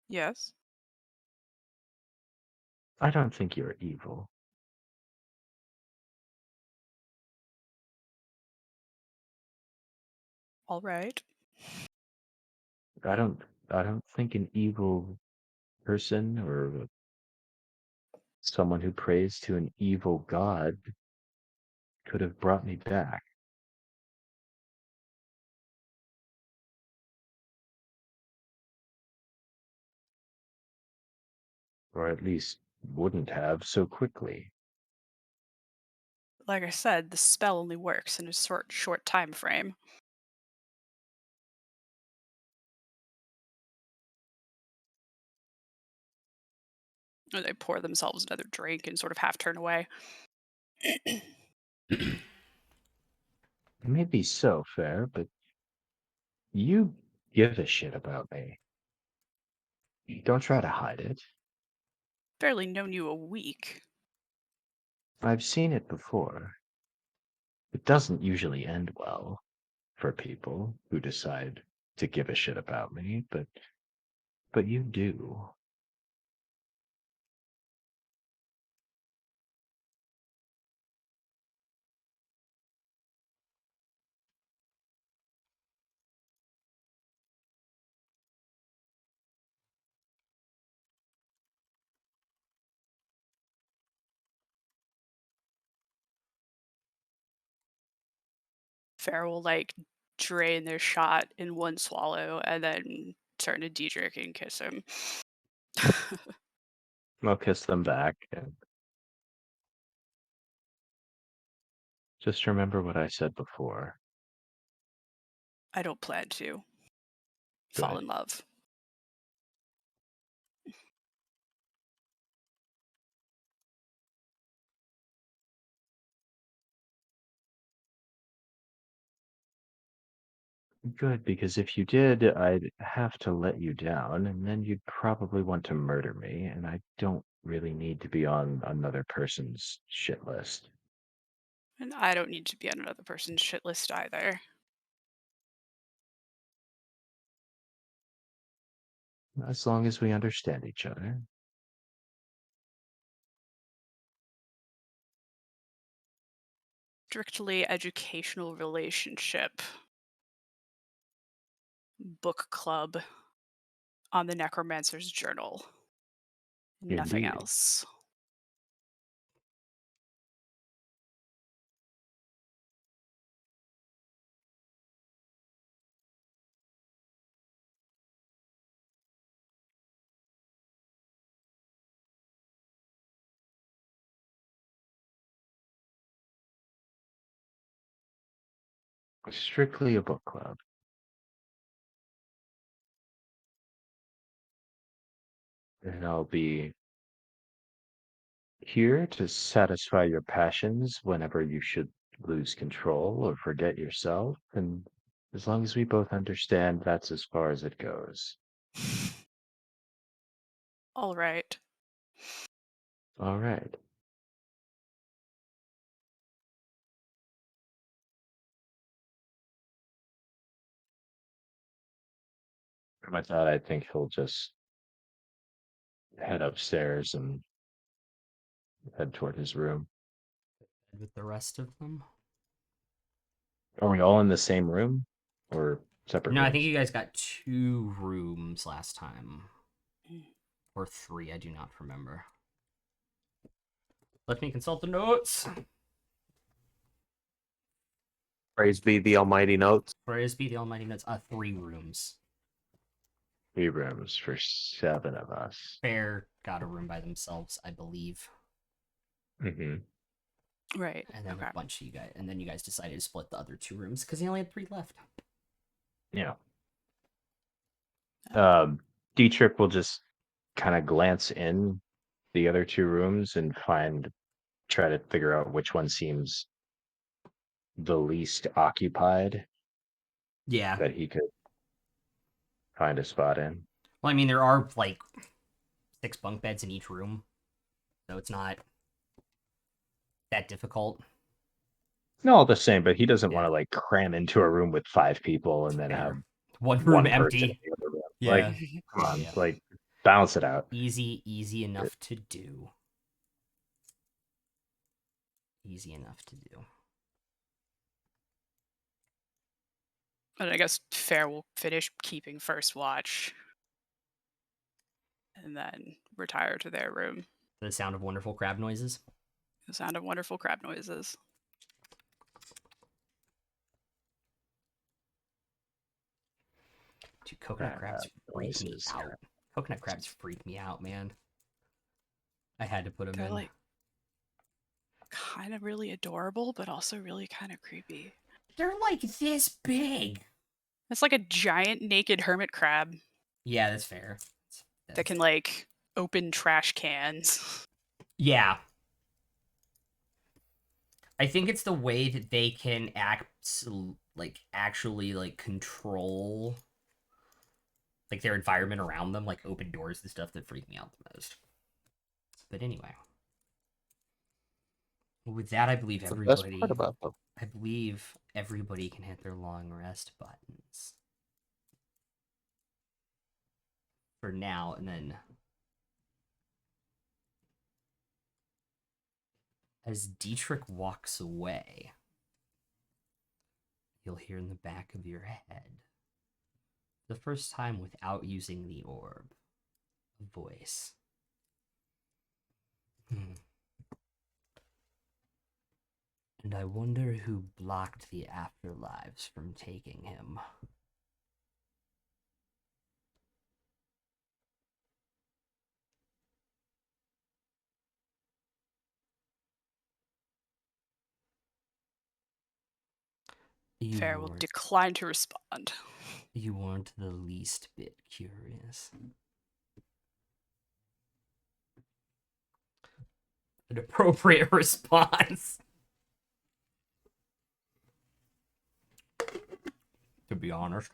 Yes? I don't think you're evil. All right. I don't I don't think an evil person or someone who prays to an evil god could have brought me back. Or at least wouldn't have so quickly. Like I said, the spell only works in a short time frame. And they pour themselves another drink and sort of half turn away. Maybe so, fair, but you give a shit about me. Don't try to hide it. Barely known you a week. I've seen it before. It doesn't usually end well for people who decide to give a shit about me, but you do. Fair will like drain their shot in one swallow and then turn to Deitrich and kiss him. I'll kiss them back and just remember what I said before. I don't plan to fall Good. in love. Good, because if you did, I'd have to let you down, and then you'd probably want to murder me, and I don't really need to be on another person's shit list. And I don't need to be on another person's shit list either. As long as we understand each other. Strictly educational relationship. Book club on the Necromancer's Journal. Nothing Indeed. else. Strictly a book club. And I'll be here to satisfy your passions whenever you should lose control or forget yourself, and as long as we both understand, that's as far as it goes. All right. All right. From my thought, I think he'll just head upstairs and head toward his room. With the rest of them? Are we all in the same room or separate No, I rooms? think you guys got 2 rooms last time. Mm. Or 3, I do not remember. Let me consult the notes. Praise be the almighty notes. Praise be the almighty notes. 3 rooms. 3 rooms for 7 of us. Fair got a room by themselves, I believe. Mm-hmm. Right. And then Okay. a bunch of you guys, and then you guys decided to split the other 2 rooms because you only had 3 left. Yeah. Dietrich will just kind of glance in the other two rooms and try to figure out which one seems the least occupied Yeah. that he could find a spot in. Well, I mean, there are like 6 bunk beds in each room, so it's not that difficult. No, the same, but he doesn't want Yeah. to like cram into a room with 5 people and then Fair. have One room one person in empty. the other room. Yeah. Like, come on, Yeah. like balance it out. Easy enough to do. Easy enough to do. And I guess Fair will finish keeping first watch and then retire to their room. The sound of wonderful crab noises. The sound of wonderful crab noises. Dude, coconut crabs freak me Noises. out. Coconut crabs freak me out, man. I had to put them They're in. like kind of really adorable, but also really kind of creepy. They're like this big. It's like a giant naked hermit crab Yeah, that's fair. that can like open trash cans. Yeah. I think it's the way that they can actually control like their environment around them, like open doors and stuff, that freak me out the most. But anyway, with that, I believe That's the best everybody. part about them. I believe everybody can hit their long rest buttons for now, and then as Deitrich walks away, you'll hear in the back of your head, the first time without using the orb, a voice. And I wonder who blocked the afterlives from taking him. Fair will decline to respond. You weren't the least bit curious. An appropriate response. To be honest.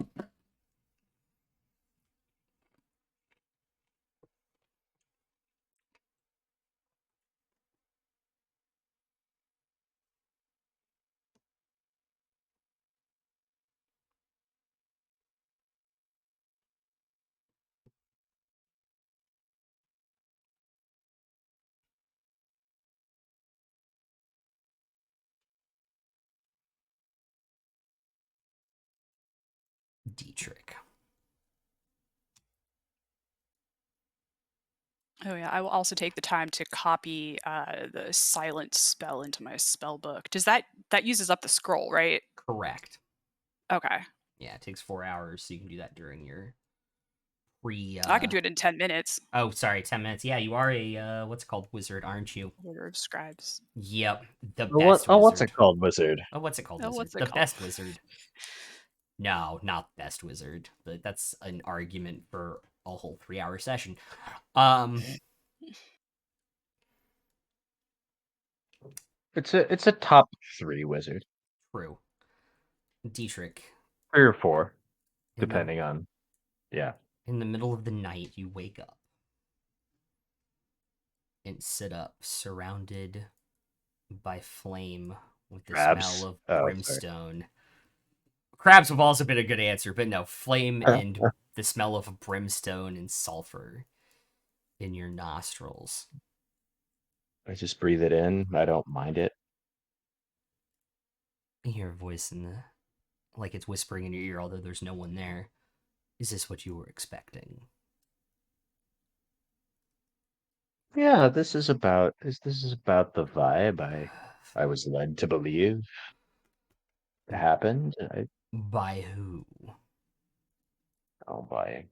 Deitrich. Oh yeah, I will also take the time to copy the silent spell into my spell book. Does that uses up the scroll, right? Correct. Okay. Yeah, it takes 4 hours, so you can do that during your pre. I could do it in 10 minutes. Oh, sorry, 10 minutes. Yeah, you are a what's it called, wizard, aren't you? Order of scribes. Yep, the Oh, best. what's Wizard. it called, wizard? Oh, what's it called, Oh, wizard? what's it The called? best wizard. No, not best wizard, but that's an argument for a whole 3-hour session. It's a top 3 wizard. True. Deitrich. 3 or 4, In the- depending on. Yeah. In the middle of the night, you wake up and sit up, surrounded by flame with the Crabs? smell of Oh, sorry. brimstone. Crabs have also been a good answer, but no, flame and the smell of brimstone and sulfur in your nostrils. I just breathe it in. I don't mind it. You hear a voice like it's whispering in your ear, although there's no one there. Is this what you were expecting? Yeah, this is about the vibe I was led to believe happened. By who? By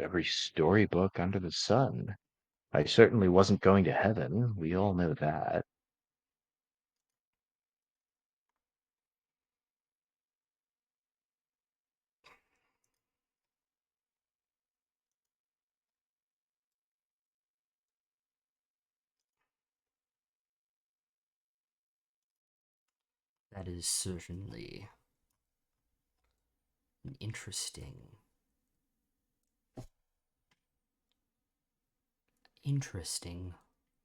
every storybook under the sun. I certainly wasn't going to heaven. We all know that. That is certainly an interesting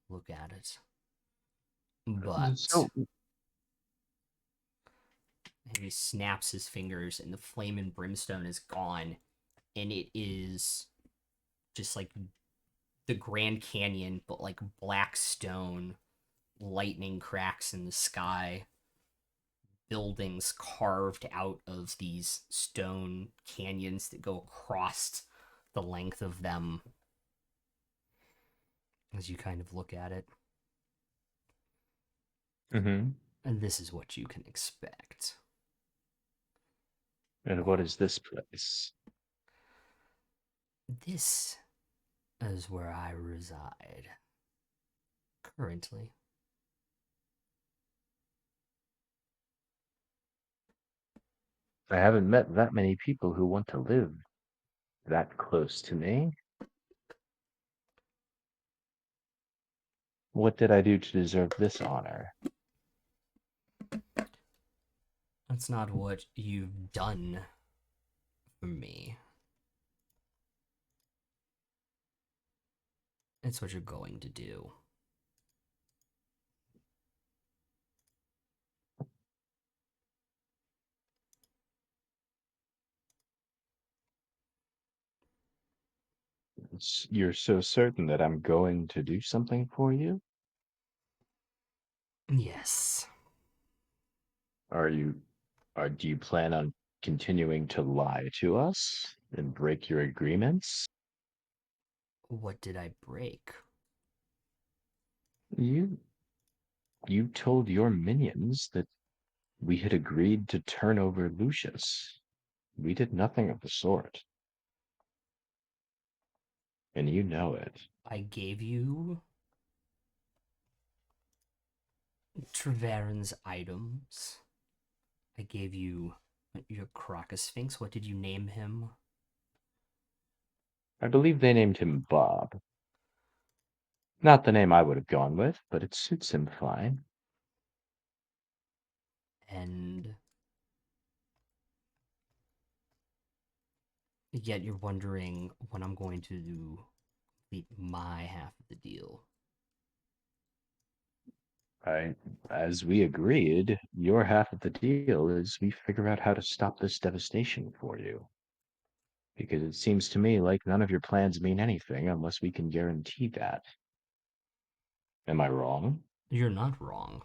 look at it. But So he snaps his fingers and the flame and brimstone is gone, and it is just like the Grand Canyon, but like black stone, lightning cracks in the sky, buildings carved out of these stone canyons that go across the length of them as you kind of look at it. Mm-hmm. And this is what you can expect. And what is this place? This is where I reside currently. I haven't met that many people who want to live that close to me. What did I do to deserve this honor? That's not what you've done for me. It's what you're going to do. You're so certain that I'm going to do something for you? Yes. Do you plan on continuing to lie to us and break your agreements? What did I break? You you told your minions that we had agreed to turn over Lucius. We did nothing of the sort. And you know it. I gave you Treveran's items. I gave you your Crocus Sphinx. What did you name him? I believe they named him Bob. Not the name I would have gone with, but it suits him fine. And yet you're wondering when I'm going to complete my half of the deal. As we agreed, your half of the deal is we figure out how to stop this devastation for you. Because it seems to me like none of your plans mean anything unless we can guarantee that. Am I wrong? You're not wrong.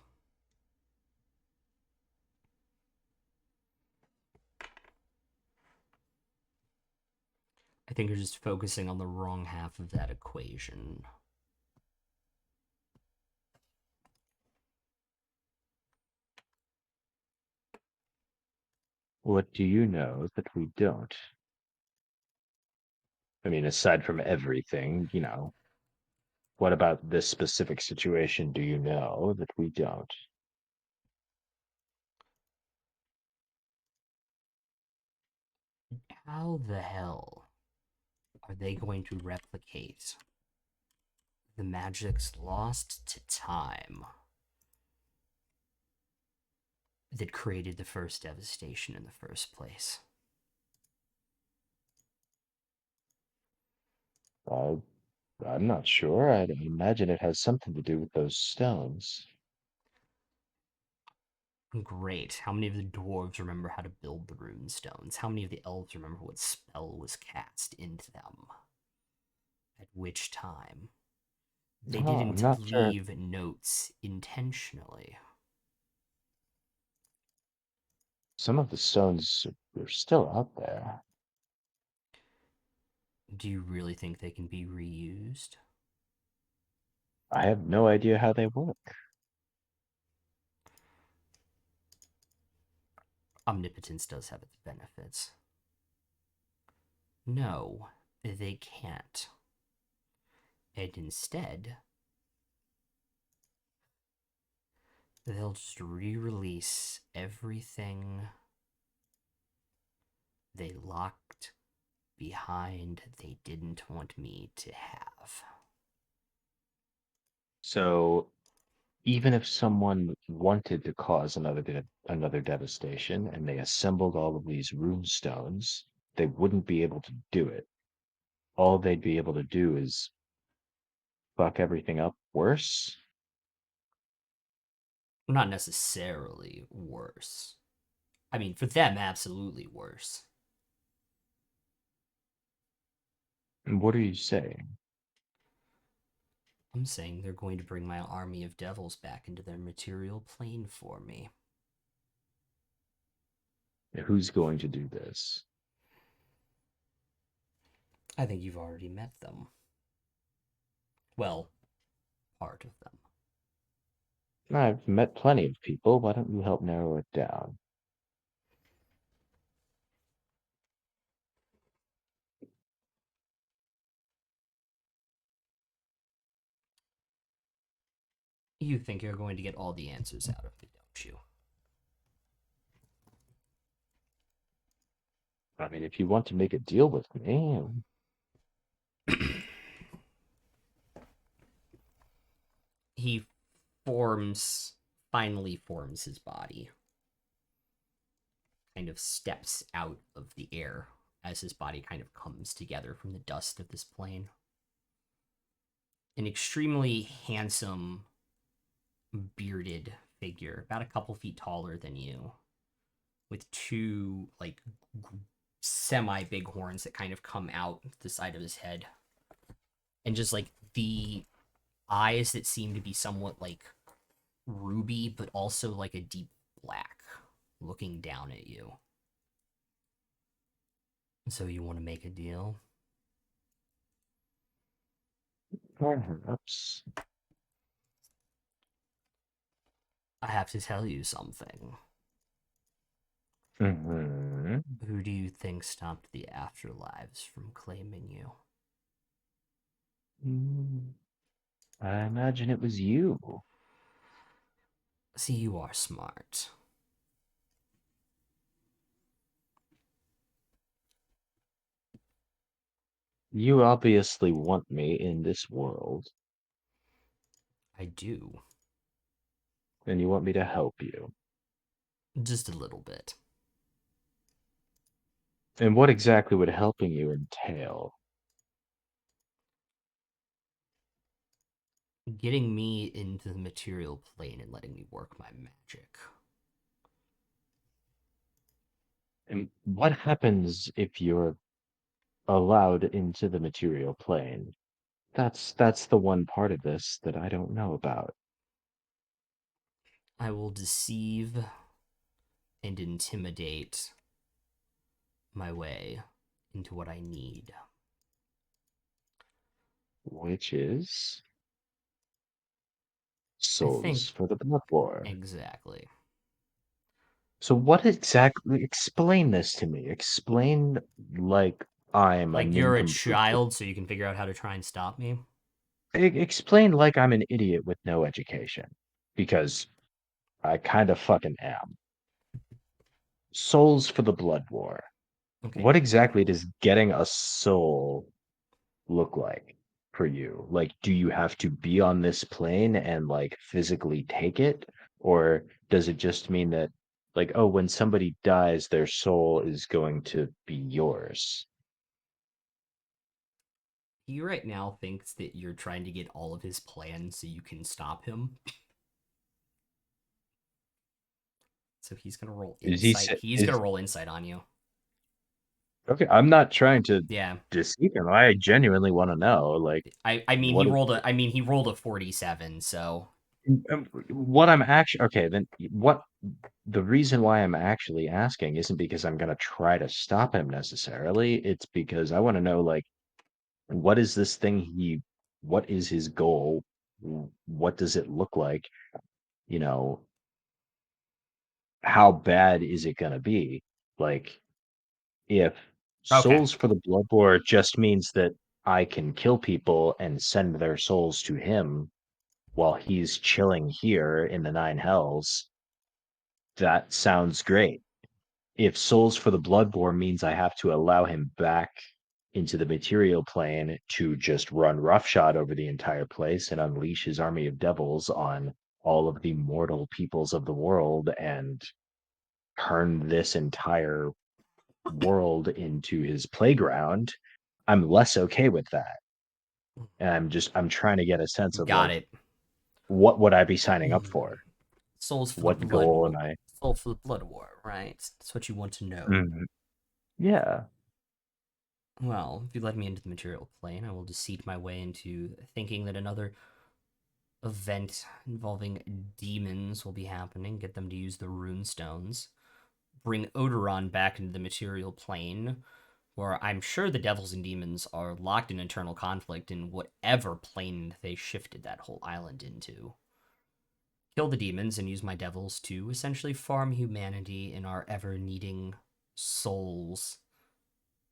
I think you're just focusing on the wrong half of that equation. What do you know that we don't? I mean, aside from everything, what about this specific situation do you know that we don't? How the hell are they going to replicate the magics lost to time that created the first devastation in the first place? Uh, I'm not sure. I'd imagine it has something to do with those stones. Great. How many of the dwarves remember how to build the rune stones? How many of the elves remember what spell was cast into them? At which time? They Oh, I'm didn't not sure. leave notes intentionally. Some of the stones are still out there. Do you really think they can be reused? I have no idea how they work. Omnipotence does have its benefits. No, they can't. And instead, they'll just re-release everything they locked behind they didn't want me to have. So even if someone wanted to cause another devastation and they assembled all of these rune stones, they wouldn't be able to do it. All they'd be able to do is fuck everything up worse. Not necessarily worse. I mean, for them, absolutely worse. And what are you saying? I'm saying they're going to bring my army of devils back into their material plane for me. Who's going to do this? I think you've already met them. Well, part of them. I've met plenty of people. Why don't you help narrow it down? You think you're going to get all the answers out of me, don't you? I mean, if you want to make a deal with me, He finally forms his body. Kind of steps out of the air as his body kind of comes together from the dust of this plane. An extremely handsome, bearded figure, about a couple feet taller than you, with two, like, semi-big horns that kind of come out the side of his head. And just, like, the eyes that seem to be somewhat, like, ruby, but also, like, a deep black, looking down at you. So you want to make a deal? perhaps. I have to tell you something. Mm-hmm. Who do you think stopped the afterlives from claiming you? I imagine it was you. See, you are smart. You obviously want me in this world, I do. and you want me to help you. Just a little bit. And what exactly would helping you entail? Getting me into the material plane and letting me work my magic. And what happens if you're allowed into the material plane? That's the one part of this that I don't know about. I will deceive and intimidate my way into what I need. Which is I think souls for the blood war. exactly. So what exactly, explain this to me. Explain like I'm a Like you're a nincompoop. child, so you can figure out how to try and stop me? Explain like I'm an idiot with no education. Because I kind of fucking am. Souls for the blood war. Okay. What exactly does getting a soul look like for you? Like, do you have to be on this plane and like physically take it? Or does it just mean that, like, oh, when somebody dies, their soul is going to be yours? He right now thinks that you're trying to get all of his plans so you can stop him. So he's gonna roll Is he insight. He's is gonna roll insight on you. okay? I'm not trying to Yeah. deceive him. I genuinely want to know, like, I mean what he rolled a 47, so what I'm actually okay. Then what? The reason why I'm actually asking isn't because I'm gonna try to stop him necessarily. It's because I want to know, like, what is this thing what is his goal? What does it look like? You know, how bad is it gonna be? Like, if okay. souls for the blood war just means that I can kill people and send their souls to him while he's chilling here in the nine hells, that sounds great. If souls for the blood war means I have to allow him back into the material plane to just run roughshod over the entire place and unleash his army of devils on all of the mortal peoples of the world and turn this entire world into his playground, I'm less okay with that. And I'm trying to get a sense of Got like, it. what would I be signing up for? Souls for What the blood goal war. am I? Soul for the blood war, right? That's what you want to know. Yeah. Well, if you let me into the material plane, I will deceit my way into thinking that another event involving demons will be happening, get them to use the rune stones, bring Odoron back into the material plane, where I'm sure the devils and demons are locked in internal conflict in whatever plane they shifted that whole island into. Kill the demons and use my devils to essentially farm humanity in our ever needing souls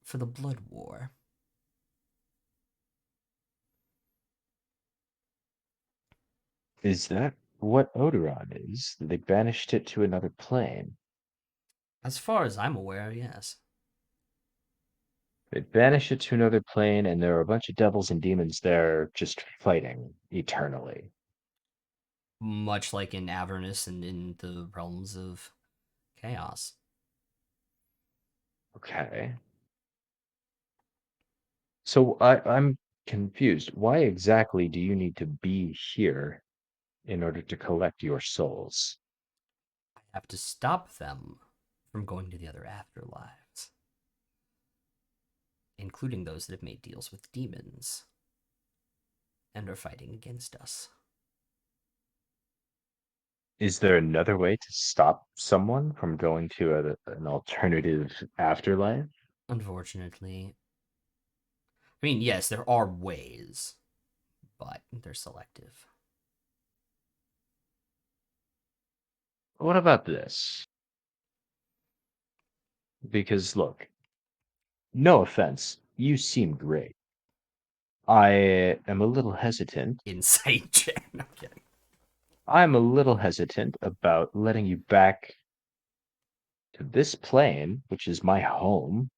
for the blood war. Is that what Odoron is? They banished it to another plane. As far as I'm aware, yes. They banished it to another plane, and there are a bunch of devils and demons there just fighting eternally. Much like in Avernus and in the realms of chaos. Okay. So I'm confused. Why exactly do you need to be here in order to collect your souls? I have to stop them from going to the other afterlives, including those that have made deals with demons and are fighting against us. Is there another way to stop someone from going to an alternative afterlife? Unfortunately, I mean, yes, there are ways, but they're selective. What about this? Because look, no offense, you seem great. I am a little hesitant. Insight check. No, I'm kidding. I'm a little hesitant about letting you back to this plane, which is my home,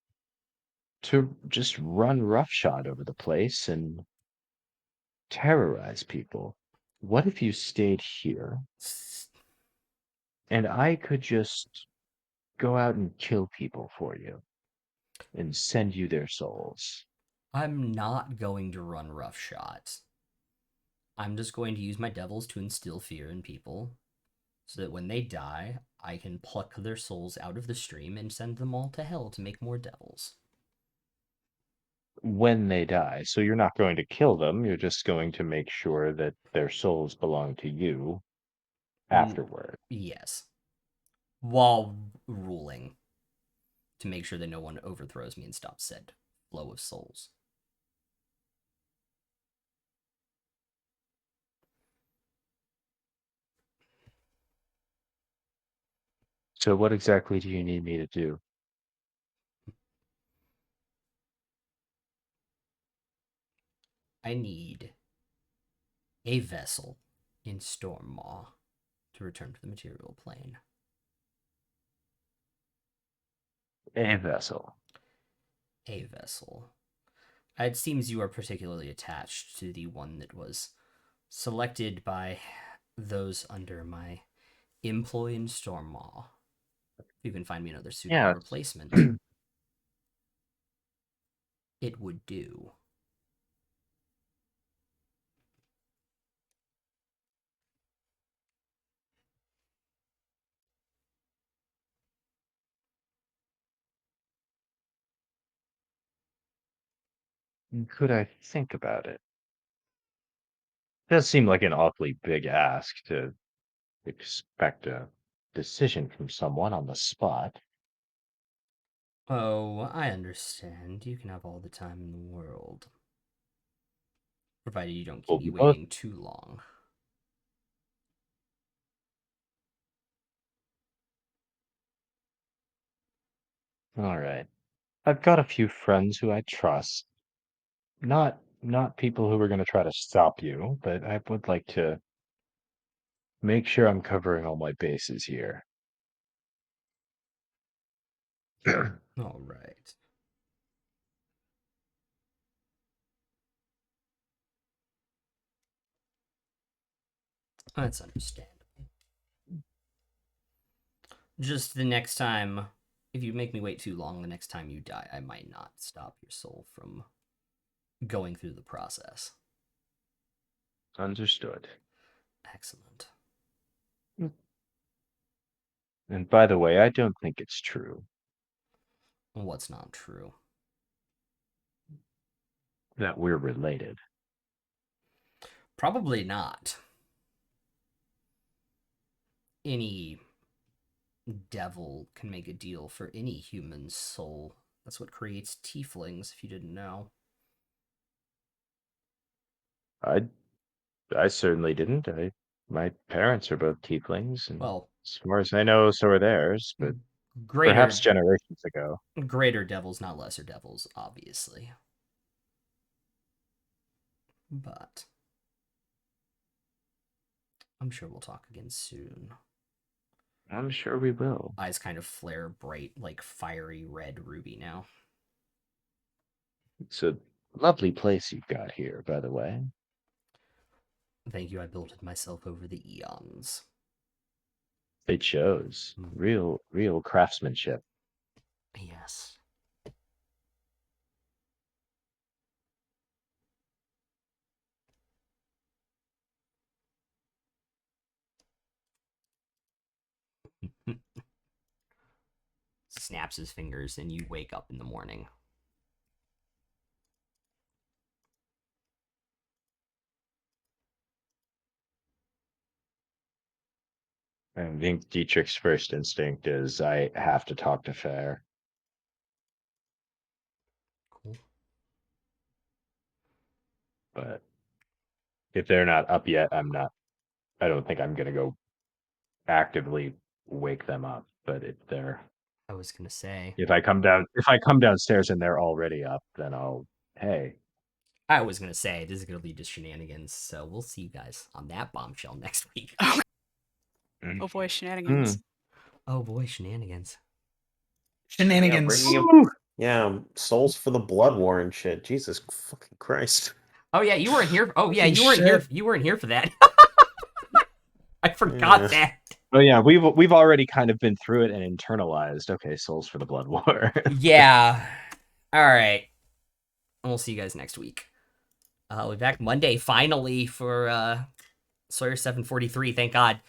to just run roughshod over the place and terrorize people. What if you stayed here and I could just go out and kill people for you and send you their souls? I'm not going to run roughshod. I'm just going to use my devils to instill fear in people so that when they die, I can pluck their souls out of the stream and send them all to hell to make more devils. When they die. So you're not going to kill them, you're just going to make sure that their souls belong to you afterward. Yes. While ruling to make sure that no one overthrows me and stops said flow of souls. So what exactly do you need me to do? I need a vessel in Stormmaw to return to the material plane. A vessel. A vessel. It seems you are particularly attached to the one that was selected by those under my employ in Stormmaw. If you can find me another suitable replacement, it would do. Could I think about it? Does seem like an awfully big ask to expect a decision from someone on the spot. Oh, I understand. You can have all the time in the world. Provided you don't Well, keep me we both. waiting too long. All right. I've got a few friends who I trust. Not people who are going to try to stop you, but I would like to make sure I'm covering all my bases here. All right. That's understandable. Just the next time, if you make me wait too long, the next time you die, I might not stop your soul from going through the process. Understood. Excellent. And by the way, I don't think it's true What's not true? that we're related. Probably not. Any devil can make a deal for any human's soul. That's what creates tieflings, if you didn't know. I certainly didn't. My parents are both tieflings, and Well, as far as I know, so are theirs, but greater perhaps generations ago. greater devils, not lesser devils, obviously. But I'm sure we'll talk again soon. I'm sure we will. Eyes kind of flare bright, like fiery red ruby now. It's a lovely place you've got here, by the way. Thank you, I built it myself over the eons. It shows. Real craftsmanship. Yes. Snaps his fingers, and you wake up in the morning. I think Dietrich's first instinct is I have to talk to Fair. Cool. But if they're not up yet, I don't think I'm gonna go actively wake them up. But I was gonna say. if I come downstairs and they're already up, then hey. I was gonna say this is gonna lead to shenanigans, so we'll see you guys on that bombshell next week. Oh boy, shenanigans. Oh boy, shenanigans. Shenanigans. Souls for the Blood War and shit. Jesus fucking Christ. Oh yeah, you weren't here. Oh yeah, Holy you weren't here. shit. You weren't here for that. I forgot that. Oh yeah, we've already kind of been through it and internalized. Okay, Souls for the Blood War. Yeah. All right. We'll see you guys next week. We'll be back Monday finally for Sawyer 743. Thank God.